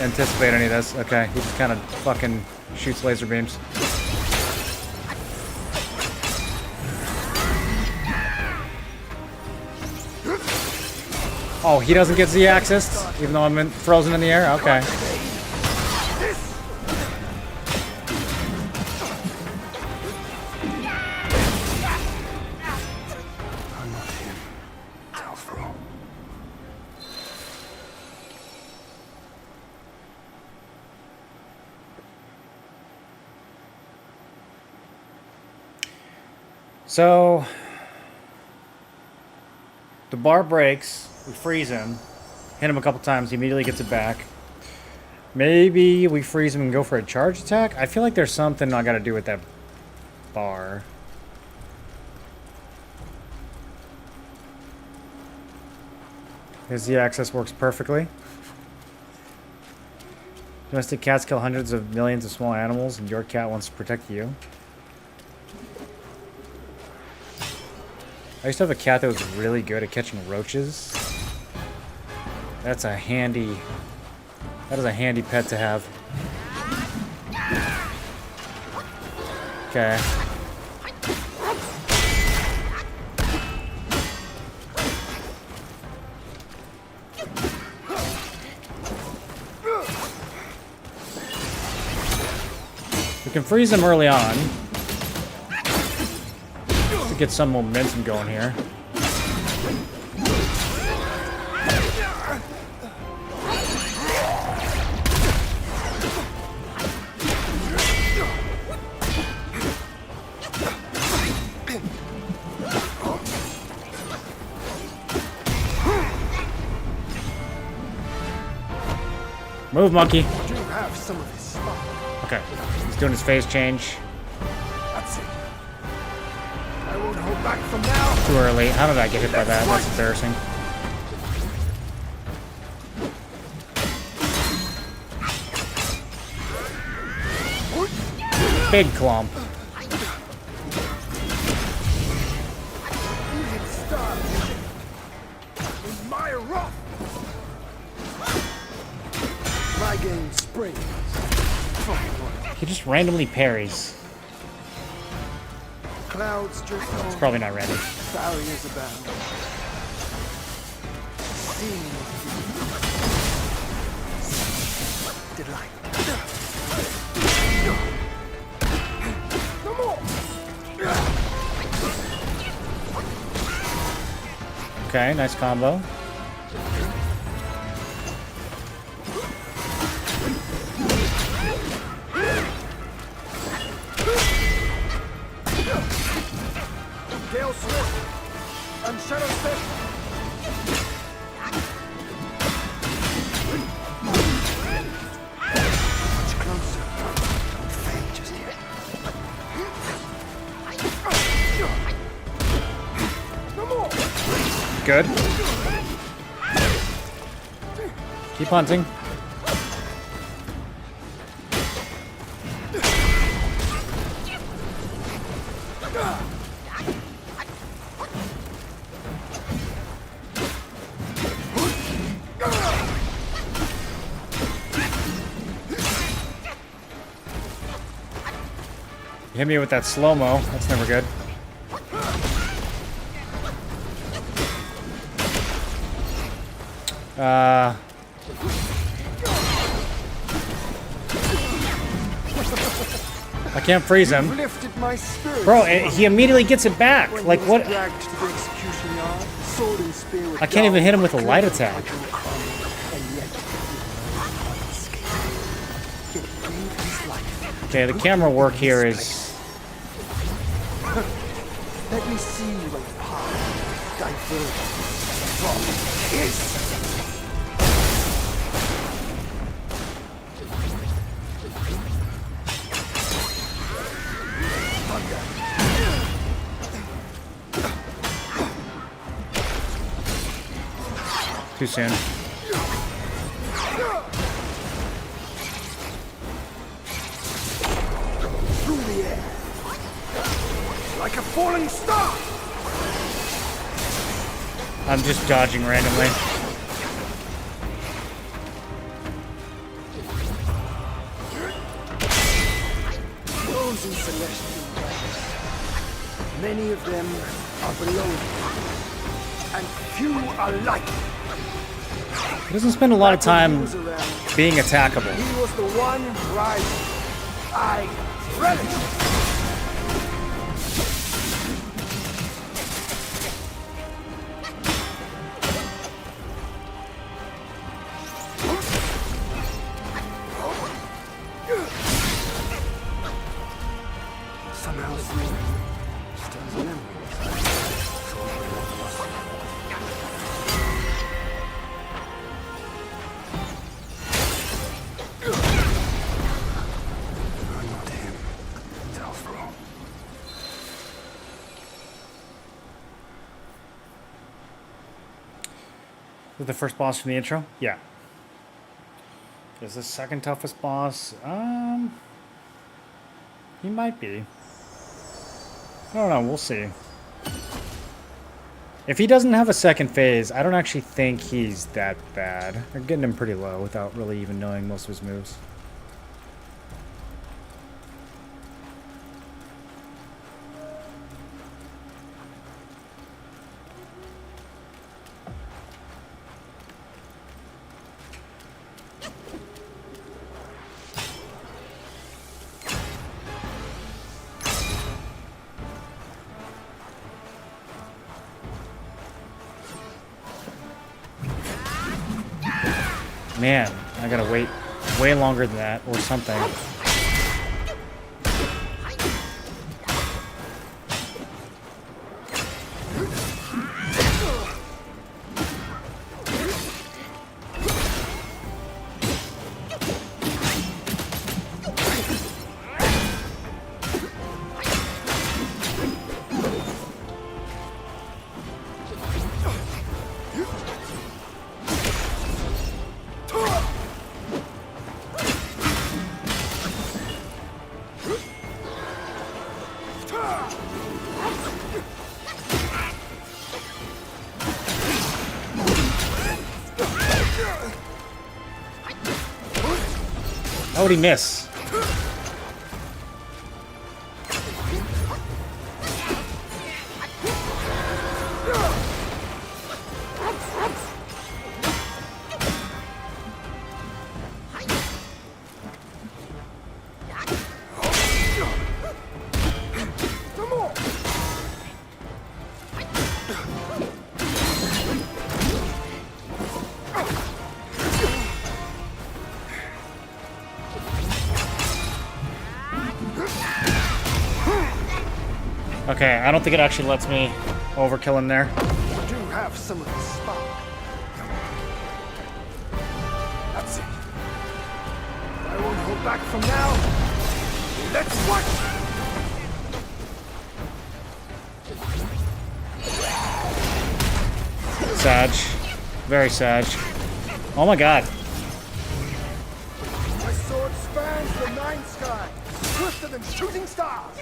anticipate any of this. Okay, he just kind of fucking shoots laser beams. Oh, he doesn't get Z-axis, even though I'm frozen in the air? Okay. I'm not him, Talfro. So, the bar breaks. We freeze him. Hit him a couple times. He immediately gets it back. Maybe we freeze him and go for a charge attack? I feel like there's something I gotta do with that bar. His Z-axis works perfectly. Domestic cats kill hundreds of millions of small animals, and your cat wants to protect you. I used to have a cat that was really good at catching roaches. That's a handy... That is a handy pet to have. Okay. We can freeze him early on. To get some momentum going here. Move, monkey. Do have some of his stuff. Okay. He's doing his phase change. That's it. I won't hold back from now. Too early. How did I get hit by that? That's embarrassing. Big clump. You can start in my wrath. My game springs from what? He just randomly parries. Clouds drift on. It's probably not ready. Barriers abound. Seeing delight. No more. Okay, nice combo. Gale Swift and Shadow Step. Much closer. Don't fail just yet. No more. Good. Keep hunting. You hit me with that slow-mo. That's never good. I can't freeze him. Lifted my spirit. Bro, he immediately gets it back. When Like, he was what? dragged to the execution yard, sword and spear were I can't even dull, hit him with a light clever attack. cudgel crumbled, and yet he was unscathed. Yet he gave his life. Okay, the camera work here is... Let me see when the path diverges from his. Too soon. Through the air, like a falling star. I'm just dodging randomly. Those in celestial realms, many of them are below me, and few are like me. He doesn't spend a lot of When he time was around, being attackable. he was the one rising. I relished. Somehow still has memories. I'm not him. It's Alfro. Is it the first boss from the intro? Yeah. Is the second toughest boss? He might be. I don't know, we'll see. If he doesn't have a second phase, I don't actually think he's that bad. They're getting him pretty low without really even knowing most of his moves. Man, I gotta wait way longer than that, or something. How would he miss? Okay, I don't think it actually lets me overkill in there. You do have some of the spark. That's it. I won't hold back from now. Let's watch! Sag. Very Sag. Oh my god. My sword spans the nine sky, swifter than shooting stars.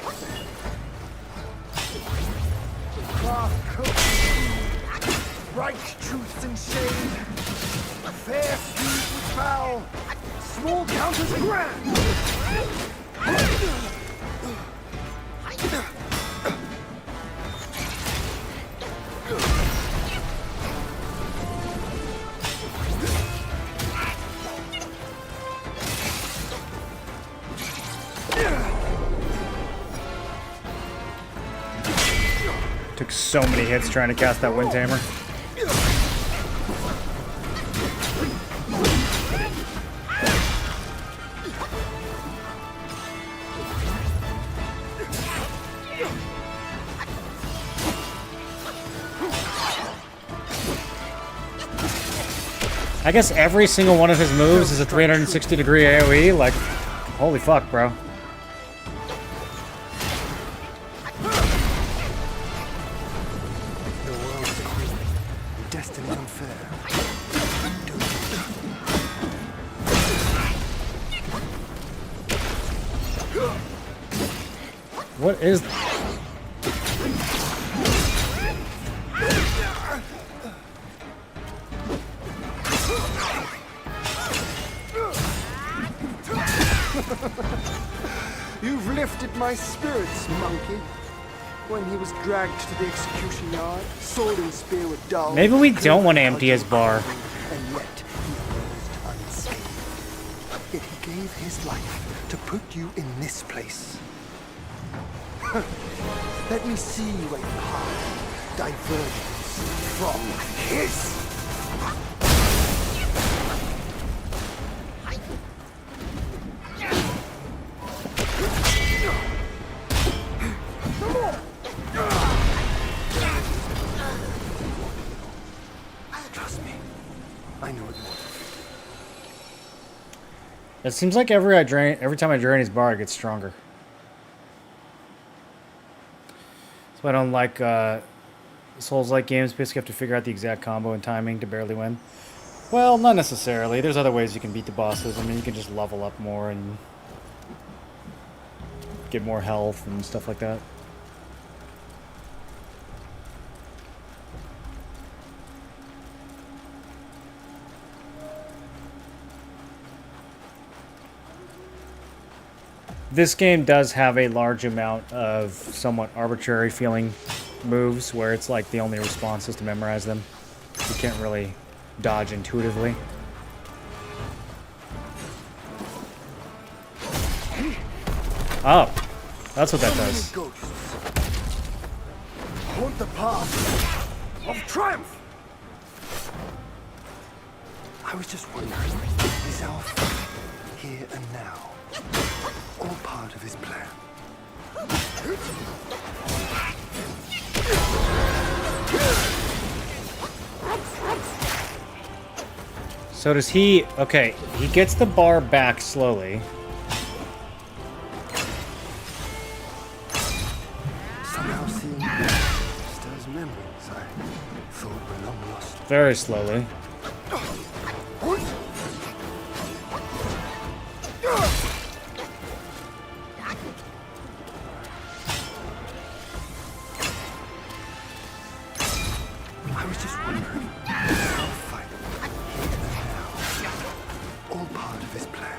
Craft coat, bright truth and shade, fair feud with foul, small counters grand. Took so many hits trying to cast that Wind Tamer. I guess every single one of his moves is a 360-degree AoE. Like, holy fuck, bro. The world is cruel, destiny unfair. What is... You've lifted my spirits, monkey. When he was dragged to the execution yard, sword and spear were dull. Maybe we don't want to empty his bar. And yet he emerged unscathed. Yet he gave his life to put you in this place. Let me see where your path diverges from his. Trust me, I know what you want. It seems like every time I drain his bar, it gets stronger. That's why I don't like Souls-like games. Basically, you have to figure out the exact combo and timing to barely win. Well, not necessarily. There's other ways you can beat the bosses. I mean, you can just level up more and get more health and stuff like that. This game does have a large amount of somewhat arbitrary feeling moves where it's like the only response is to memorize them. You can't really dodge intuitively. Oh, that's what that does. Ghosts haunt the path of triumph. I was just wondering, is Alpha here and now all part of his plan? So does he... Okay, he gets the bar back slowly. Somehow seeing stirs memories I thought were long lost. Very slowly. I was just wondering, how fight here and now, all part of his plan.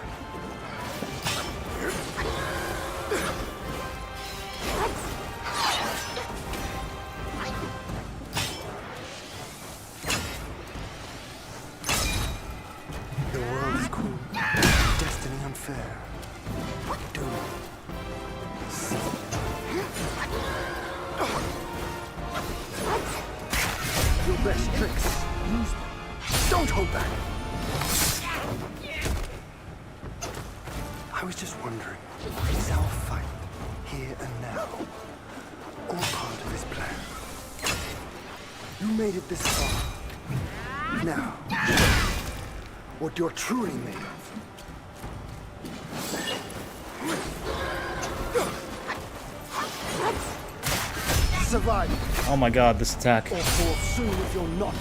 The world is cruel, destiny unfair. Do see. Your best tricks, use them. Don't hold back. I was just wondering, is our fight here and now all part of his plan. You made it this far. Now, what you're truly made of. Survive, Oh my god, this attack. or fall soon if you're not.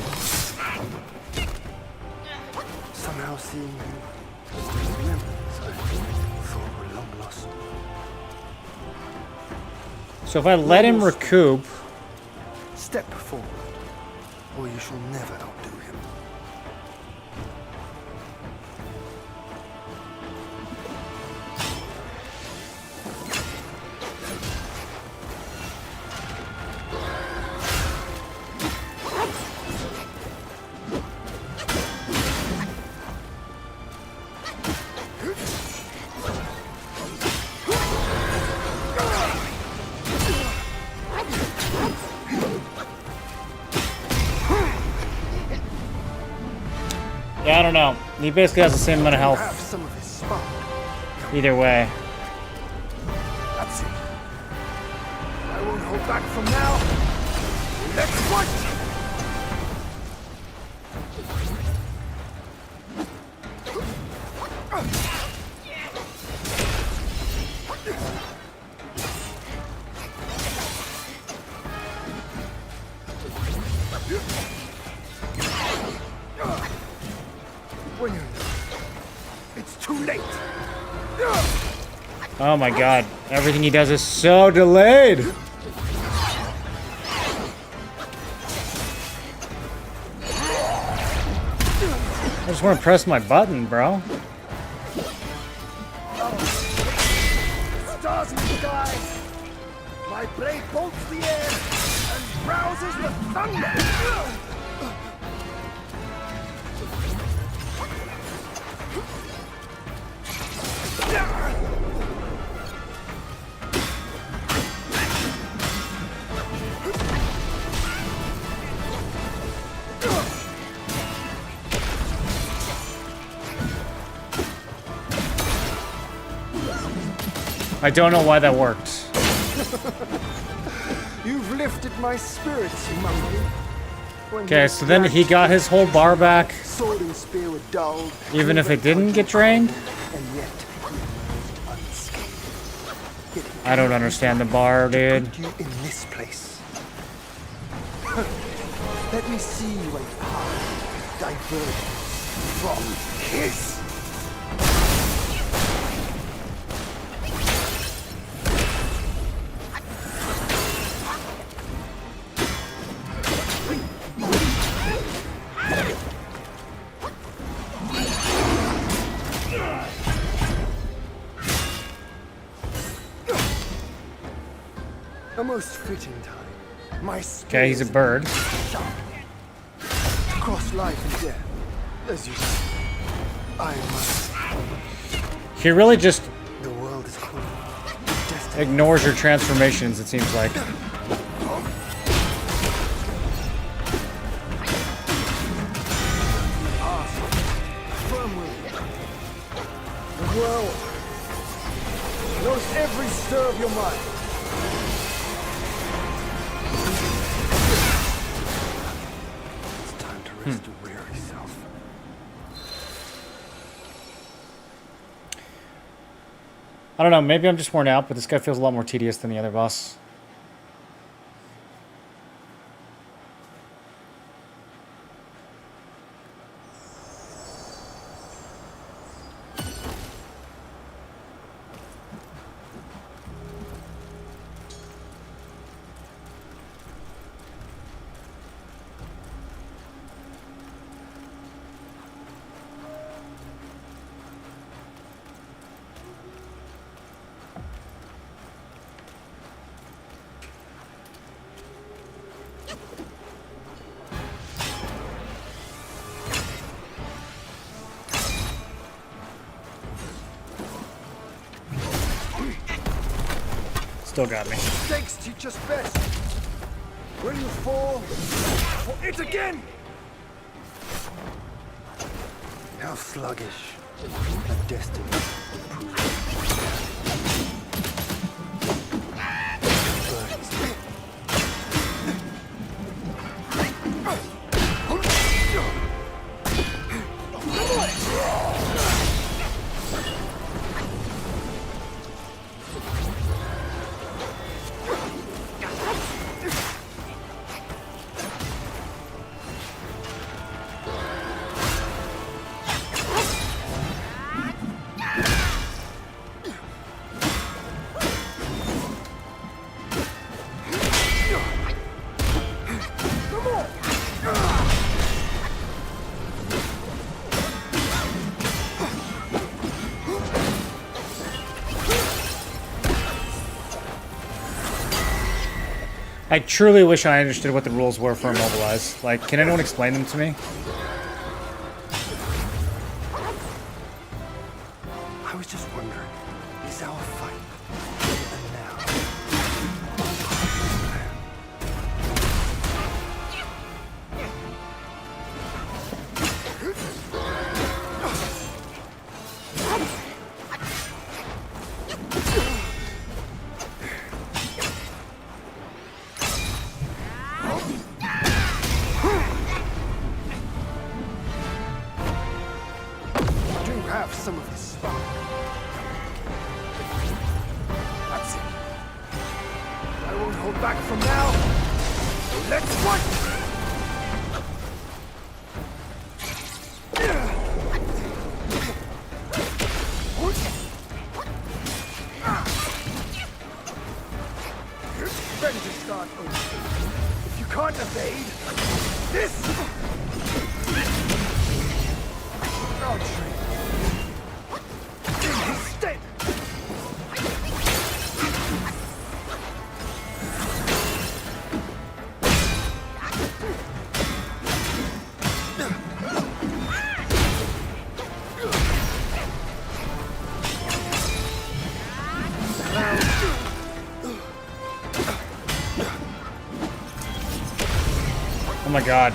Somehow seeing you, remembrance I thought were long lost. So if I let him recoup, Step forward, or you shall never outdo him. yeah, I don't know. He basically has the same amount of Have health some of his spark. either way. That's it. I won't hold back from now. Let's fight! When you're it's too late. Oh my god, everything he does is so delayed. I just want to press my button, bro. Stars in the sky. My blade bolts the air and rouses the thunder. I don't know why that worked. You've lifted my spirits, monkey. When Okay, you so then he dragged got his whole bar back, sword and spear were dulled, even if cleaver it didn't and get drained. and yet you emerged unscathed. Yet he I don't understand the bar, dude. put you in this place. Let me see you a path divergent from his. A most fitting time. My Okay, he's a bird. Cross life and death, as you say. I must. He really just The world is cruel. Destiny. ignores your transformations, it seems like. Firm will. The world knows every stir of your mind. It's time to rest your weary self. I don't know, maybe I'm just worn out, but this guy feels a lot more tedious than the other boss. Still got me. Mistakes teach us best. When you fall, for it again. How sluggish a destiny proves. Burdens I truly wish I understood what the rules were for Immobilize. Like, can anyone explain them to me? I was just wondering, is our fight and now? Do have some of this spark. That's it. I won't hold back from now. Let's fight! Ready to start over. If you can't evade this, I'll trade. In his stead. Oh my god.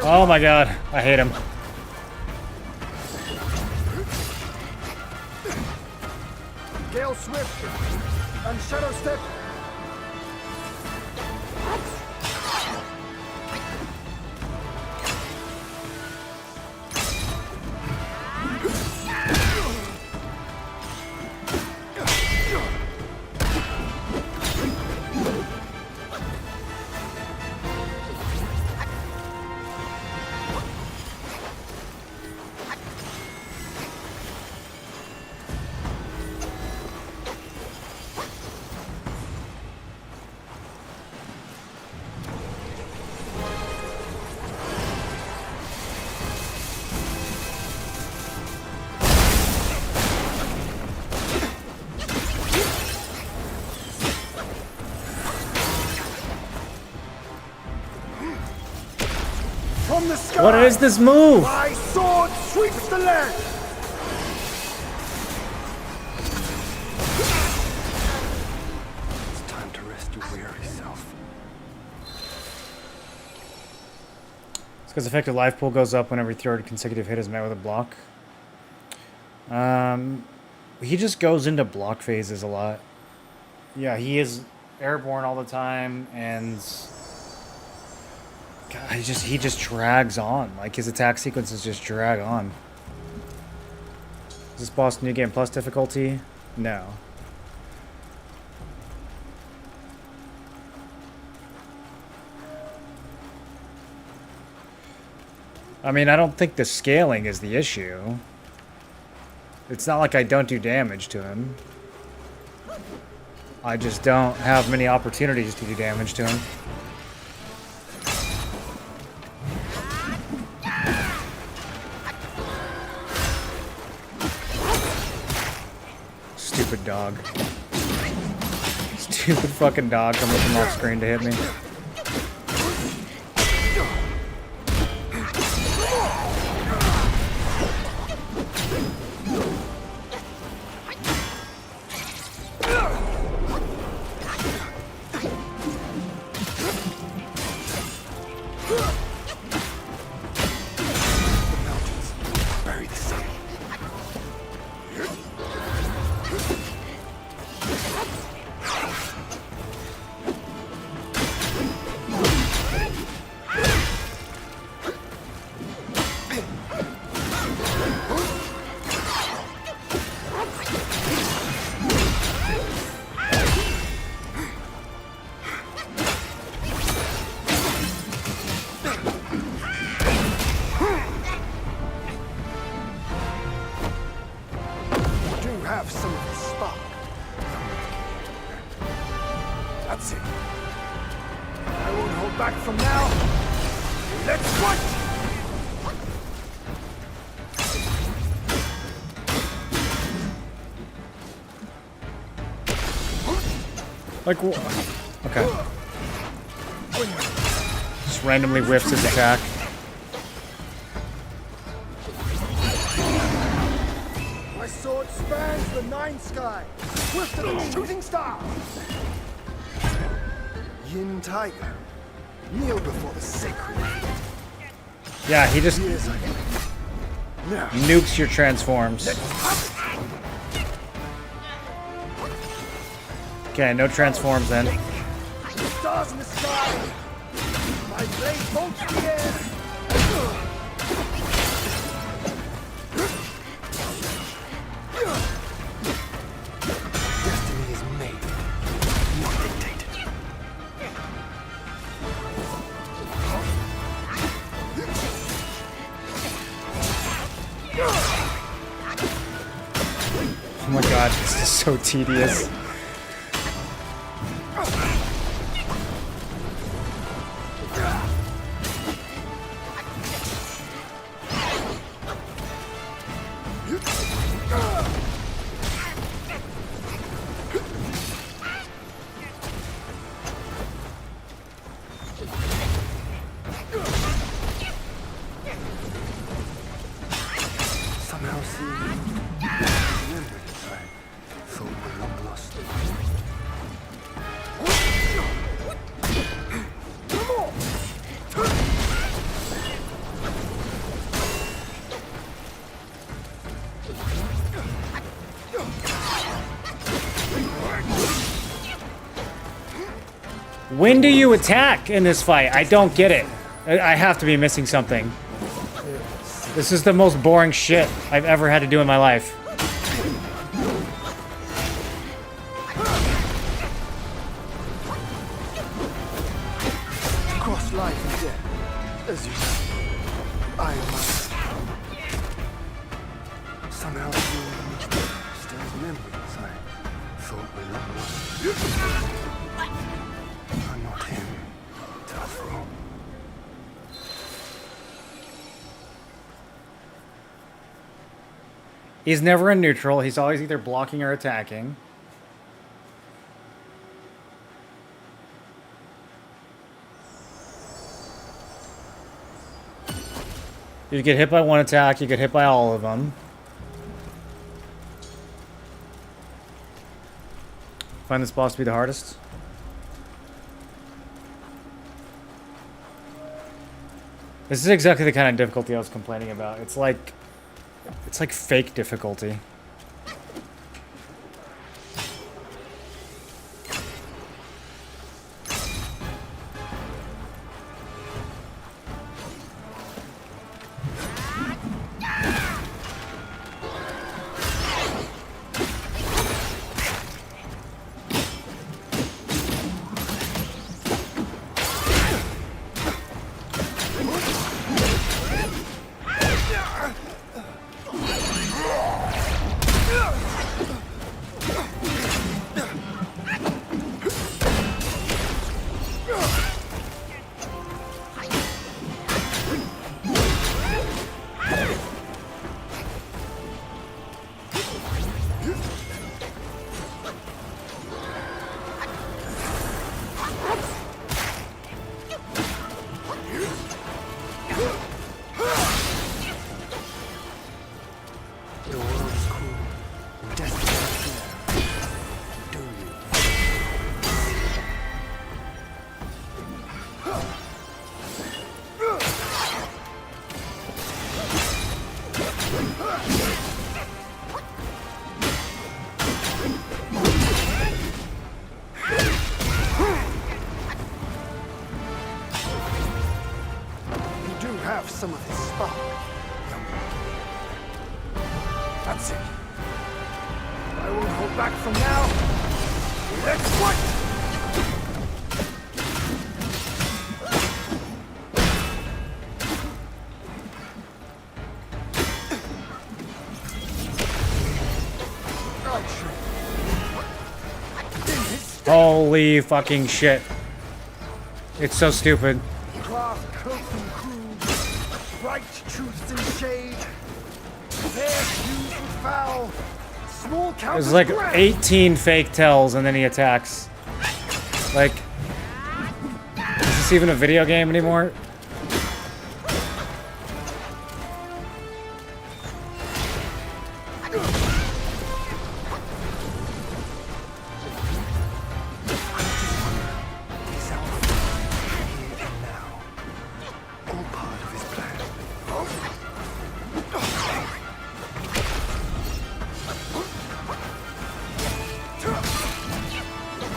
Oh my god. I hate him. Gale Swift and Shadow Step. From the sky, What is this move? my sword sweeps the land. It's time to rest your weary self. It's because effective life pool goes up when every third consecutive hit is met with a block. He just goes into block phases a lot. Yeah, he is airborne all the time, and God, he just drags on. Like, his attack sequences just drag on. Is this boss new game plus difficulty? No. I mean, I don't think the scaling is the issue. It's not like I don't do damage to him. I just don't have many opportunities to do damage to him. Stupid dog. Stupid fucking dog coming from off screen to hit me. Bury the sun. back from now. Let's fight! Like, okay. Just randomly whiffs his attack. My sword spans the nine sky, swifter than a shooting star. Yin Tiger, kneel before the sacred. Yeah, he just Years ago. Now, nukes your transforms. Okay, no transforms then. stars in the sky. My blade bolts the air. Destiny is made, not dictated. Oh my god, this is so tedious. Somehow see memories I thought were long lost. When do you attack in this fight? I don't get it. I have to be missing something. This is the most boring shit I've ever had to do in my life. Cross life and death, as you know. I must. Somehow stirs memories I thought were long lost. I'm not him, after all. He's never in neutral. He's always either blocking or attacking. You get hit by one attack, you get hit by all of them. Find this boss to be the hardest. This is exactly the kind of difficulty I was complaining about. It's like fake difficulty. The world's cool, and destiny is clear. Do you? You do have some of his spark, young man. That's it. I won't hold back from now. Let's fight! Right, Shrek. Holy fucking shit. It's so stupid. Class cloaked in crude, bright truths in shade, fair hues with foul, small counters There's like grand. 18 fake tells and then he attacks. Like, is this even a video game anymore? Is our here and now all part of his plan?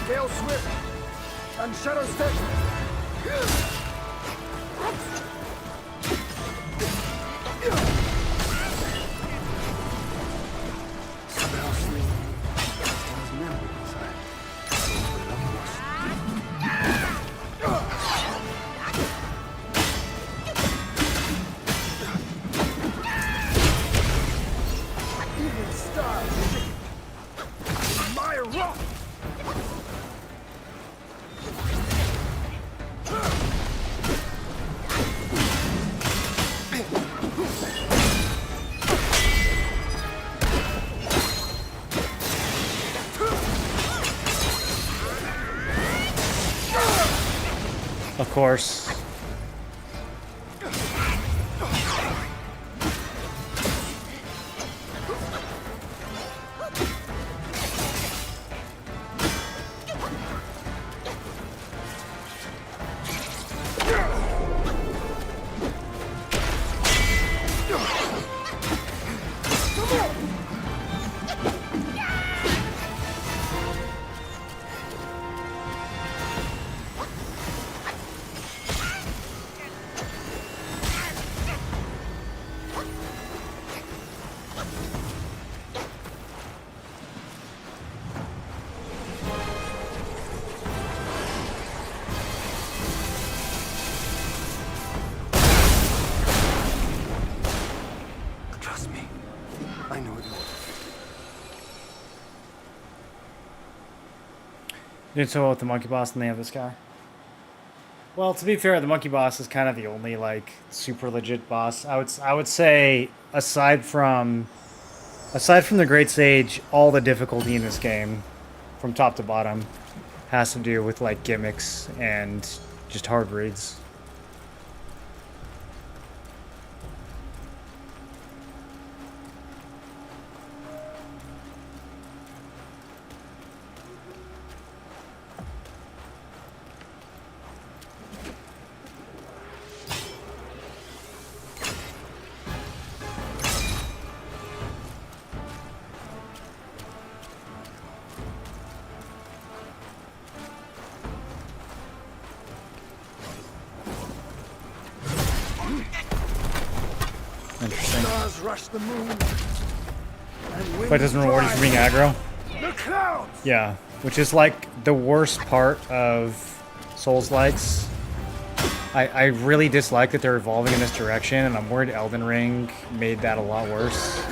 Gale Swift and Shadow Step. Somehow seeing his memories, I long lost. Even stars shake. My rock! Of course. Trust me, I know it will. You did so well with the monkey boss and they have this guy. Well, to be fair, the monkey boss is kind of the only like super legit boss. I would say aside from the Great Sage, all the difficulty in this game, from top to bottom, has to do with like gimmicks and just hard reads. Interesting. Stars rush the moon. And But it doesn't reward you for being aggro. the clouds. Yeah, which is like the worst part of Souls-likes. I really dislike that they're evolving in this direction, and I'm worried Elden Ring made that a lot worse.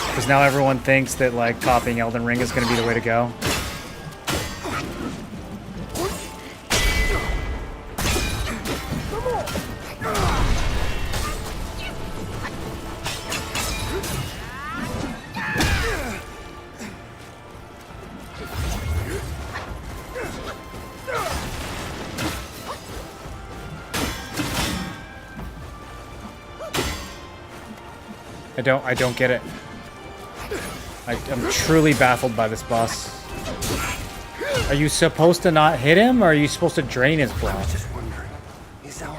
Because now everyone thinks that like copying Elden Ring is going to be the way to go. I don't get it. I'm truly baffled by this boss. Are you supposed to not hit him, or are you supposed to drain his I was block? just wondering, is our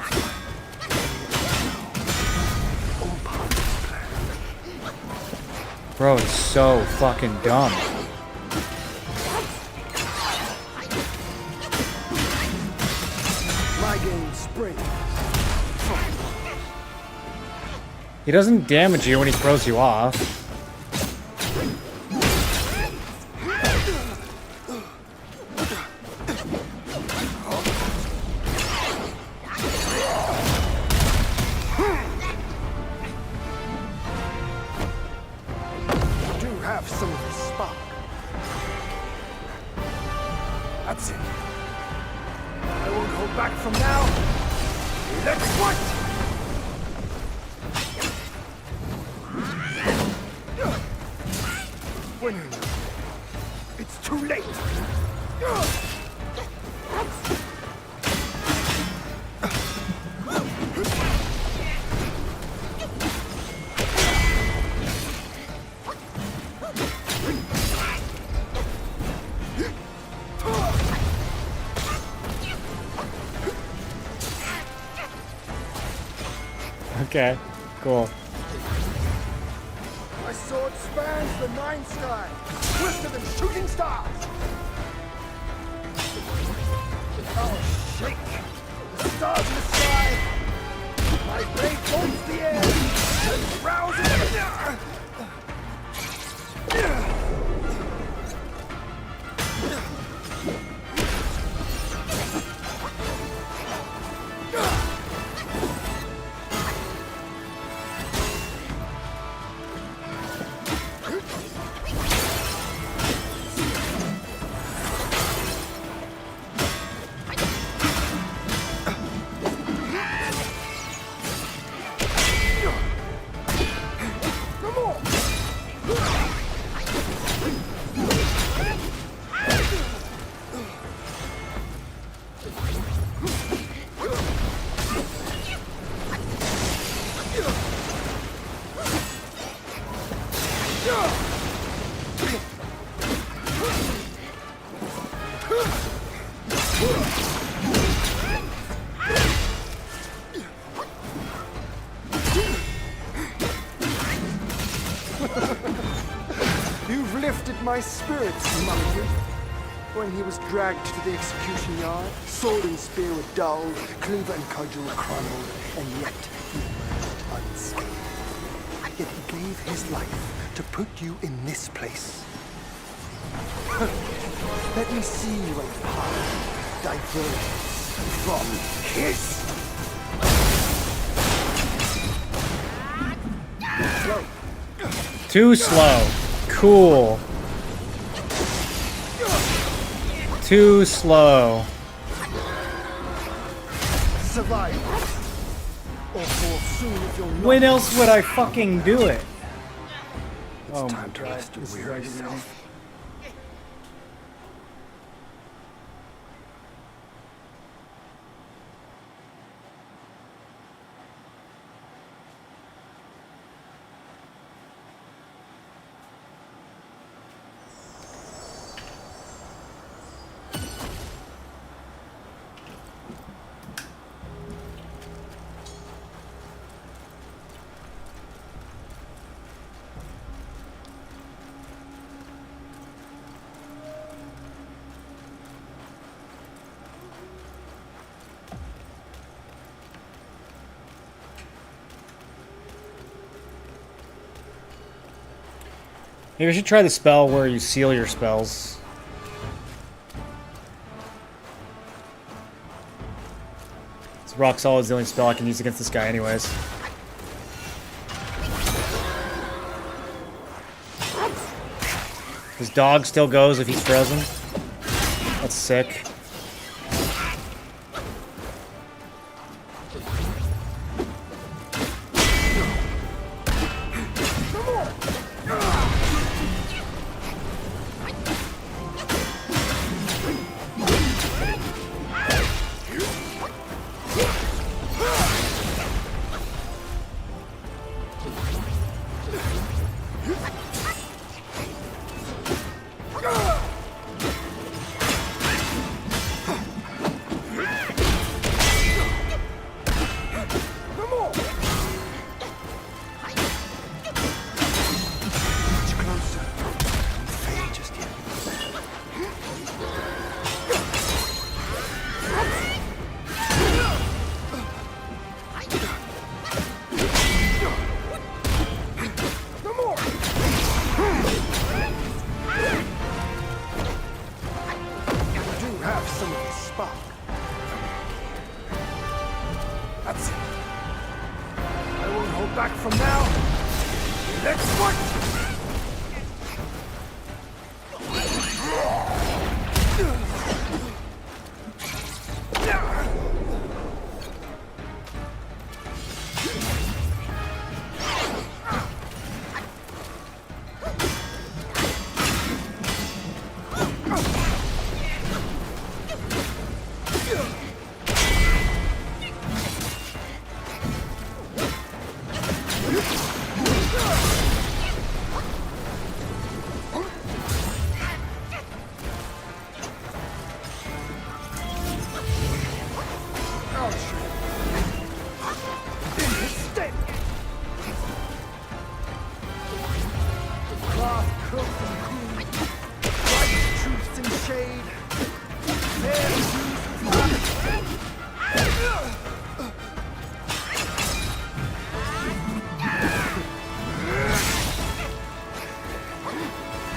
all part of his plan? Bro, it's so fucking dumb. My game spring. He doesn't damage you when he throws you off. Do have some of the spark. That's it. from now. Let's fight! When you know, it's too late. Okay, cool. My sword spans the nine skies, swifter than shooting stars. I'll shake the stars in the sky. My blade bolts the air and rouses. You've lifted my spirits, monkey. When he was dragged to the execution yard, sword and spear were dulled, cleaver and cudgel were crumbled, and yet he emerged unscathed. Yet he gave his life to put you in this place. Let me see when power diverges from his. Slow. Too slow. Cool. Too slow. Survive. Or fall soon if you're not. When else would I fucking do it? It's Oh time my to God, rest and this is weary aggravating. yourself. Maybe we should try the spell where you seal your spells. It's rock solid is the only spell I can use against this guy anyways. His dog still goes if he's frozen. That's sick. That's it. I won't hold back from now. Let's fight!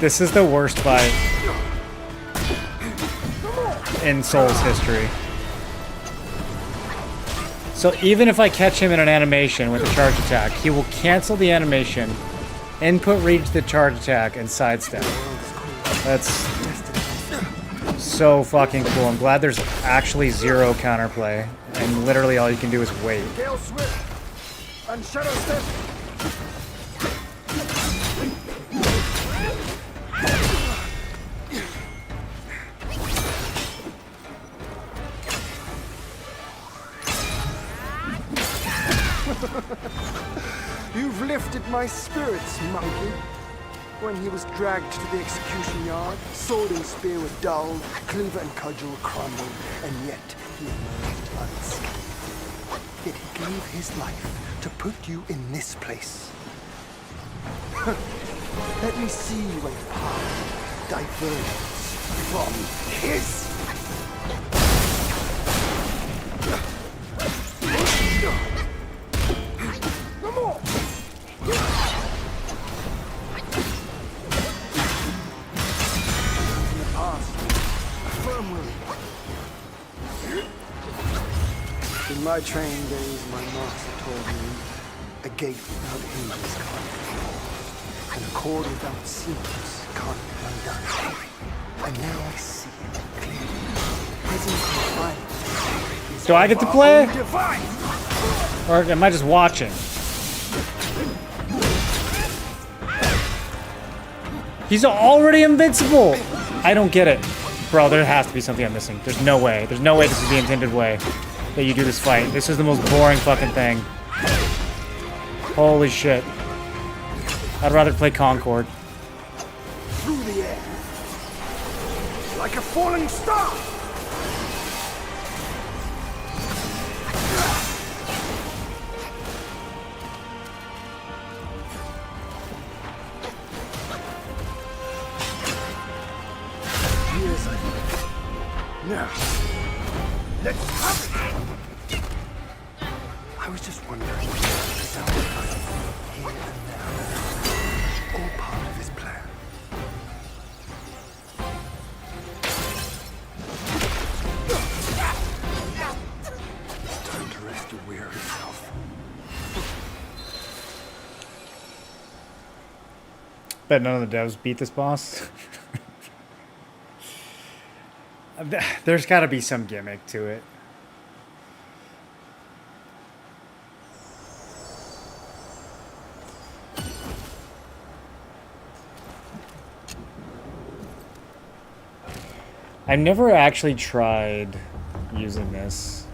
This is the worst fight in Soul's history. So even if I catch him in an animation with a charge attack, he will cancel the animation, input read the charge attack, and sidestep. That's so fucking cool. I'm glad there's actually zero counterplay, and literally all you can do is wait. Gale Swift and Shadow Step. You've lifted my spirits, monkey. When he was dragged to the execution yard, sword and spear were dulled, cleaver and cudgel crumbled, and yet he emerged unscathed. Yet he gave his life to put you in this place. Let me see where your path diverges from his. No more! In the past, a firm will. In my training days, my master told me a gate without hinges can't be closed, and a cord without seams can't be undone. And now I see it clearly. Prison confinement is Do I get to our play? own device. Or am I just watching? He's already invincible! I don't get it. Bro, there has to be something I'm missing. There's no way. There's no way this is the intended way that you do this fight. This is the most boring fucking thing. Holy shit. I'd rather play Concord. Through the air, like a falling star. Years I lived. Now, let's have it. I was just wondering, is our fight here and now all part of his plan? It's time to rest your weary self. Bet none of the devs beat this boss. There's gotta be some gimmick to it. I've never actually tried using this.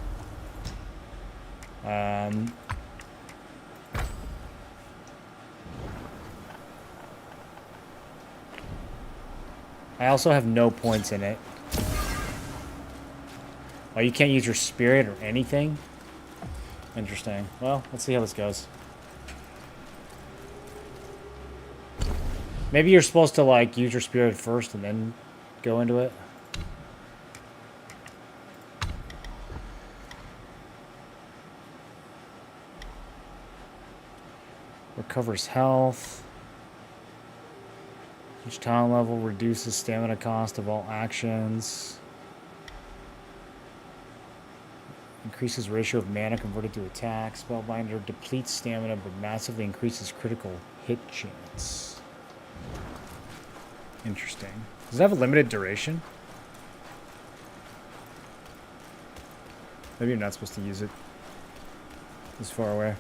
I also have no points in it. Oh, you can't use your spirit or anything? Interesting. Well, let's see how this goes. Maybe you're supposed to, like, use your spirit first and then go into it. Recovers health. Each talent level reduces stamina cost of all actions. Increases ratio of mana converted to attack. Spellbinder depletes stamina but massively increases critical hit chance. Interesting. Does it have a limited duration? Maybe you're not supposed to use it this far away.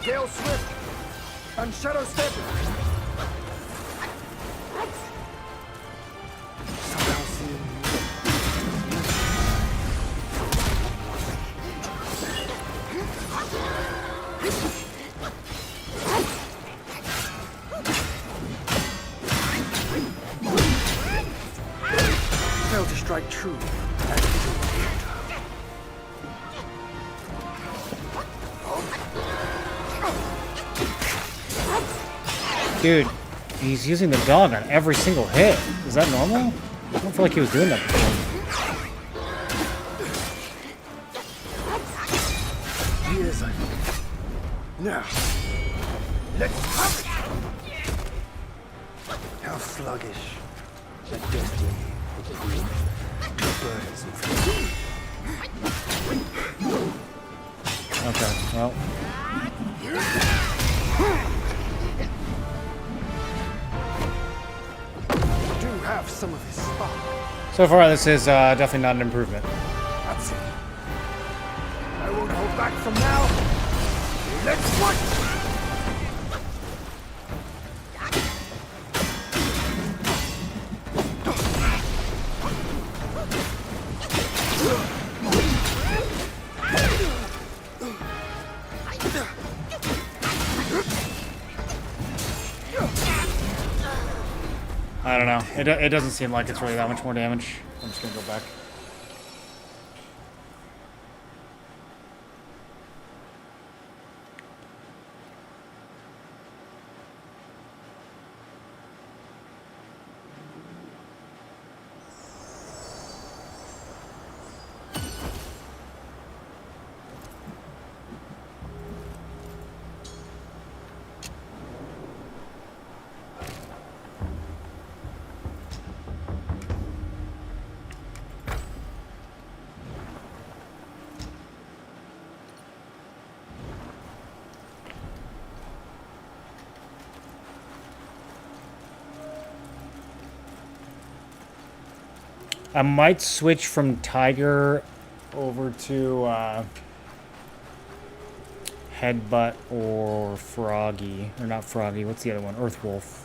Gale Swift and Shadow Step. Somehow seeing failed to strike true. Dude, he's using the dog on every single hit. Is that normal? I don't feel like he was doing that before. Years I think. Now, let's have it! How sluggish the destiny of the weak, the burdens of Okay, well. do have some of his spark. So far, this is definitely not an improvement. That's it. I won't hold back from now. Let's fight! I don't know. It doesn't seem like it's really that much more damage. I'm just gonna go back. I might switch from Tiger over to Headbutt or Froggy. Or not Froggy, what's the other one? Earthwolf.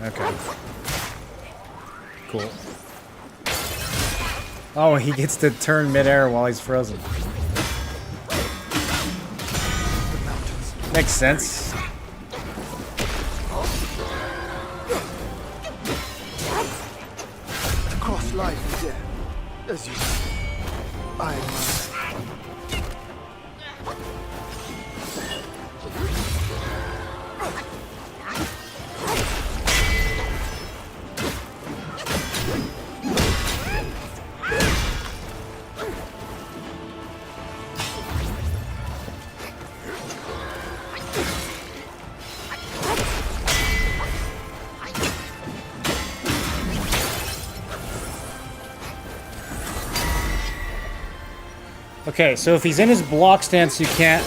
Okay. Cool. Oh, he gets to turn midair while he's frozen. Makes sense. Across life and death, as you say, I must. Okay, so if he's in his block stance, you can't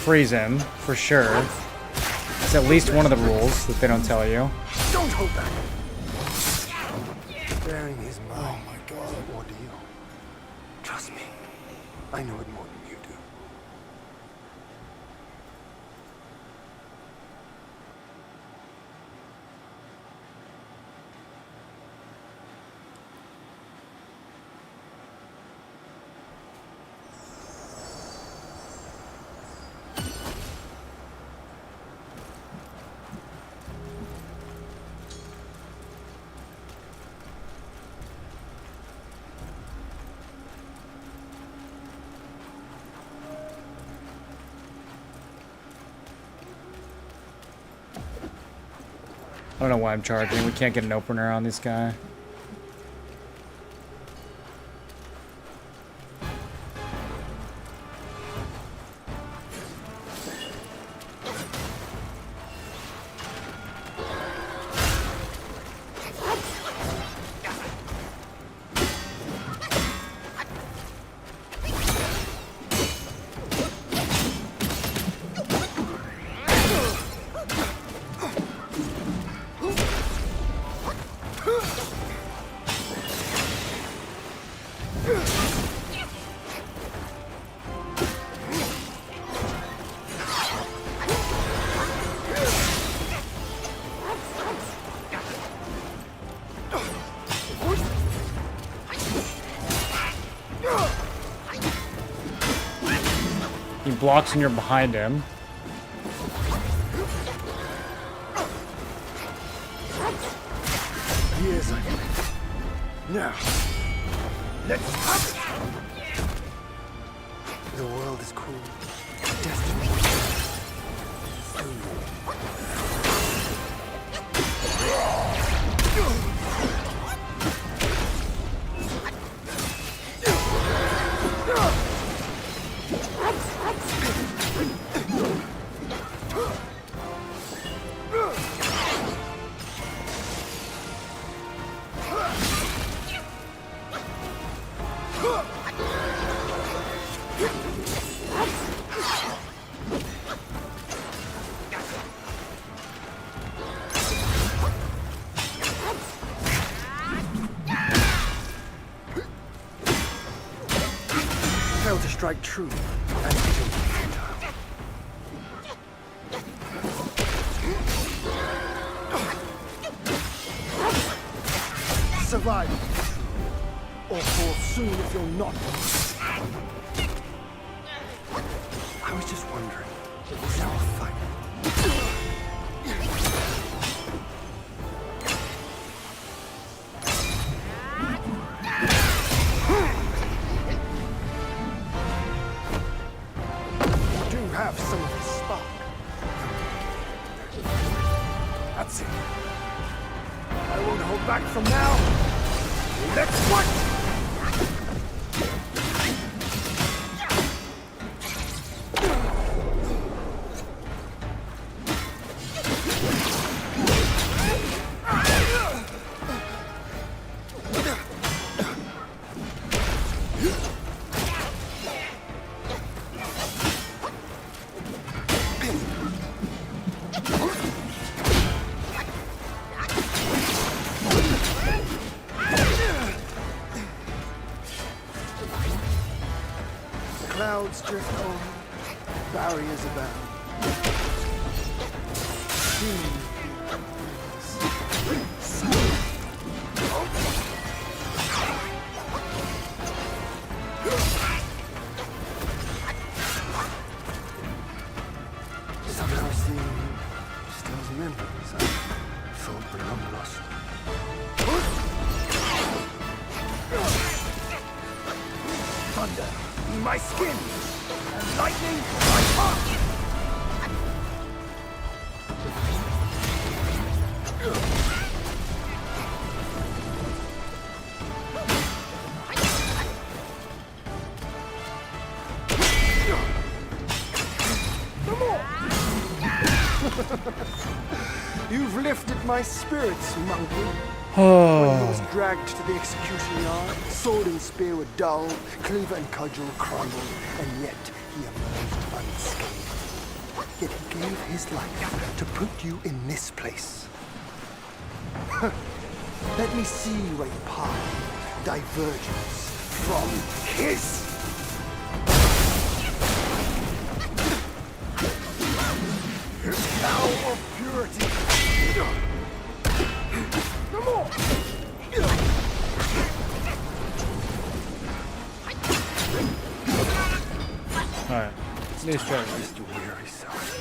freeze him, for sure. It's at least one of the rules that they don't tell you. Don't hold back. Bearing his mind is an ordeal. Trust me, I know it more than you do. I don't know why I'm charging. We can't get an opener on this guy. He blocks and you're behind him. Years I've lived. Now, let's have it! The world is cool. Destiny. Failed to strike true and kill futile. Survive if you're true, or fall soon if you're not. I was just wondering, is there a fight? Have some of the spark. That's it. I won't hold back from now. Let's fight! Clouds drift on, barriers abound. Somehow seeing you stirs memories I thought were long lost. Thunder in my skin, and lightning in my heart! You've lifted my spirits, monkey. When he was dragged to the execution yard, sword and spear were dull, cleaver and cudgel crumbled, and yet he emerged unscathed. Yet he gave his life to put you in this place. Let me see where your path diverges from his. Cow of purity. No more. Alright. New strategy. Rest your weary self.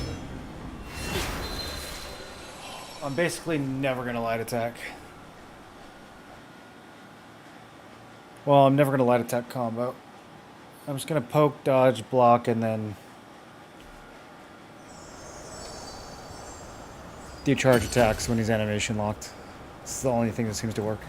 I'm basically never gonna light attack. Well, I'm never gonna light attack combo. I'm just gonna poke, dodge, block, and then do charge attacks when he's animation locked. It's the only thing that seems to work.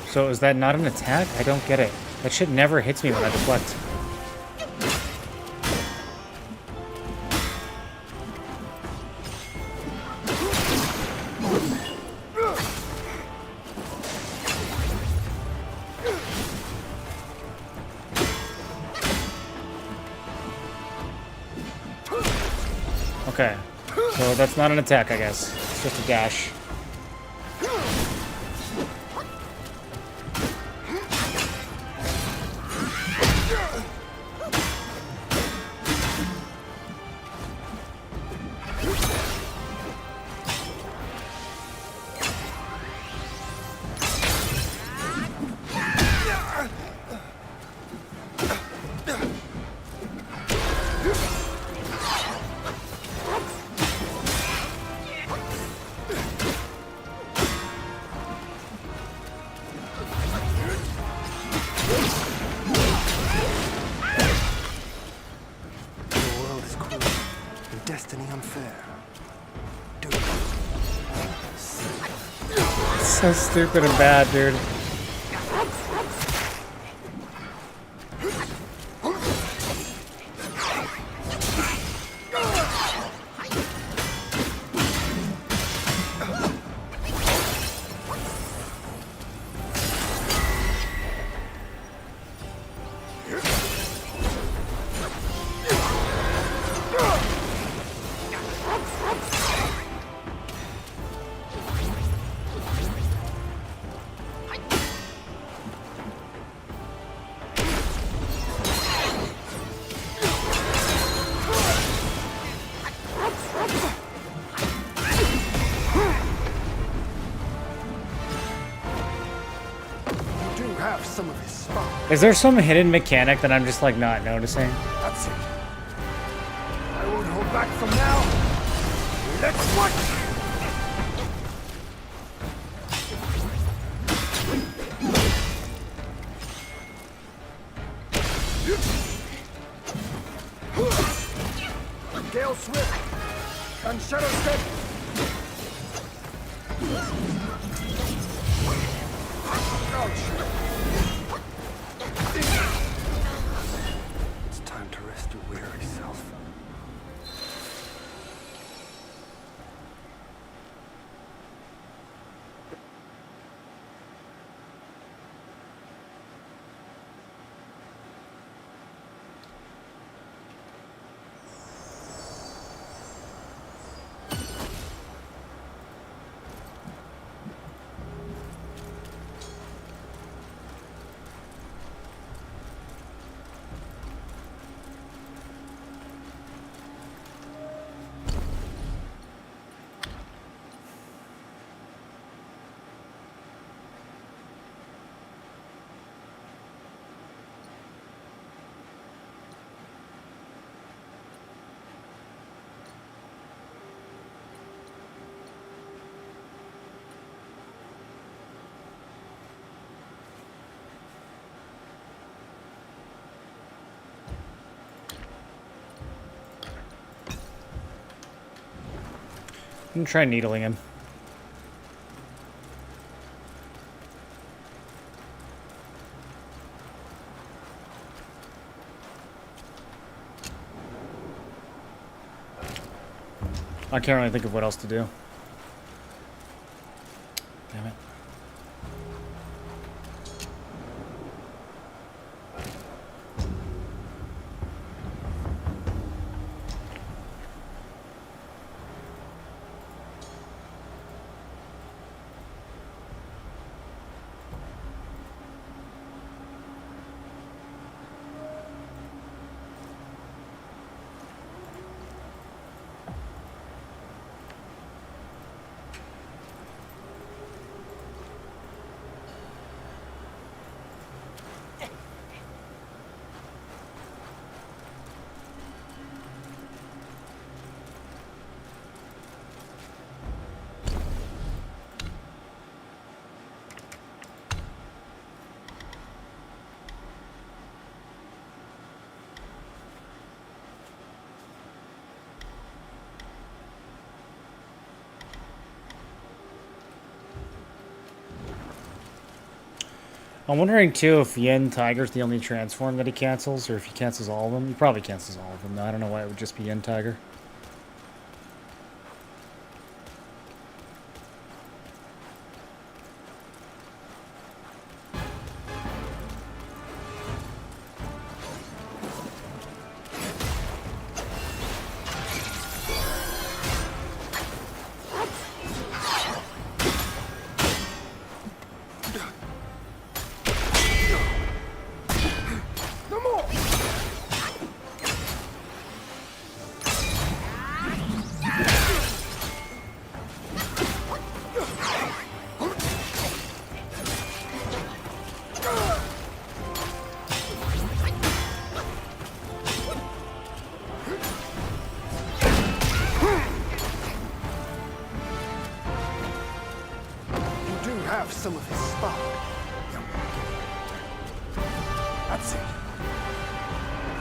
So is that not an attack? I don't get it. That shit never hits me when I deflect. Okay, so that's not an attack, I guess. It's just a dash. Destiny unfair. Do So stupid and bad, dude. have some of his spark. Is there some hidden mechanic that I'm just like not noticing? That's it. I won't hold back from now. Let's watch. Gale Swift and Shadow Step. It's time to rest your weary self. I'm gonna try needling him. I can't really think of what else to do. Damn it. I'm wondering too if Yen Tiger's the only transform that he cancels, or if he cancels all of them. He probably cancels all of them, though. I don't know why it would just be Yen Tiger. No more! You do have some of his spark. That's it.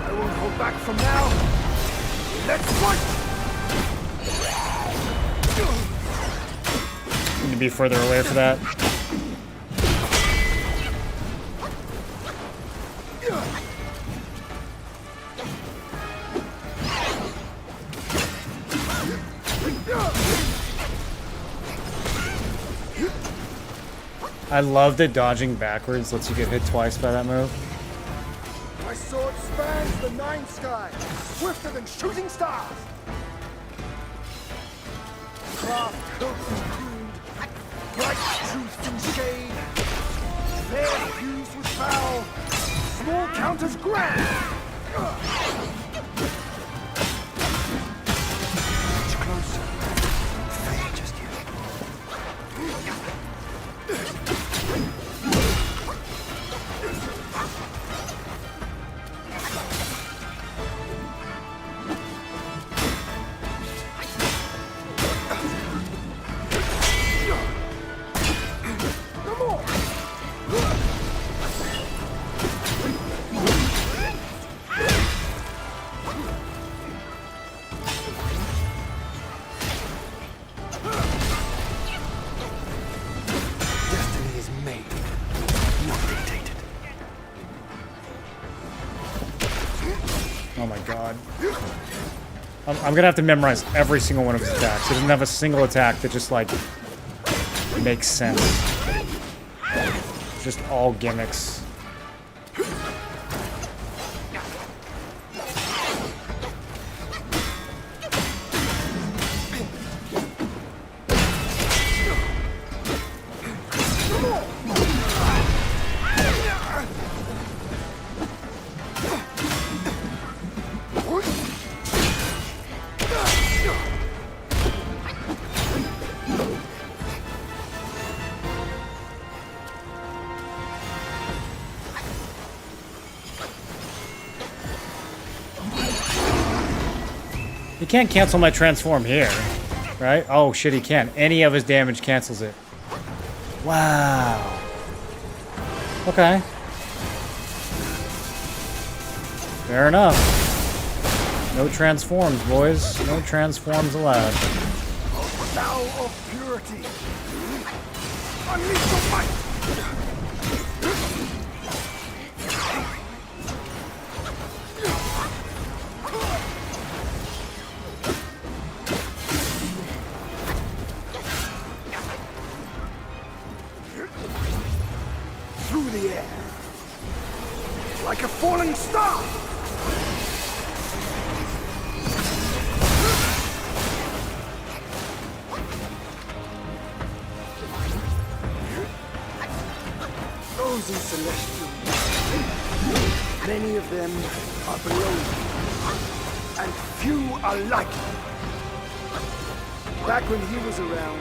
I won't hold back from now. Let's fight! Need to be further away for that. I love that dodging backwards lets you get hit twice by that move. My sword spans the nine skies, swifter than shooting stars. Craft hopes and crude, bright truth and shade. Fair fused with foul, small counters grand. Much closer. Fade just yet. Destiny is made, not dictated. Oh my god. I'm gonna have to memorize every single one of his attacks. He doesn't have a single attack that just, like, makes sense. It's just all gimmicks. He can't cancel my transform here, right? Oh shit, he can. Any of his damage cancels it. Wow. Okay. Fair enough. No transforms, boys. No transforms allowed. Thou of purity, unleash your might! Through the air, like a falling star! Those in Celestial, many of them are below you, and few are like you. Back when he was around,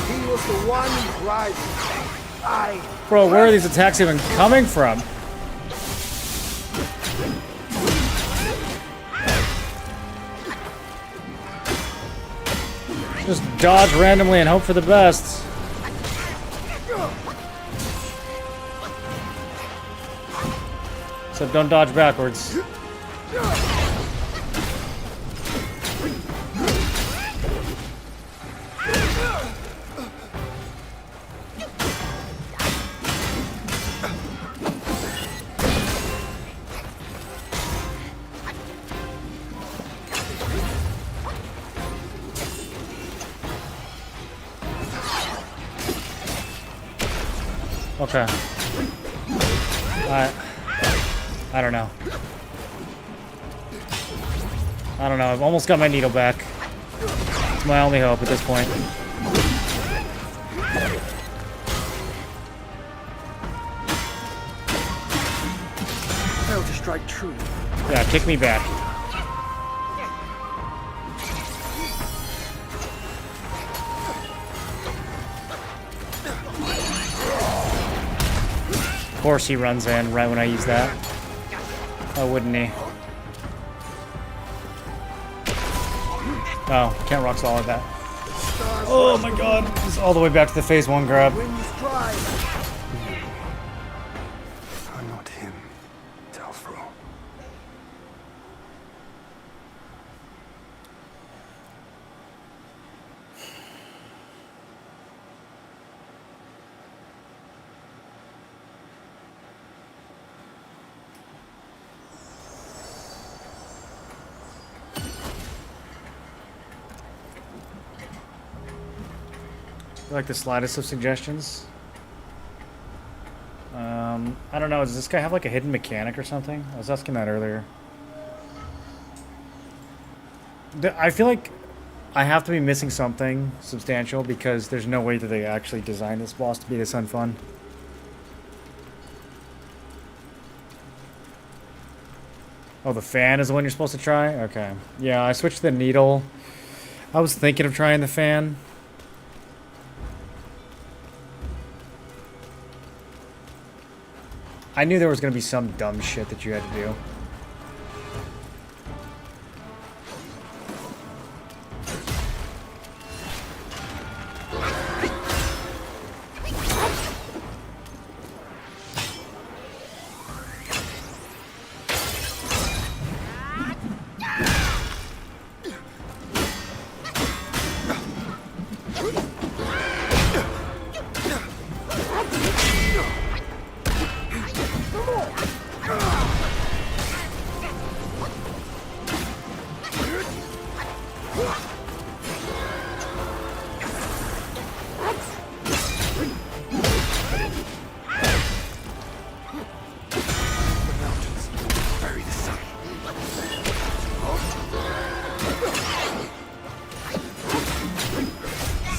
he was the one driving. Bro, where are these attacks even coming from? Just dodge randomly and hope for the best. Except don't dodge backwards. Okay. I don't know. I don't know. I've almost got my needle back. It's my only hope at this point. Failed to strike true. Yeah, kick me back. Of course he runs in right when I use that. Oh, wouldn't he? Oh, can't rock solid that. Oh my god. He's all the way back to the phase 1 grab. Winds drive. I'm not him, Telfro. Like the slightest of suggestions. I don't know. Does this guy have like a hidden mechanic or something? I was asking that earlier. I feel like I have to be missing something substantial because there's no way that they actually designed this boss to be this unfun. Oh, the fan is the one you're supposed to try? Okay. Yeah, I switched to the needle. I was thinking of trying the fan. I knew there was going to be some dumb shit that you had to do.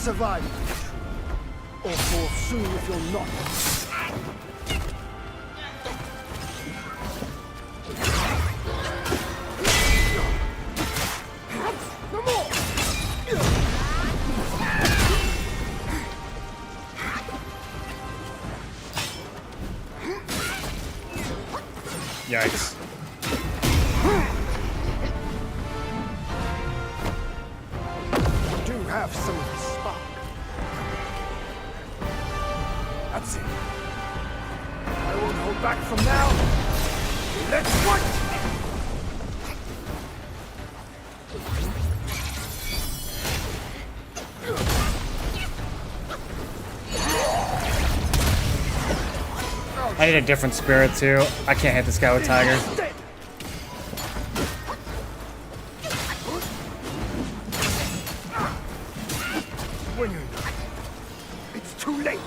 Survive, or fall soon if you're not. Yikes. Do have some of the spark. That's it. I won't hold back from now. Let's fight! I need a different spirit too. I can't hit this guy with Tiger. When you know, it's too late.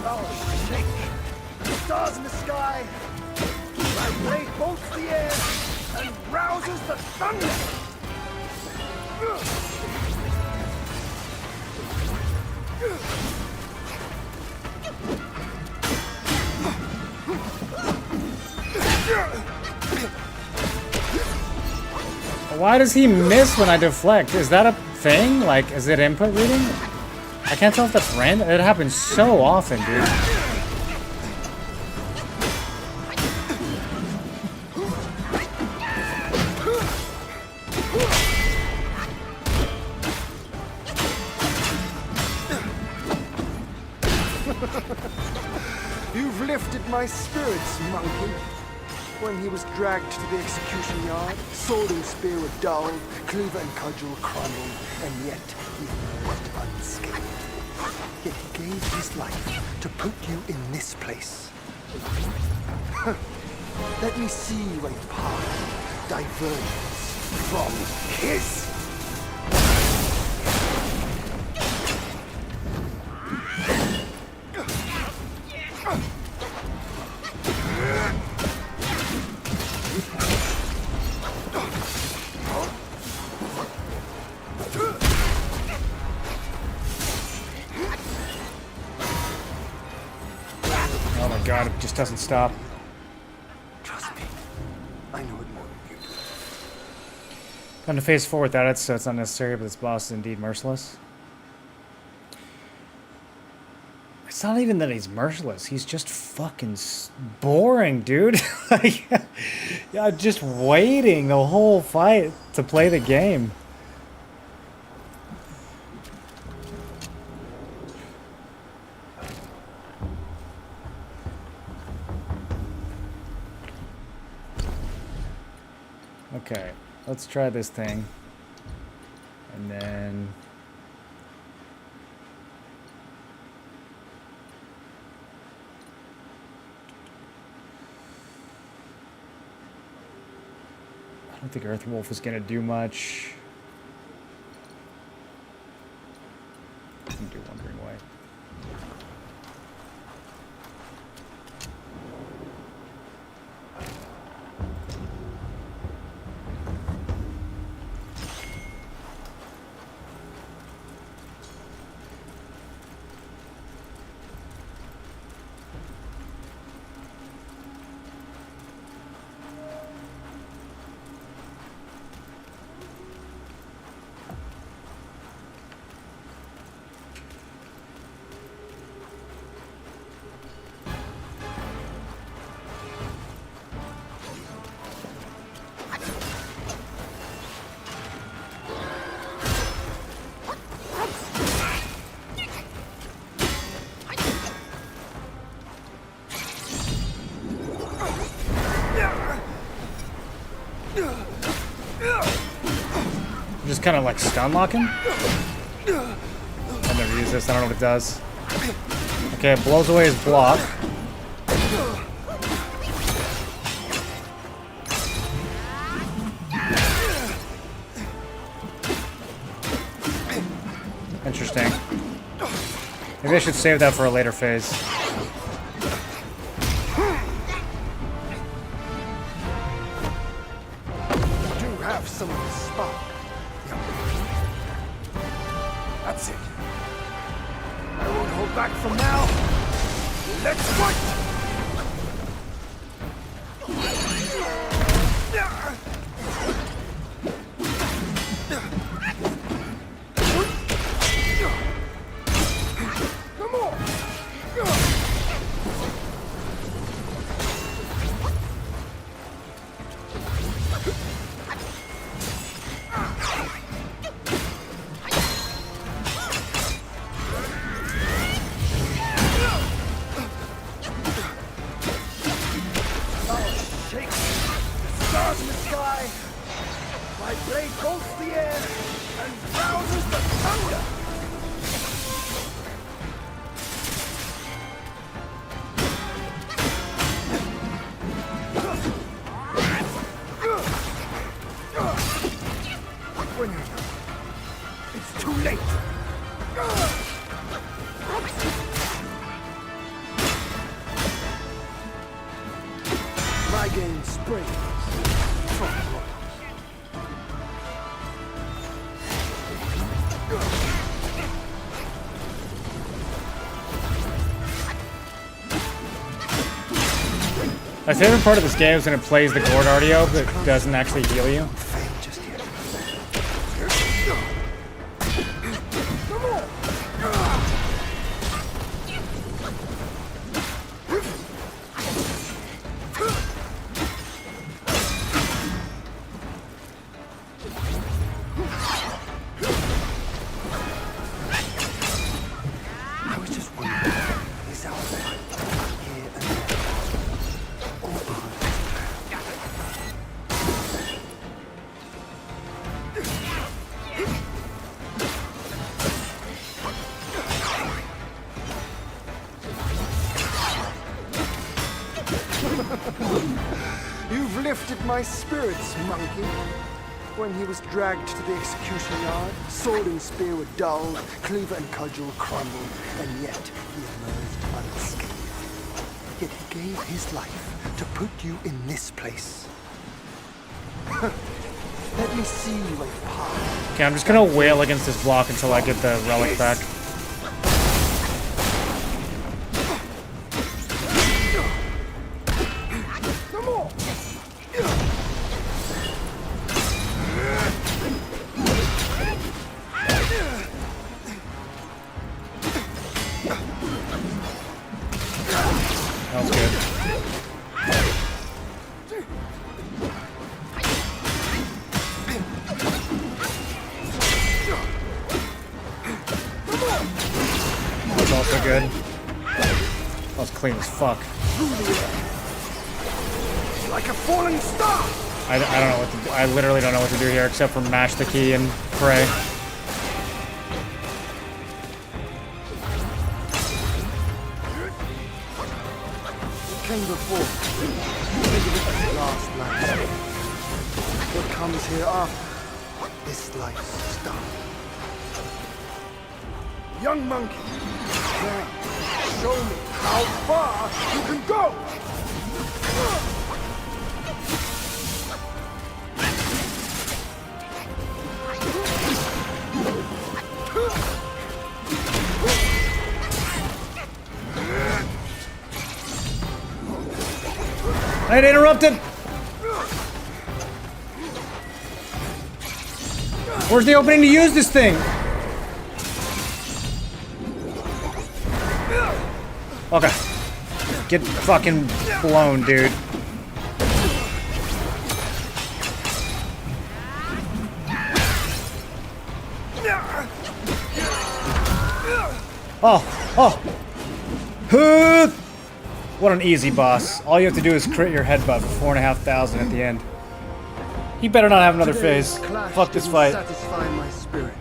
Oh, shake. The stars in the sky. My blade bolts the air and rouses the thunder. Why does he miss when I deflect? Is that a thing? Like, is it input reading? I can't tell if that's random. It happens so often, dude. You've lifted my spirits, monkey. When he was dragged to the execution yard, sword and spear were dulled, cleaver and cudgel crumbled, and yet he emerged unscathed. Yet he gave his life to put you in this place. Let me see where your path diverges from his. Oh my god, it just doesn't stop. Trust me, I know it more than you do. Time to phase 4 without it, so it's not necessary, but this boss is indeed merciless. It's not even that he's merciless, he's just fucking boring, dude. Like, yeah, just waiting the whole fight to play the game. Okay, let's try this thing. And then... I don't think Earthwolf is going to do much. I can do Wandering Way. Just kind of like stun lock him. I've never used this. I don't know what it does. Okay, it blows away his block. Interesting. Maybe I should save that for a later phase. Do have some of the spark. That's it. I won't hold back from now. Let's fight! Come on! Shake the stars in the sky. My blade bolts the air and rouses the thunder. When you're done, it's too late. My game springs from My favorite part of this game is when it plays the Gord audio, but doesn't actually heal you. just yet. I was just wondering, is our fight here and there? Or behind? my spirits, monkey. When he was dragged to the execution yard, sword and spear were dulled, cleaver and cudgel crumbled, and yet he emerged unscathed. Yet he gave his life to put you in this place. Let me see you apart. Okay, I'm just gonna wail against this block until I get the relic back. That was good. That's also good. That was clean as fuck. Like a falling star! I don't know what to do. I literally don't know what to do here except for mash the key and pray. Came before. Think of it as last life. What comes hereafter? This life's start. Young monkey, now show me how far you can go! I got interrupted! Where's the opening to use this thing? Okay. Get fucking blown, dude. Oh! What an easy boss. All you have to do is crit your headbutt for 4,500 at the end. He better not have another phase. Fuck this fight. Satisfy my spirit.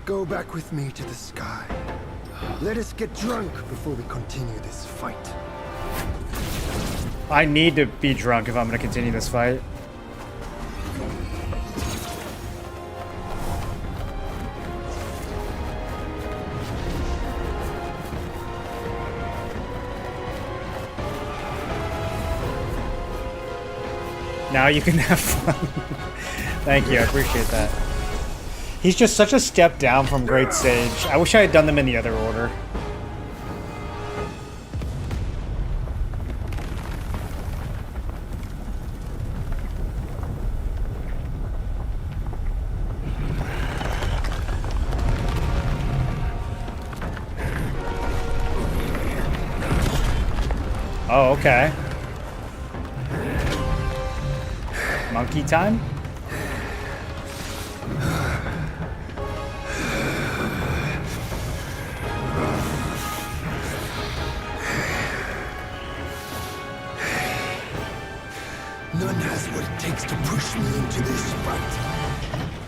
Go back with me to the sky. Let us get drunk before we continue this fight. I need to be drunk if I'm gonna continue this fight. Now you can have fun. Thank you, I appreciate that. He's just such a step down from Great Sage. I wish I had done them in the other order. Oh, okay. Monkey time? None has what it takes to push me into this fight.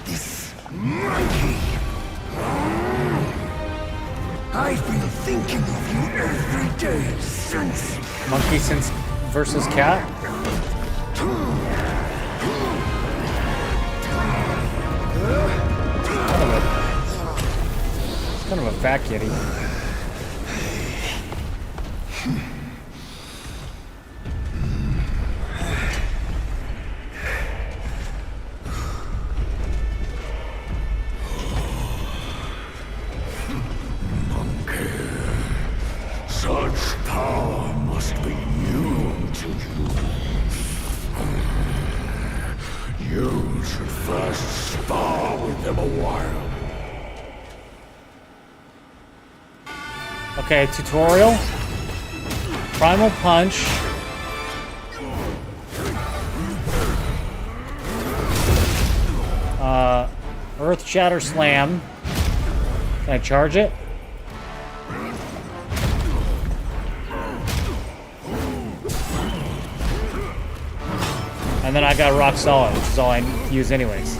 This monkey. I've been thinking of you every day since. Monkey since versus cat? It's kind of a fat kitty. Such power must be new to you. You should first spar with them a while. Okay, tutorial. Primal punch. Earth Shatter Slam. Can I charge it? And then I got Rock Solid, which is all I use anyways.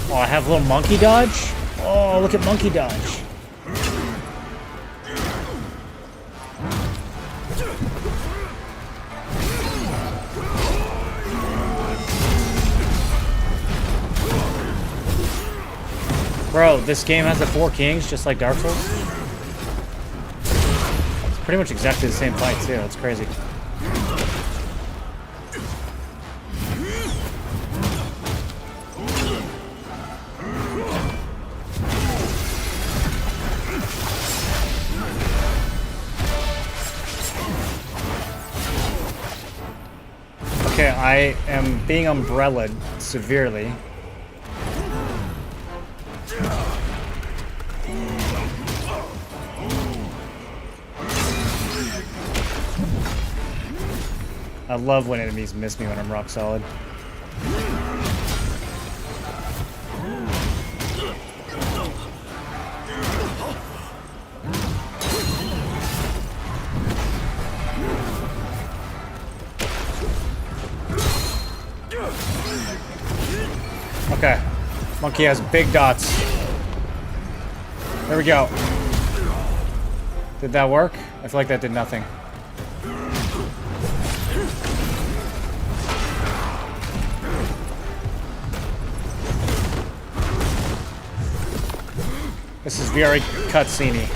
Oh, I have a little monkey dodge? Oh, look at monkey dodge. Bro, this game has the 4 kings, just like Dark Souls. It's pretty much exactly the same fight, too. It's crazy. Okay, I am being umbrellaed severely. I love when enemies miss me when I'm rock solid. Okay. Monkey has big dots. There we go. Did that work? I feel like that did nothing. This is very cutscene-y.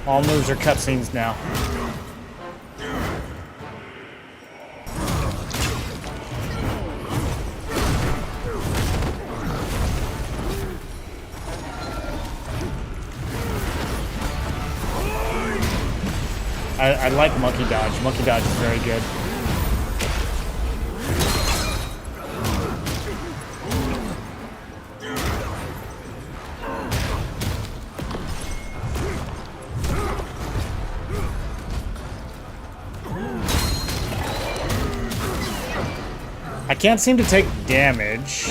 All moves are cutscenes now. I like monkey dodge. Monkey dodge is very good. I can't seem to take damage.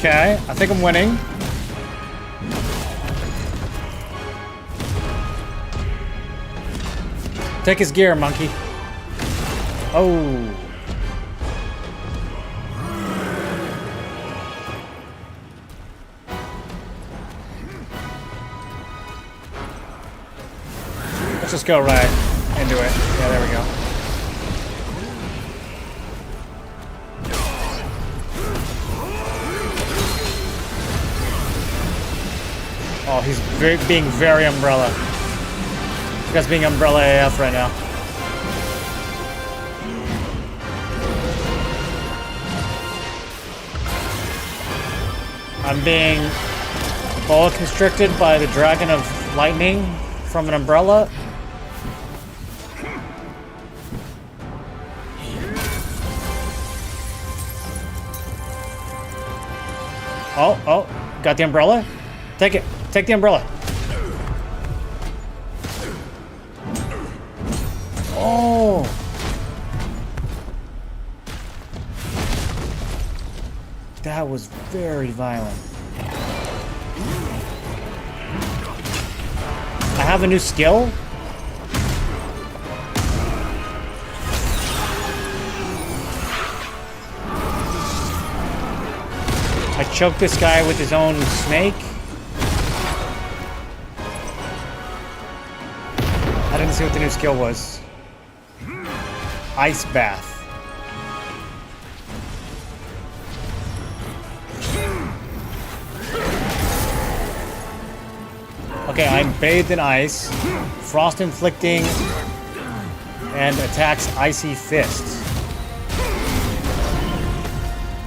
Okay, I think I'm winning. Take his gear, monkey. Oh. Let's just go right into it. Yeah, there we go. Oh, he's being very umbrella. This guy's being umbrella AF right now. I'm being ball constricted by the dragon of lightning from an umbrella. Oh, got the umbrella? Take it. Take the umbrella. Oh. That was very violent. I have a new skill. I choked this guy with his own snake. I didn't see what the new skill was. Ice bath. Okay, I'm bathed in ice. Frost inflicting and attacks icy fists.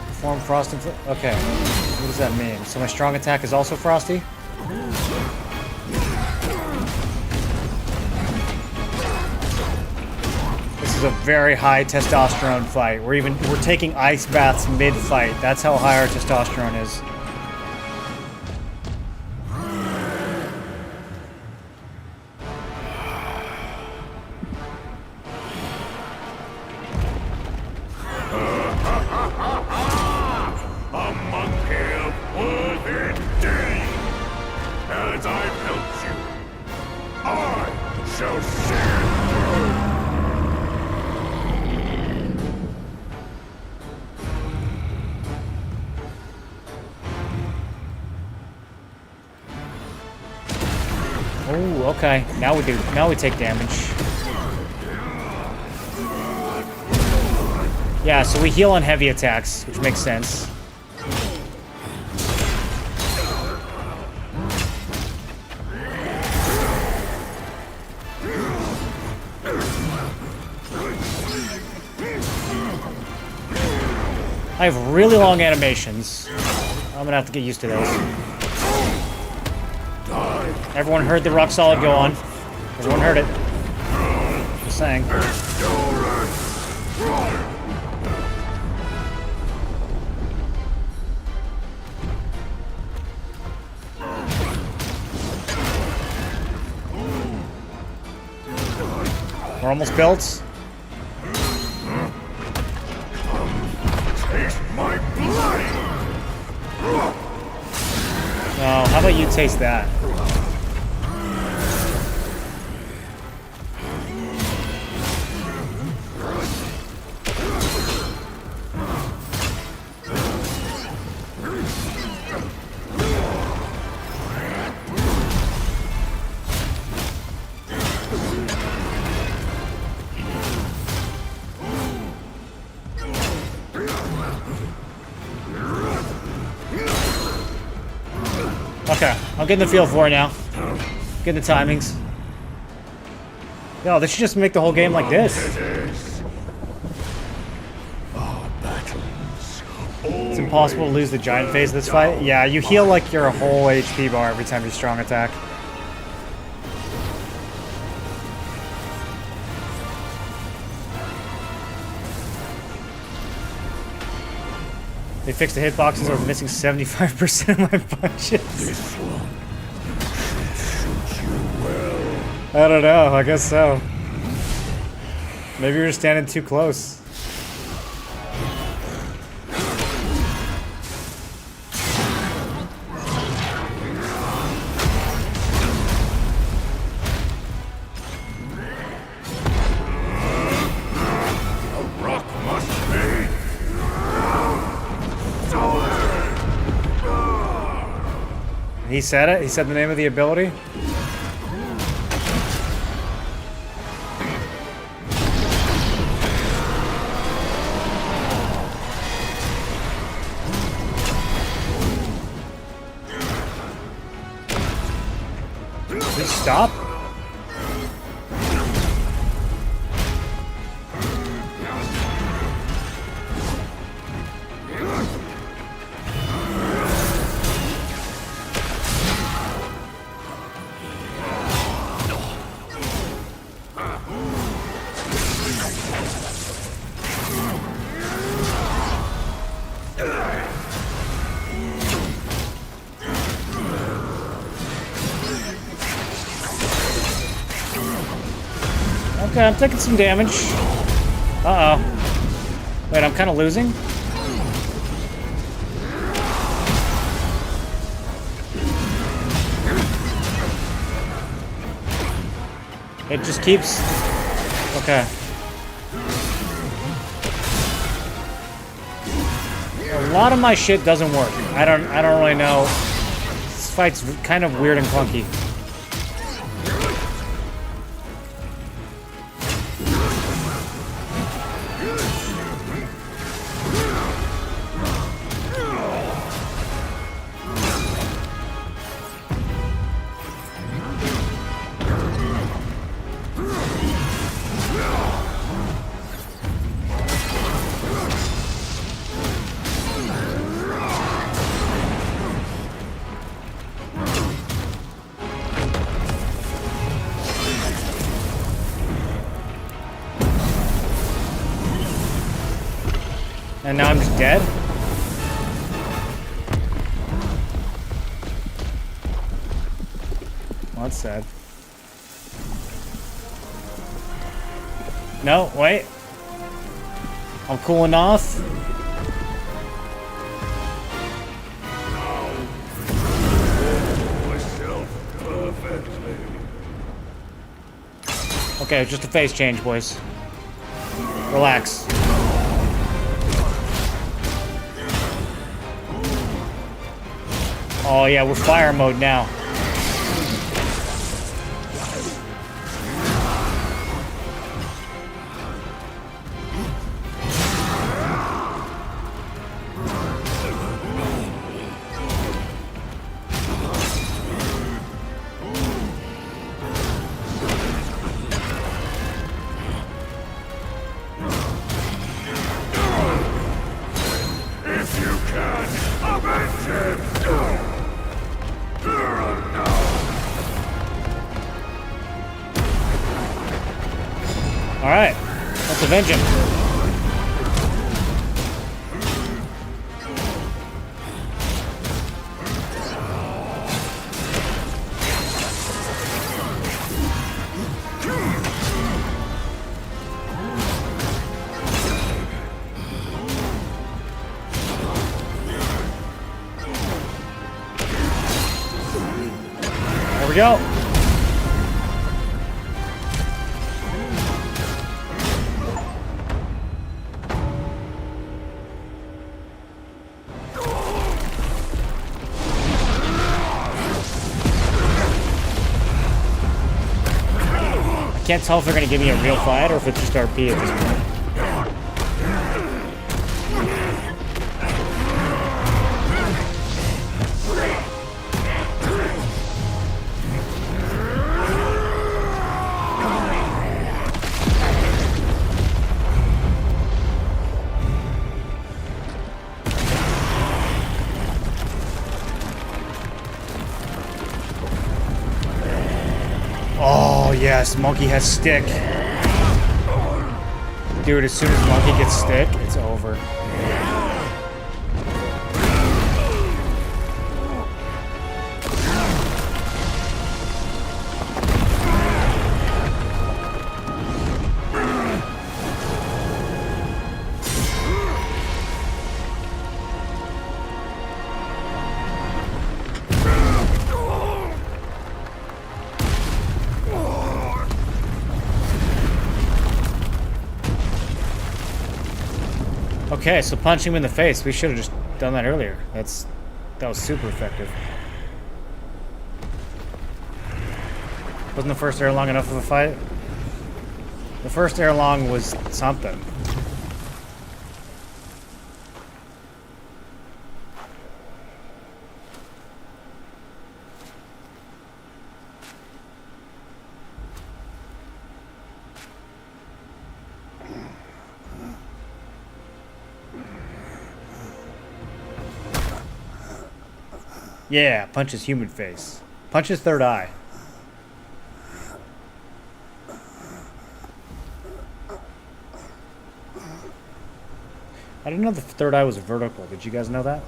Perform frost inflict. Okay, what does that mean? So my strong attack is also frosty? This is a very high testosterone fight. We're taking ice baths mid-fight. That's how high our testosterone is. Oh, okay. Now we do. Now we take damage. Yeah, so we heal on heavy attacks, which makes sense. I have really long animations. I'm gonna have to get used to those. Everyone heard the rock solid go on. Everyone heard it. Just saying. We're almost built. Oh, how about you taste that? Okay, I'm getting the feel for it now. Getting the timings. Yo, they should just make the whole game like this. It's impossible to lose the giant phase of this fight. Yeah, you heal like your whole HP bar every time you strong attack. They fixed the hitboxes. I was missing 75% of my punches. I don't know. I guess so. Maybe you're standing too close. He said it? He said the name of the ability? Did he stop? Okay, I'm taking some damage. Uh-oh. Wait, I'm kind of losing? It just keeps... Okay. A lot of my shit doesn't work. I don't really know. This fight's kind of weird and clunky. And now I'm just dead? Well, that's sad. No, wait. I'm cooling off. Okay, just a phase change, boys. Relax. Oh yeah, we're fire mode now. avenge him. There we go. I can't tell if they're going to give me a real fight or if it's just RP at this point. Oh, yes, Monkey has stick. Dude, as soon as Monkey gets stick, it's over. Okay, so punch him in the face. We should have just done that earlier. That was super effective. Wasn't the first air long enough of a fight? The first air long was something. Yeah, punch his human face. Punch his third eye. I didn't know the third eye was vertical. Did you guys know that?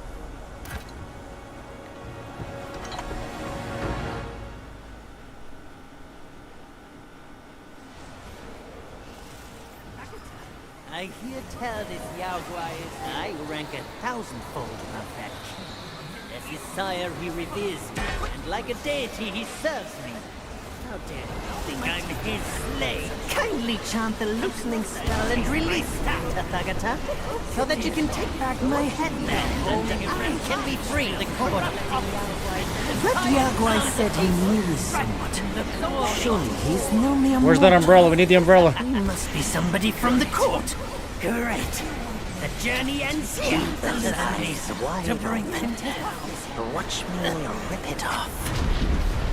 I hear tell this Yao Guai's I rank 1,000-fold above that king. As his sire, he reveres me, and like a deity, he serves me. How dare you think I'm his slave? Kindly chant the loosening spell and release that, Tathagata, so that you can take back my headband and I can be free. That Yaguai said he knew somewhat. Surely he's no mere Where's that umbrella? We need the umbrella. He must be somebody from the court. Great. The journey ends here. The lies wide to bring them open. down. Watch me rip it off.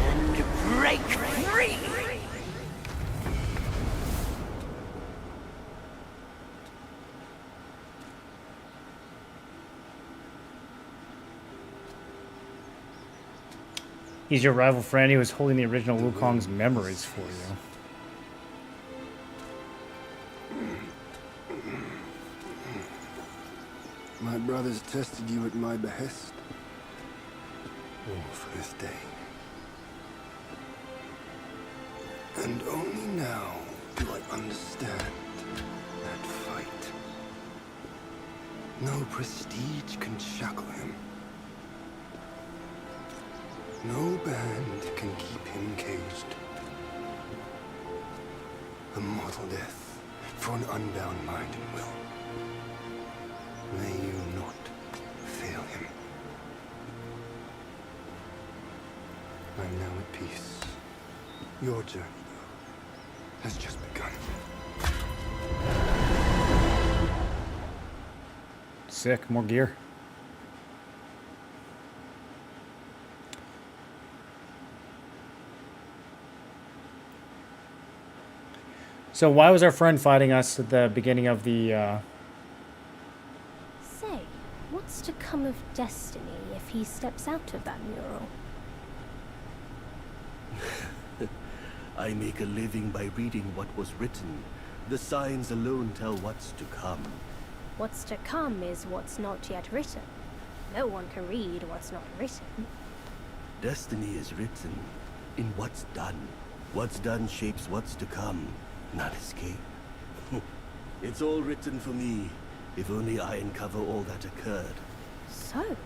And break free. He's your rival friend. He was holding the original Wukong's memories for you. My brothers tested you at my behest. All for this day. And only now do I understand that fight. No prestige can shackle him. No band can keep him caged. A mortal death for an unbound mind and will. May you not fail him. I'm now at peace. Your journey, though, has just begun. Sick. More gear. So why was our friend fighting us at the beginning of the... Say, what's to come of Destiny if he steps out of that mural? I make a living by reading what was written, The signs alone tell what's to come. What's to come is what's not yet written. No one can read what's not written. Destiny is written in what's done. What's done shapes what's to come, not escape. It's all written for me, if only I uncover all that occurred. So,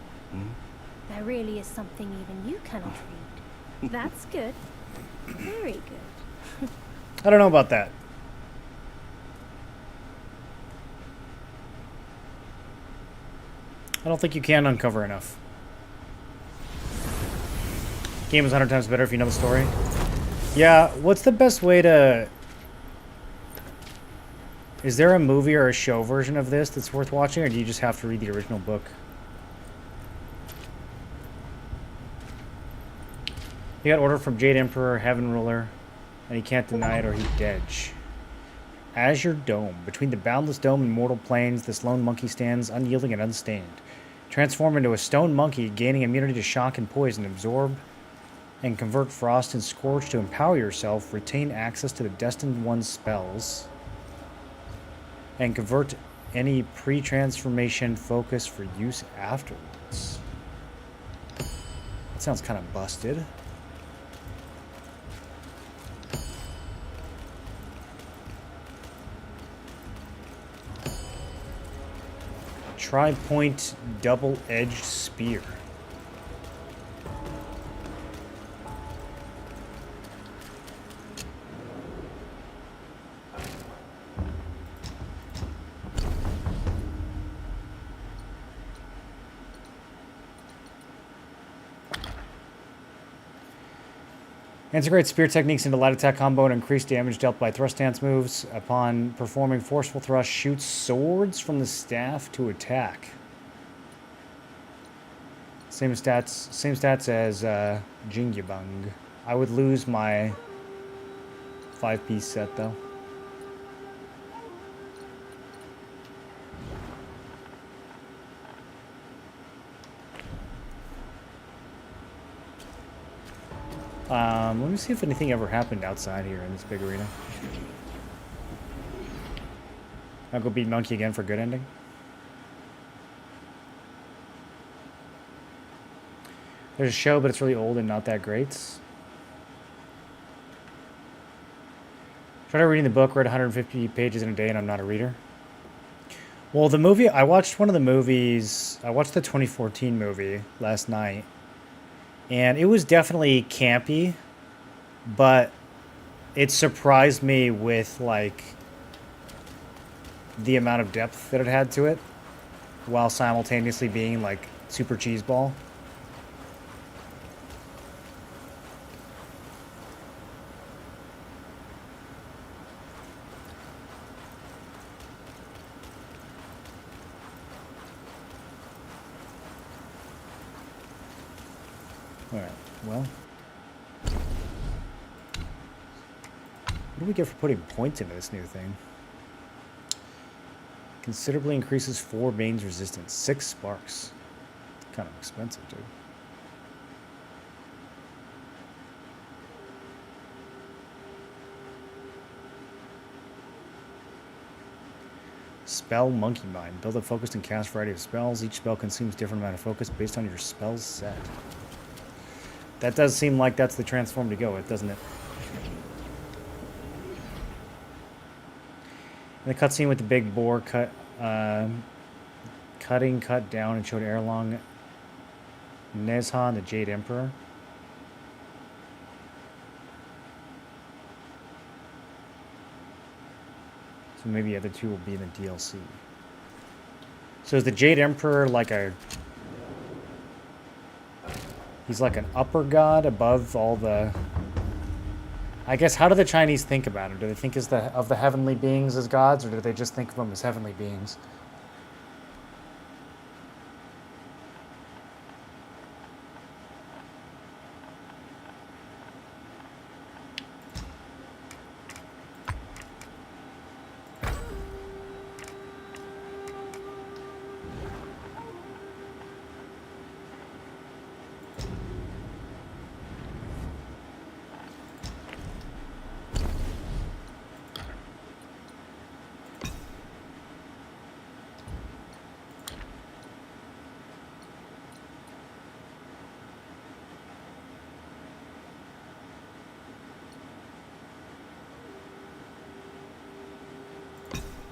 there really is something even you cannot read. That's good. Very good. I don't know about that. I don't think you can uncover enough. Game is 100 times better if you know the story. Yeah, what's the best way to... Is there a movie or a show version of this that's worth watching, or do you just have to read the original book? He got order from Jade Emperor, Heaven Ruler, and he can't deny it or he's dead. Azure Dome. Between the boundless dome and mortal plains, this lone monkey stands unyielding and unstained. Transform into a stone monkey, gaining immunity to shock and poison. Absorb and convert frost and scorch to empower yourself. Retain access to the destined one's spells. And convert any pre-transformation focus for use afterwards. That sounds kind of busted. Tri-point double-edged spear. Integrate spear techniques into light attack combo and increase damage dealt by thrust stance moves. Upon performing forceful thrust, shoot swords from the staff to attack. Same stats as Jingyabang. I would lose my 5-piece set though. Let me see if anything ever happened outside here in this big arena. I'll go beat Monkey again for good ending. There's a show, but it's really old and not that great. Tried reading the book, read 150 pages in a day, and I'm not a reader. Well, the movie, I watched one of the movies, I watched the 2014 movie last night, and it was definitely campy, but it surprised me with, like, the amount of depth that it had to it, while simultaneously being, like, super cheeseball. Alright, well. What do we get for putting points into this new thing? Considerably increases 4 Bane's resistance. 6 sparks. Kind of expensive, dude. Spell Monkey Mind. Build a focused and cast variety of spells. Each spell consumes different amount of focus based on your spell's set. That does seem like that's the transform to go with, doesn't it? In the cutscene with the big boar cut down and showed Erlong Nezha and the Jade Emperor. So maybe the other two will be in the DLC. So is the Jade Emperor like a... He's like an upper god above all the... I guess, how do the Chinese think about him? Do they think of the heavenly beings as gods, or do they just think of them as heavenly beings?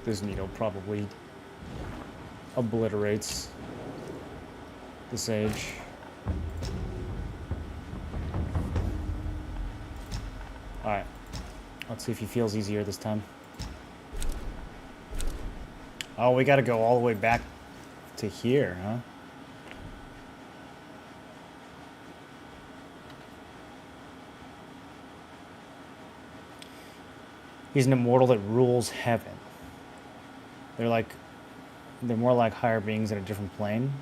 This needle probably obliterates the sage. Alright. Let's see if he feels easier this time. Oh, we gotta go all the way back to here, huh? He's an immortal that rules heaven. They're more like higher beings in a different plane.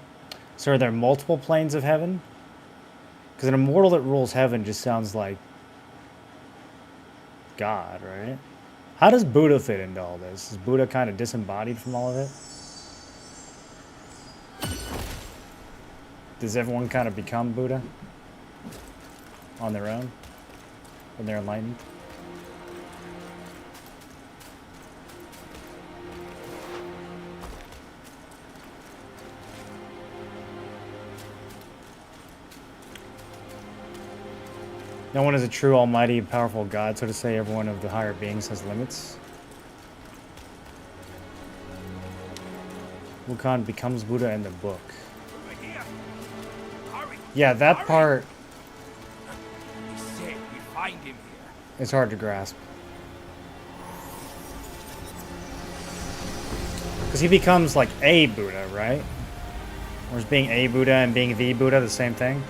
So are there multiple planes of heaven? Because an immortal that rules heaven just sounds like God, right? How does Buddha fit into all this? Is Buddha kind of disembodied from all of it? Does everyone kind of become Buddha on their own when they're enlightened? No one is a true, almighty, powerful God, so to say every one of the higher beings has limits. Wukong becomes Buddha in the book. Yeah, that part is hard to grasp. Because he becomes like a Buddha, right? Or is being a Buddha and being the Buddha the same thing?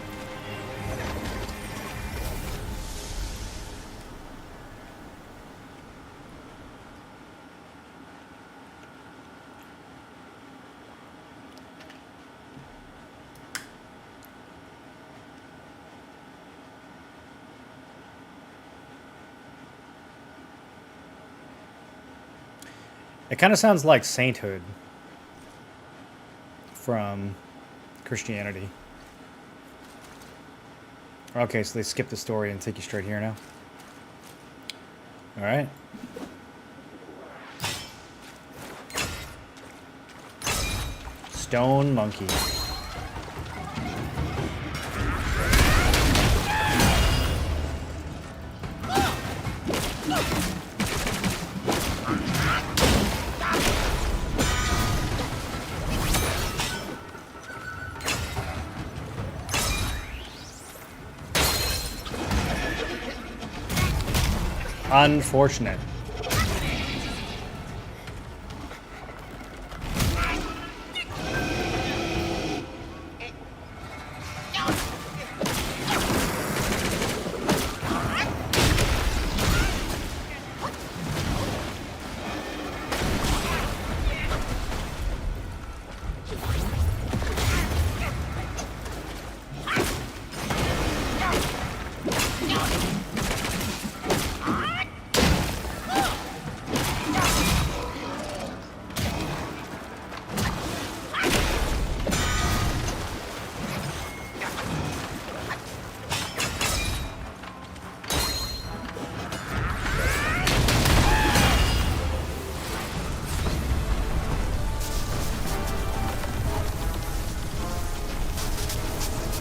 It kind of sounds like sainthood from Christianity. Okay, so they skip the story and take you straight here now. All right. Stone monkey. Unfortunate.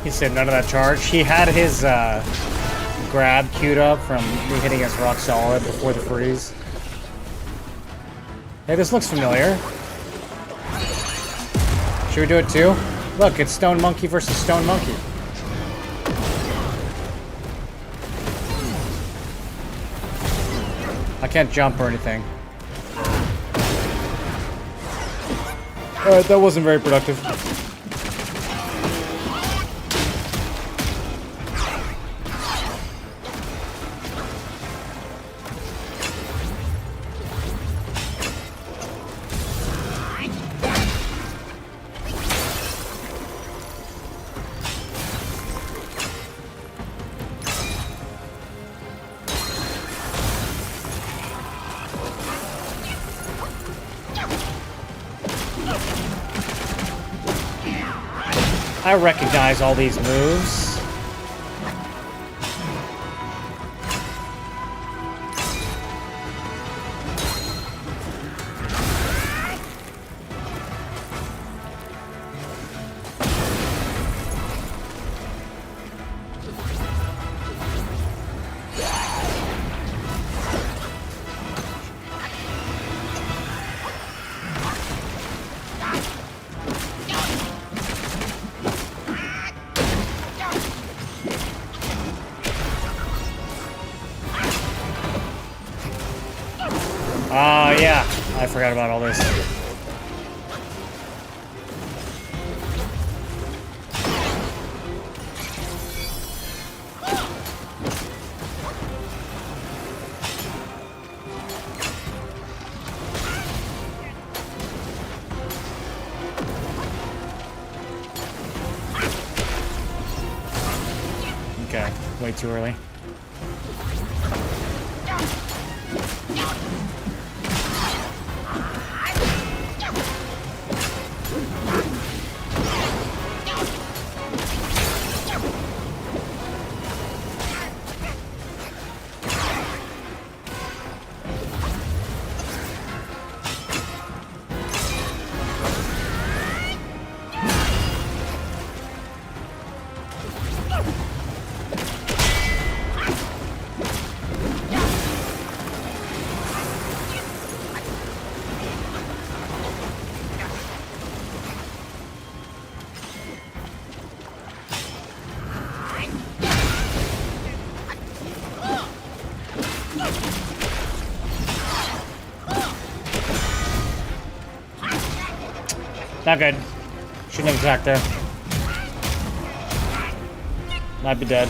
He said none of that charge. He had his grab queued up from me hitting us rock solid before the freeze. Hey, this looks familiar. Should we do it too? Look, it's Stone Monkey versus Stone Monkey. I can't jump or anything. Alright, that wasn't very productive. I recognize all these moves. I forgot about all this. Okay, way too early. Not good. Shouldn't have attacked there. Might be dead.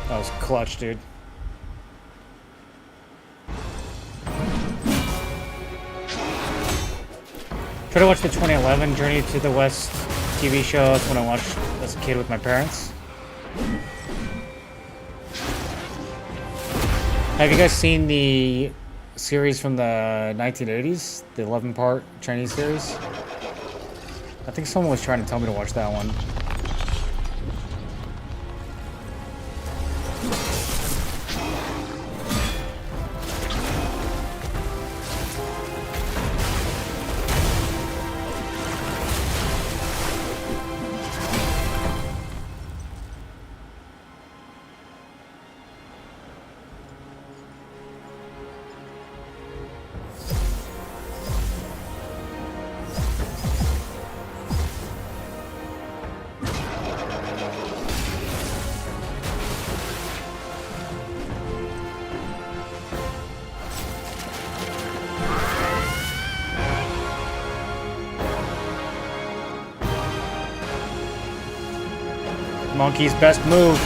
That was clutch, dude. Try to watch the 2011 Journey to the West TV show. That's when I watched as a kid with my parents. Have you guys seen the series from the 1980s? The 11-part Chinese series? I think someone was trying to tell me to watch that one. Monkey's best move.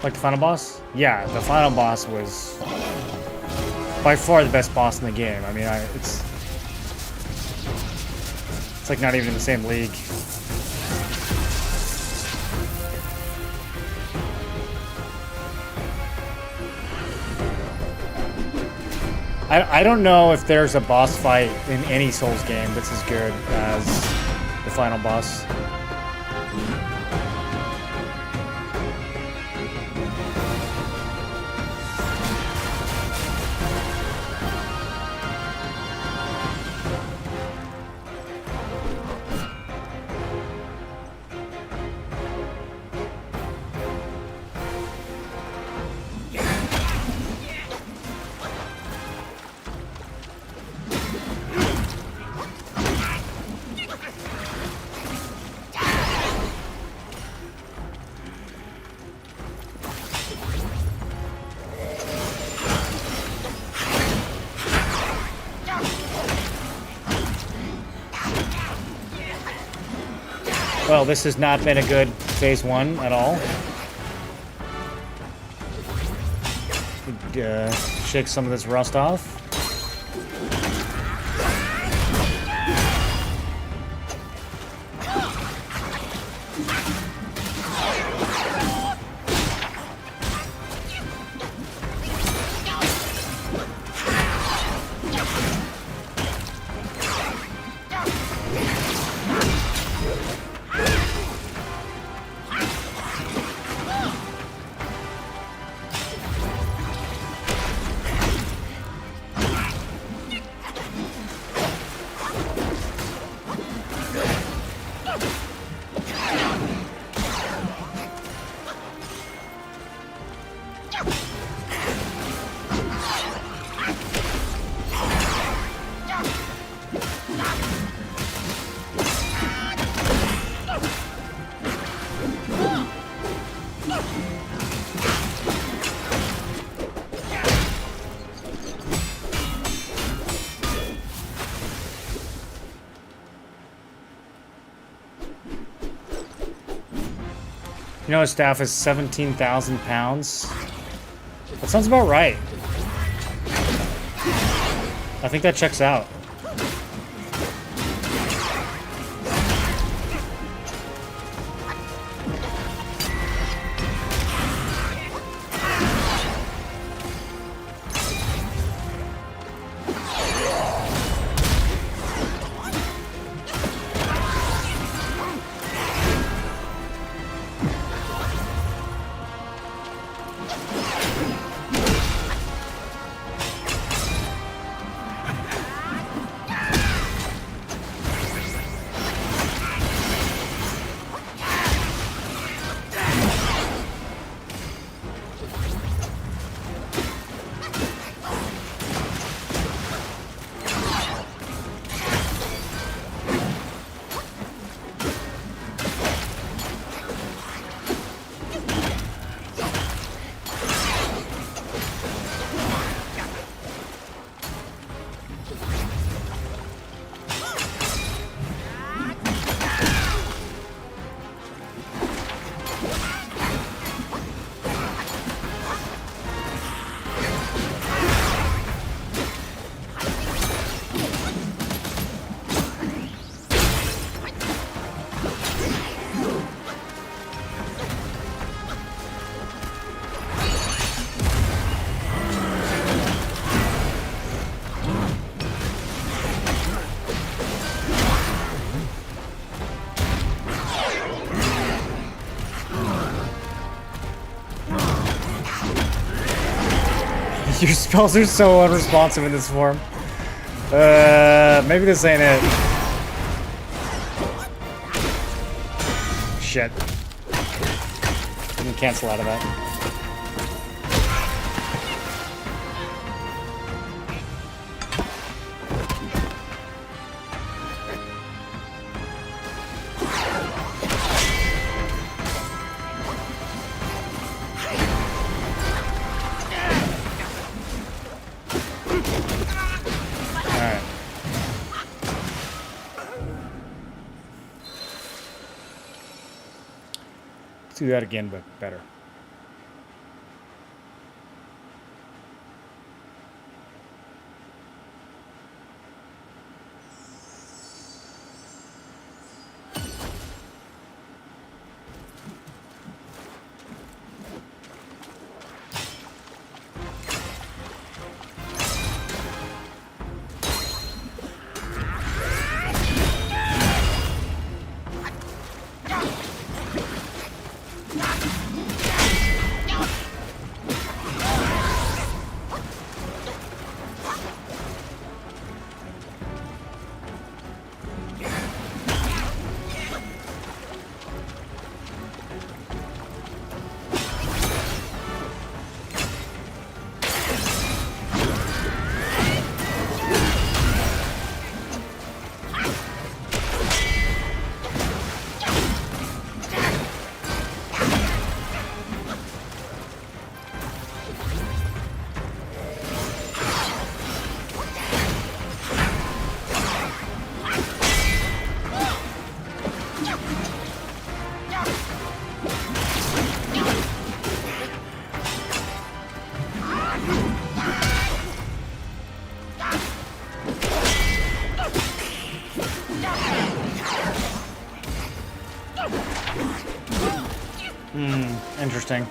Like the final boss? Yeah, the final boss was by far the best boss in the game. I mean, it's like not even in the same league. I don't know if there's a boss fight in any Souls game that's as good as the final boss. Well, this has not been a good phase 1 at all. Shake some of this rust off. You know, his staff is 17,000 pounds. That sounds about right. I think that checks out. Your spells are so unresponsive in this form. Maybe this ain't it. Shit. Didn't cancel out of that. Do that again, but better. Interesting.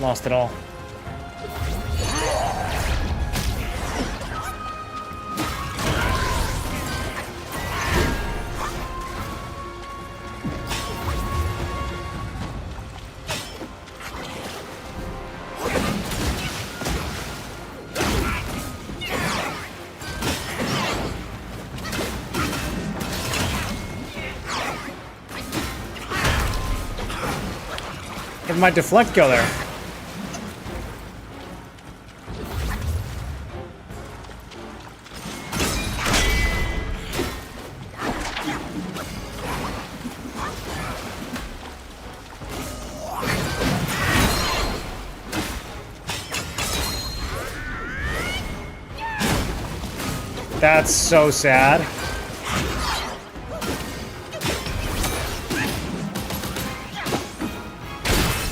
Lost it all. Did my deflect go there? That's so sad.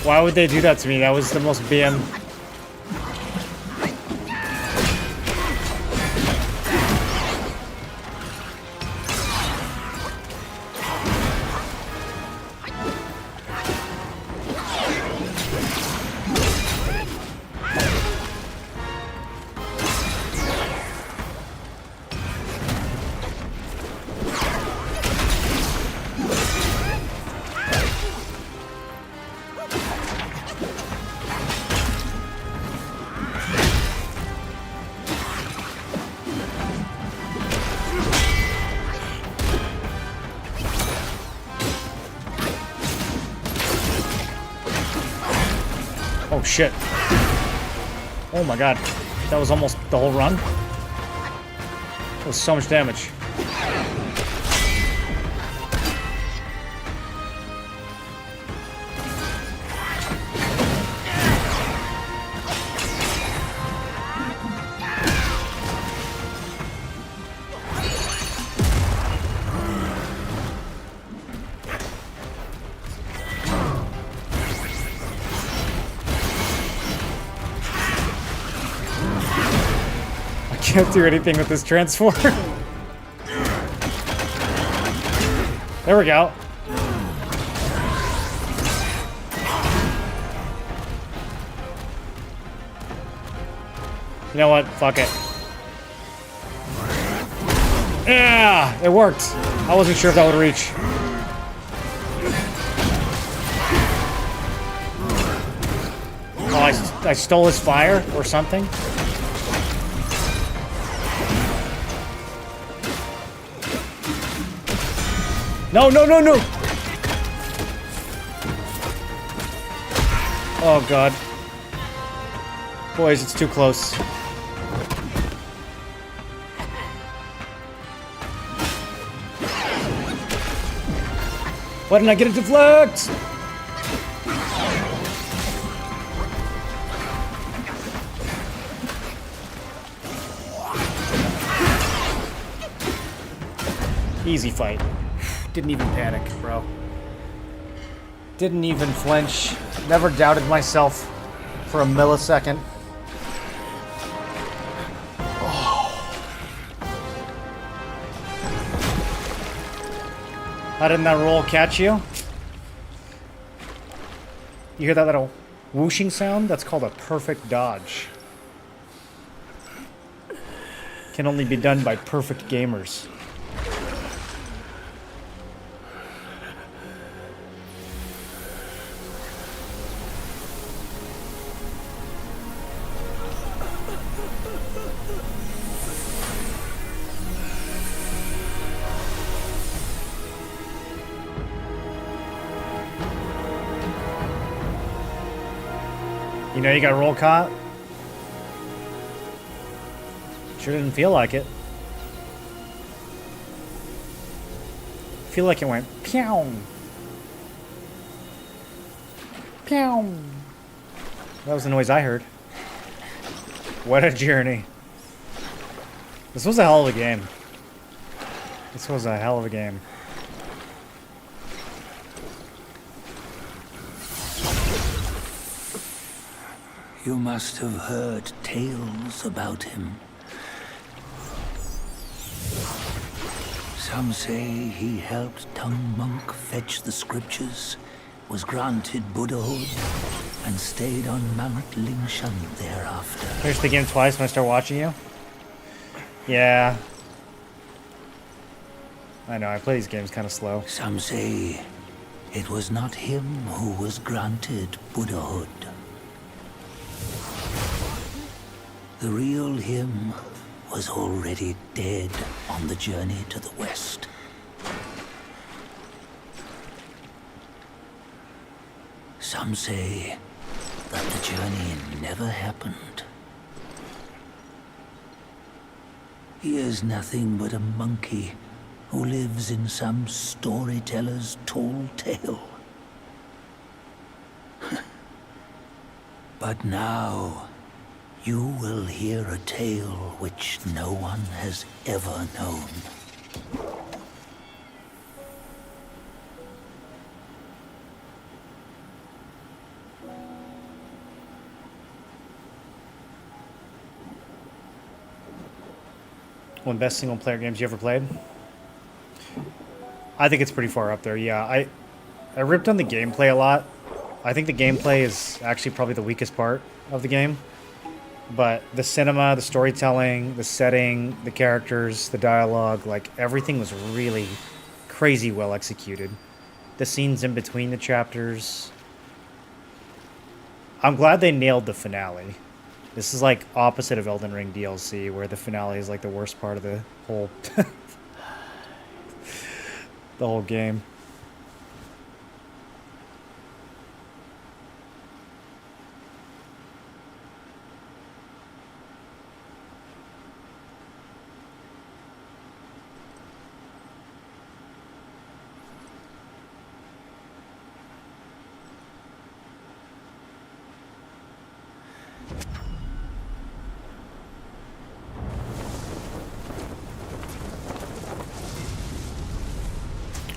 Why would they do that to me? That was the most BM. Oh shit. Oh my god. That was almost the whole run. That was so much damage. Can't do anything with this transform. There we go. You know what? Fuck it. Yeah, it worked. I wasn't sure if that would reach. Oh, I stole his fire or something. No, no, no, no! Oh, God. Boys, it's too close. Why didn't I get a deflect? Easy fight. Didn't even panic, bro. Didn't even flinch. Never doubted myself for a millisecond. Oh. How didn't that roll catch you? You hear that little whooshing sound? That's called a perfect dodge. Can only be done by perfect gamers. You know you got roll caught? Sure didn't feel like it. Feel like it went pew. Pew. That was the noise I heard. What a journey. This was a hell of a game. This was a hell of a game. You must have heard tales about him. Some say he helped Tung Monk fetch the scriptures, was granted Buddhahood, and stayed on Mount Lingshan thereafter. Finished the game twice when I start watching you? Yeah. I know, I play these games kind of slow. Some say it was not him who was granted Buddhahood. The real him was already dead on the journey to the west. Some say that the journey never happened. He is nothing but a monkey who lives in some storyteller's tall tale. But now, you will hear a tale which no one has ever known. One of the best single-player games you ever played? I think it's pretty far up there, yeah. I ripped on the gameplay a lot. I think the gameplay is actually probably the weakest part of the game. But the cinema, the storytelling, the setting, the characters, the dialogue, like everything was really crazy well executed. The scenes in between the chapters. I'm glad they nailed the finale. This is like opposite of Elden Ring DLC, where the finale is like the worst part of the whole the whole game.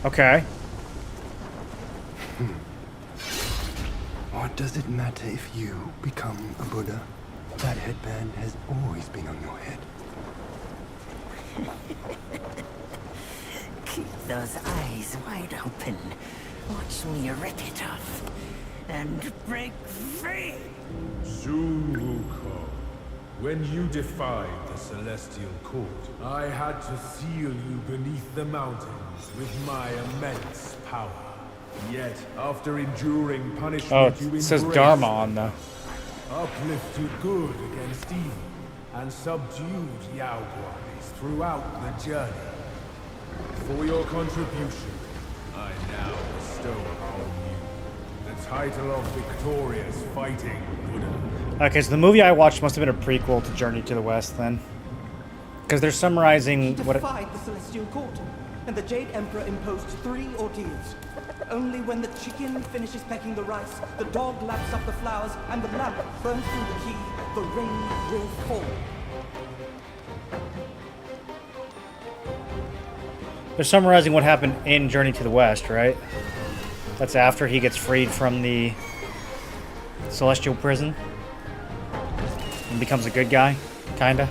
Okay. What does it matter if you become a Buddha? That headband has always been on your head. Keep those eyes wide open. Watch me rip it off and break free. Wukong, when you defied the Celestial Court, I had to seal you beneath the mountains with my immense power. Yet, after enduring punishment, you it says embraced Dharma on the... uplifted good against evil, and subdued Yaoguais throughout the journey. For your contribution, I now bestow upon you the title of Victorious Fighting Buddha. Okay, so the movie I watched must have been a prequel to Journey to the West then. Because they're summarizing He what it... defied the Celestial Court, and the Jade Emperor imposed 3 ordeals. Only when the chicken finishes pecking the rice, the dog laps up the flowers, and the lamp burns through the key, the rain will fall. They're summarizing what happened in Journey to the West, right? That's after he gets freed from the Celestial Prison and becomes a good guy, kinda.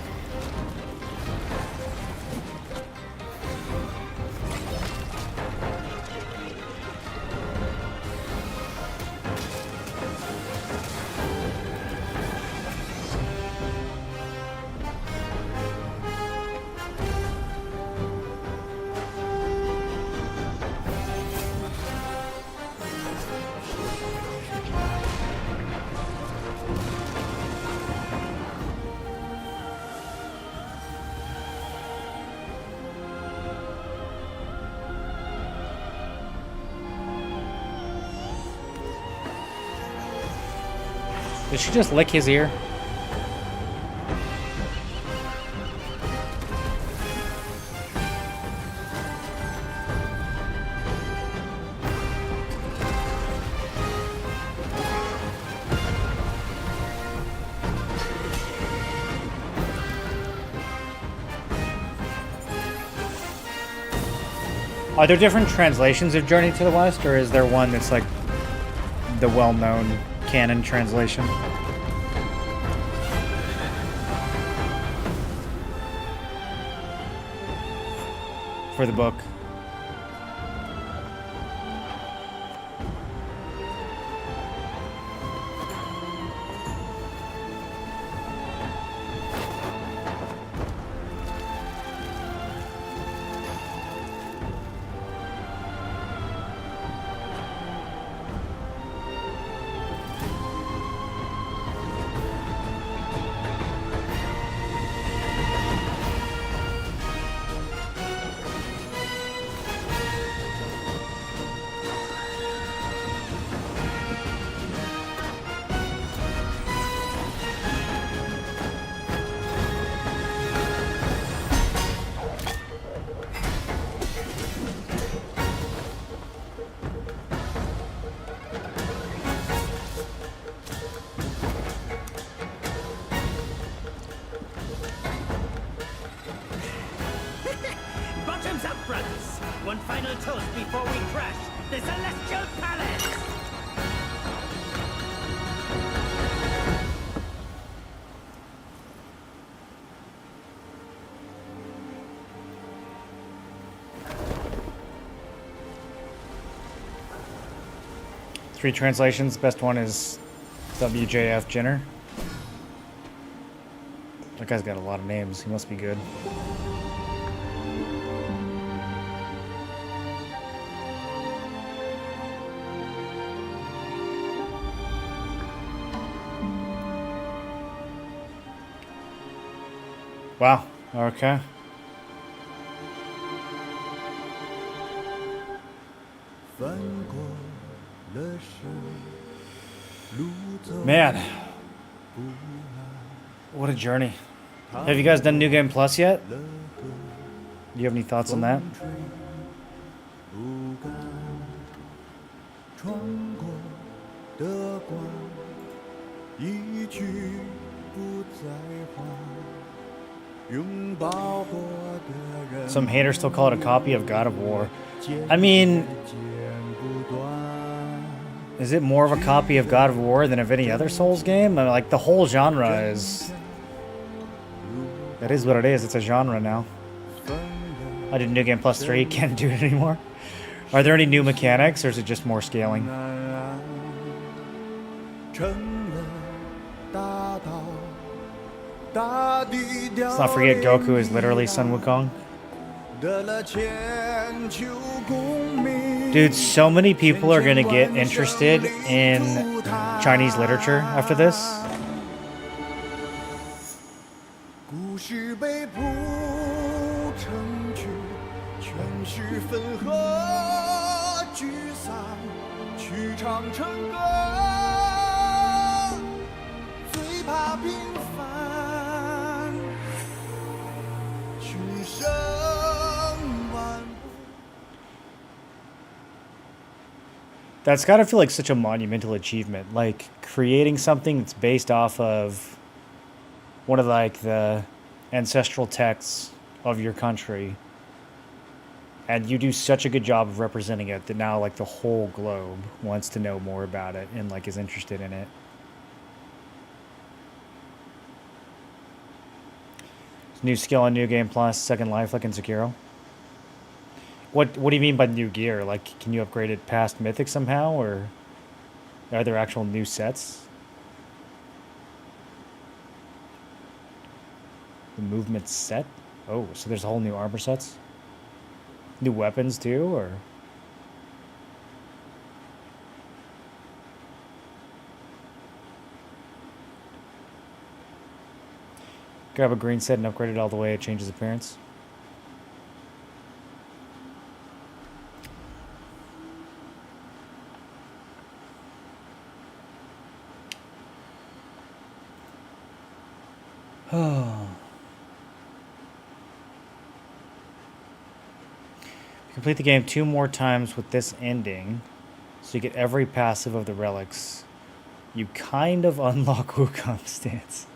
Did she just lick his ear? Are there different translations of Journey to the West, or is there one that's like the well-known canon translation? For the book. Bottoms up, brothers! One final toast before we crash the Celestial Palace! Three translations. Best one is WJF Jenner. That guy's got a lot of names. He must be good. Wow. Okay. Man. What a journey. Have you guys done New Game Plus yet? Do you have any thoughts on that? Some haters still call it a copy of God of War. I mean, is it more of a copy of God of War than of any other Souls game? I mean, like, the whole genre is... That is what it is. It's a genre now. I did New Game Plus 3. Can't do it anymore. Are there any new mechanics, or is it just more scaling? Let's not forget Goku is literally Sun Wukong. Dude, so many people are gonna get interested in Chinese literature after this. That's gotta feel like such a monumental achievement. Like, creating something that's based off of one of, like, the ancestral texts of your country. And you do such a good job of representing it that now, like, the whole globe wants to know more about it and, like, is interested in it. New skill on New Game Plus, Second Life like in Sekiro. What do you mean by new gear? Like, can you upgrade it past Mythic somehow, or are there actual new sets? The movement set? Oh, so there's a whole new armor sets? New weapons too, or? Grab a green set and upgrade it all the way, it changes appearance. Complete the game 2 more times with this ending, so you get every passive of the relics. You kind of unlock Wukong stance.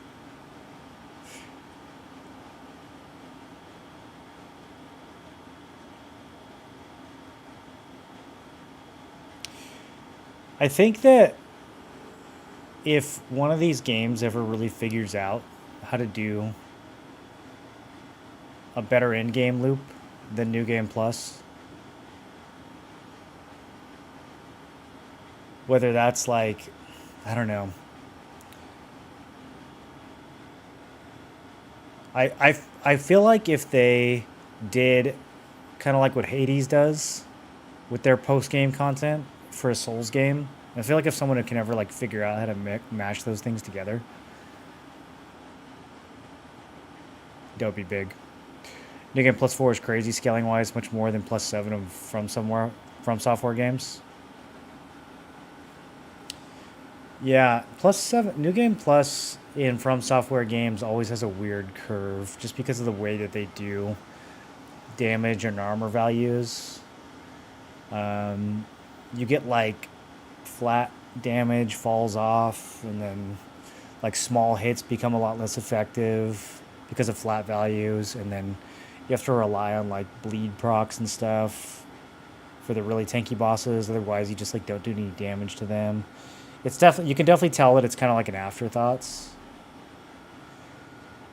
I think that if one of these games ever really figures out how to do a better in-game loop than New Game Plus, whether that's like, I don't know. I feel like if they did kind of like what Hades does with their post-game content for a Souls game, I feel like if someone can ever like figure out how to mash those things together, that would be big. New Game Plus 4 is crazy scaling wise, much more than Plus 7 of From Software games. Yeah, Plus 7, New Game Plus in From Software games always has a weird curve just because of the way that they do damage and armor values. You get like flat damage falls off, and then like small hits become a lot less effective because of flat values, and then you have to rely on like bleed procs and stuff for the really tanky bosses. Otherwise, you just like don't do any damage to them. It's definitely, you can definitely tell that it's kind of like an afterthoughts.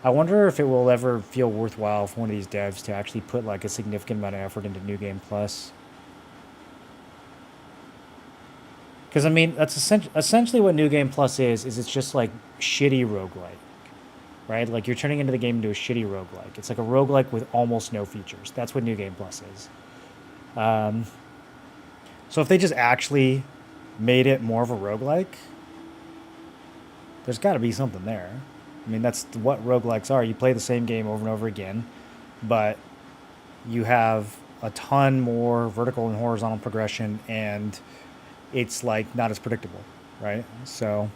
I wonder if it will ever feel worthwhile for one of these devs to actually put like a significant amount of effort into New Game Plus. Because I mean, that's essentially what New Game Plus is it's just like shitty roguelike, right? Like you're turning into the game into a shitty roguelike. It's like a roguelike with almost no features. That's what New Game Plus is. So if they just actually made it more of a roguelike, there's got to be something there. I mean, that's what roguelikes are. You play the same game over and over again, but you have a ton more vertical and horizontal progression, and it's like not as predictable, right? So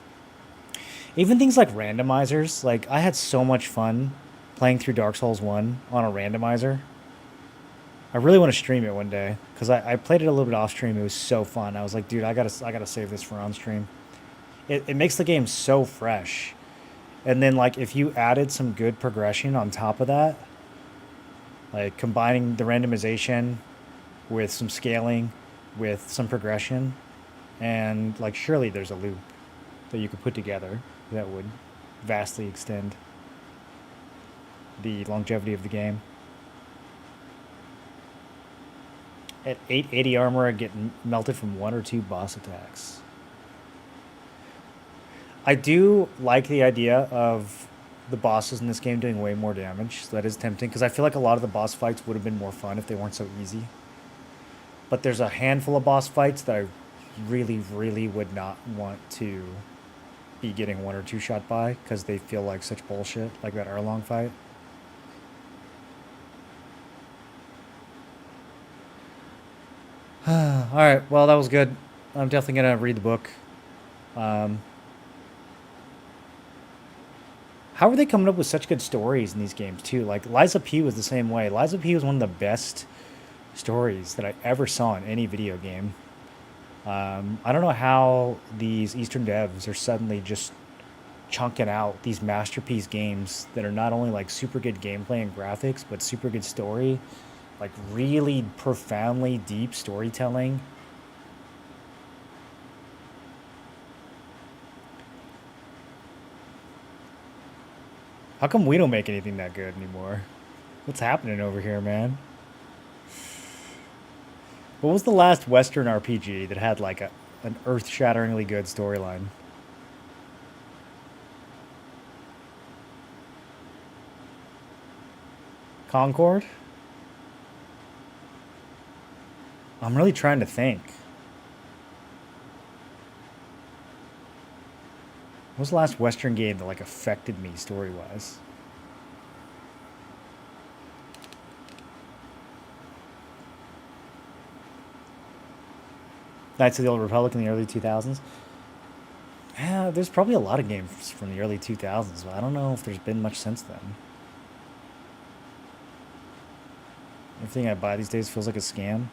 even things like randomizers, like I had so much fun playing through Dark Souls 1 on a randomizer. I really want to stream it one day because I played it a little bit off stream. It was so fun. I was like, dude, I gotta save this for on stream. It makes the game so fresh. And then like if you added some good progression on top of that, like combining the randomization with some scaling, with some progression, and like surely there's a loop that you could put together that would vastly extend the longevity of the game. At 880 armor, I get melted from 1 or 2 boss attacks. I do like the idea of the bosses in this game doing way more damage. So that is tempting, because I feel like a lot of the boss fights would have been more fun if they weren't so easy. But there's a handful of boss fights that I really, really would not want to be getting 1 or 2 shot by, because they feel like such bullshit, like that Erlong fight. Alright, well, that was good. I'm definitely going to read the book. How are they coming up with such good stories in these games, too? Like, Lies of P was the same way. Lies of P was one of the best stories that I ever saw in any video game. I don't know how these Eastern devs are suddenly just chunking out these masterpiece games that are not only, like, super good gameplay and graphics, but super good story. Like, really profoundly deep storytelling. How come we don't make anything that good anymore? What's happening over here, man? What was the last Western RPG that had, like, an earth-shatteringly good storyline? Concord? I'm really trying to think. What was the last Western game that, like, affected me story-wise? Knights of the Old Republic in the early 2000s? there's probably a lot of games from the early 2000s, but I don't know if there's been much since then. Everything I buy these days feels like a scam.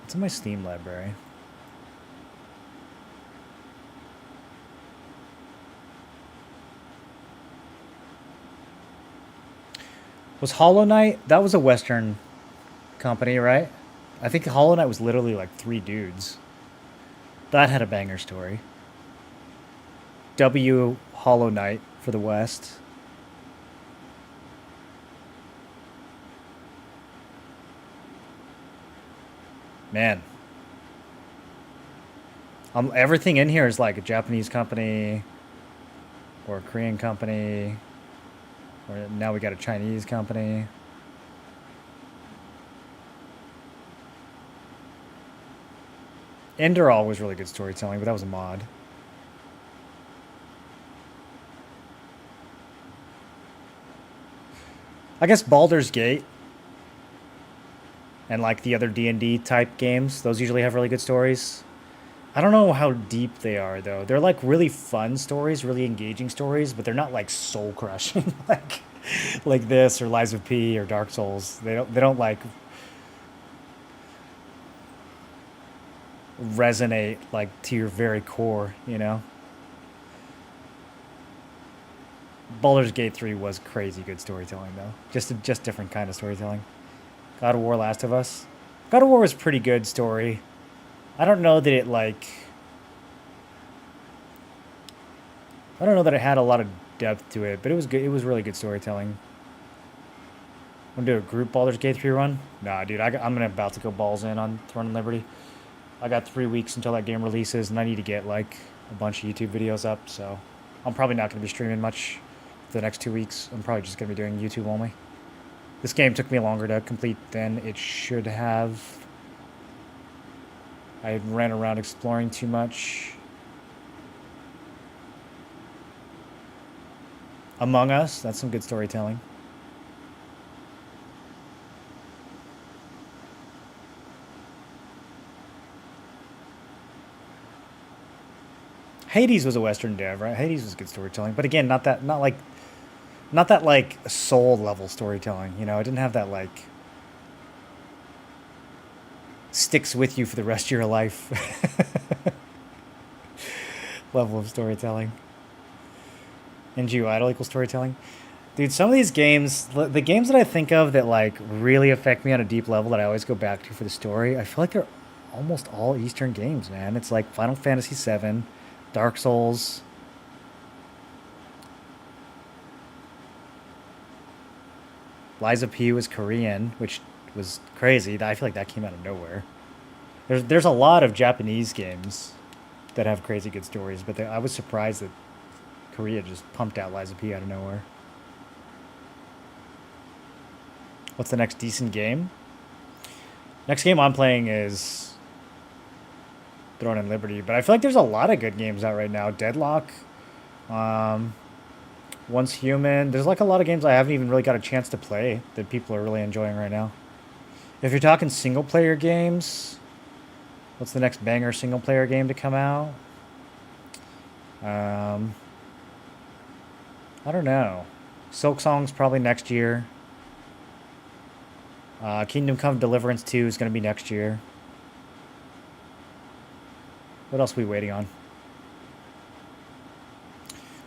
It's in my Steam library. Was Hollow Knight? That was a Western company, right? I think Hollow Knight was literally like 3 dudes. That had a banger story. W Hollow Knight for the West. Man. Everything in here is like a Japanese company or a Korean company, or now we got a Chinese company. Enderal was really good storytelling, but that was a mod. I guess Baldur's Gate and like the other D&D type games, those usually have really good stories. I don't know how deep they are though. They're like really fun stories, really engaging stories, but they're not like soul crushing like this or Lies of P or Dark Souls. They don't like resonate like to your very core, you know? Baldur's Gate 3 was crazy good storytelling though. Just different kind of storytelling. God of War Last of Us. God of War was pretty good story. I don't know that it like I don't know that it had a lot of depth to it, but it was good. It was really good storytelling. Want to do a group Baldur's Gate 3 run? Nah, dude, I'm about to go balls in on Throne and Liberty. I got 3 weeks until that game releases, and I need to get like a bunch of YouTube videos up, so I'm probably not going to be streaming much for the next 2 weeks. I'm probably just going to be doing YouTube only. This game took me longer to complete than it should have. I ran around exploring too much. Among Us, that's some good storytelling. Hades was a Western dev, right? Hades was good storytelling, but again, not that like soul level storytelling. You know, it didn't have that like sticks with you for the rest of your life level of storytelling. NGO idle equals storytelling. Dude, some of these games, the games that I think of that like really affect me on a deep level that I always go back to for the story, I feel like they're almost all Eastern games, man. It's like Final Fantasy VII, Dark Souls. Lies of P was Korean, which was crazy. I feel like that came out of nowhere. There's a lot of Japanese games that have crazy good stories, but I was surprised that Korea just pumped out Lies of P out of nowhere. What's the next decent game? Next game I'm playing is Throne and Liberty, but I feel like there's a lot of good games out right now. Deadlock, Once Human. There's like a lot of games I haven't even really got a chance to play that people are really enjoying right now. If you're talking single player games, what's the next banger single player game to come out? I don't know. Silk Song's probably next year. Kingdom Come Deliverance 2 is going to be next year. What else are we waiting on?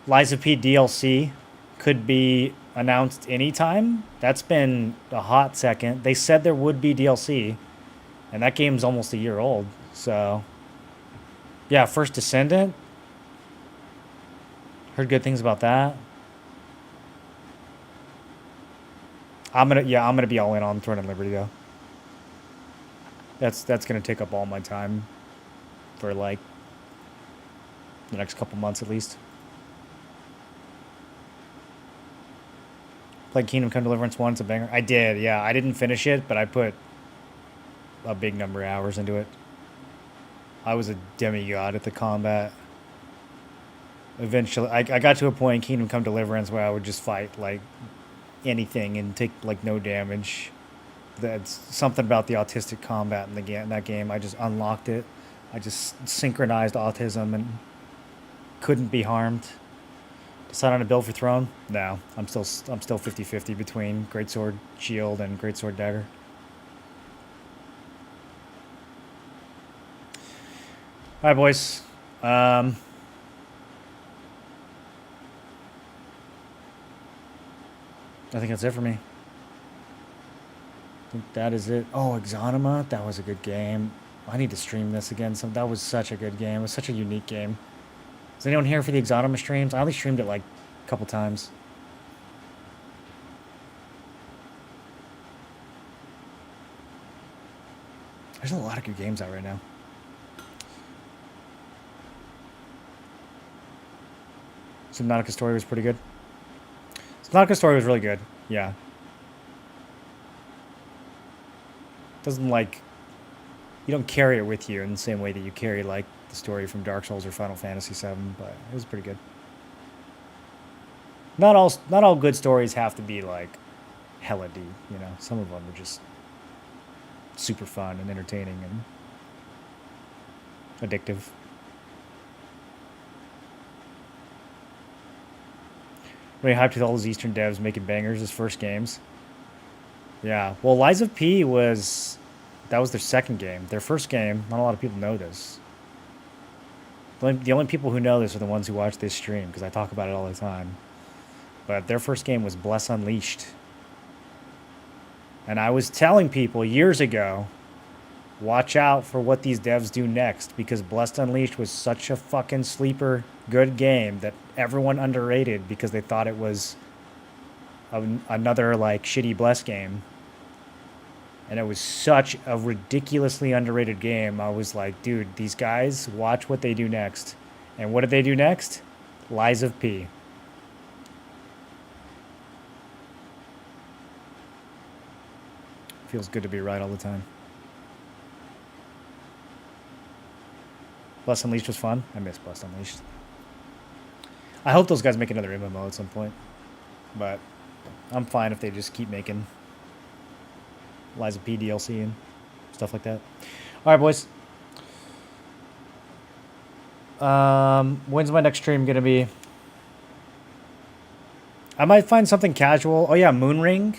Lies of P DLC could be announced anytime. That's been a hot second. They said there would be DLC, and that game's almost a year old. So, yeah, First Descendant. Heard good things about that. I'm gonna be all in on Throne and Liberty though. That's gonna take up all my time for like the next couple months at least. Played Kingdom Come Deliverance 1, it's a banger. I did, yeah. I didn't finish it, but I put a big number of hours into it. I was a demigod at the combat. Eventually, I got to a point in Kingdom Come Deliverance where I would just fight like anything and take like no damage. That's something about the autistic combat in the game. That game, I just unlocked it. I just synchronized autism, and couldn't be harmed. Decide on a build for throne? No, I'm still 50-50 between greatsword shield and greatsword dagger. All right, boys. I think that's it for me. I think that is it. Oh, Exonema, that was a good game. I need to stream this again. That was such a good game. It was such a unique game. Is anyone here for the Exonema streams? I only streamed it like a couple times. There's a lot of good games out right now. Subnautica story was pretty good. Subnautica story was really good. Yeah. Doesn't like... You don't carry it with you in the same way that you carry like the story from Dark Souls or Final Fantasy VII, but it was pretty good. Not all good stories have to be like hella deep, you know. Some of them are just super fun and entertaining and addictive. Really hyped with all those Eastern devs making bangers as first games. Yeah, well, Lies of P was... That was their second game. Their first game, not a lot of people know this. The only people who know this are the ones who watch this stream, because I talk about it all the time. But their first game was Bless Unleashed. And I was telling people years ago, watch out for what these devs do next, because Blessed Unleashed was such a fucking sleeper good game that everyone underrated because they thought it was another like shitty Bless game. And it was such a ridiculously underrated game. I was like, dude, these guys, watch what they do next. And what did they do next? Lies of P. Feels good to be right all the time. Blessed Unleashed was fun. I miss Blessed Unleashed. I hope those guys make another MMO at some point. But I'm fine if they just keep making Lies of P DLC and stuff like that. All right, boys. When's my next stream gonna be? I might find something casual. Oh yeah, Moonring.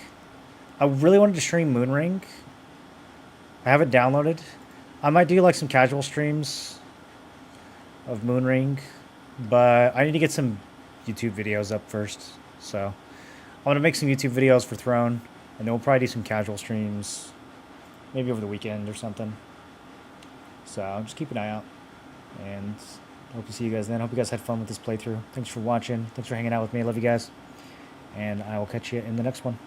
I really wanted to stream Moonring. I have it downloaded. I might do like some casual streams of Moonring, but I need to get some YouTube videos up first. So I'm gonna make some YouTube videos for Throne. And then we'll probably do some casual streams, maybe over the weekend or something. So just keep an eye out. And hope to see you guys then. Hope you guys had fun with this playthrough. Thanks for watching. Thanks for hanging out with me. I love you guys. And I will catch you in the next one.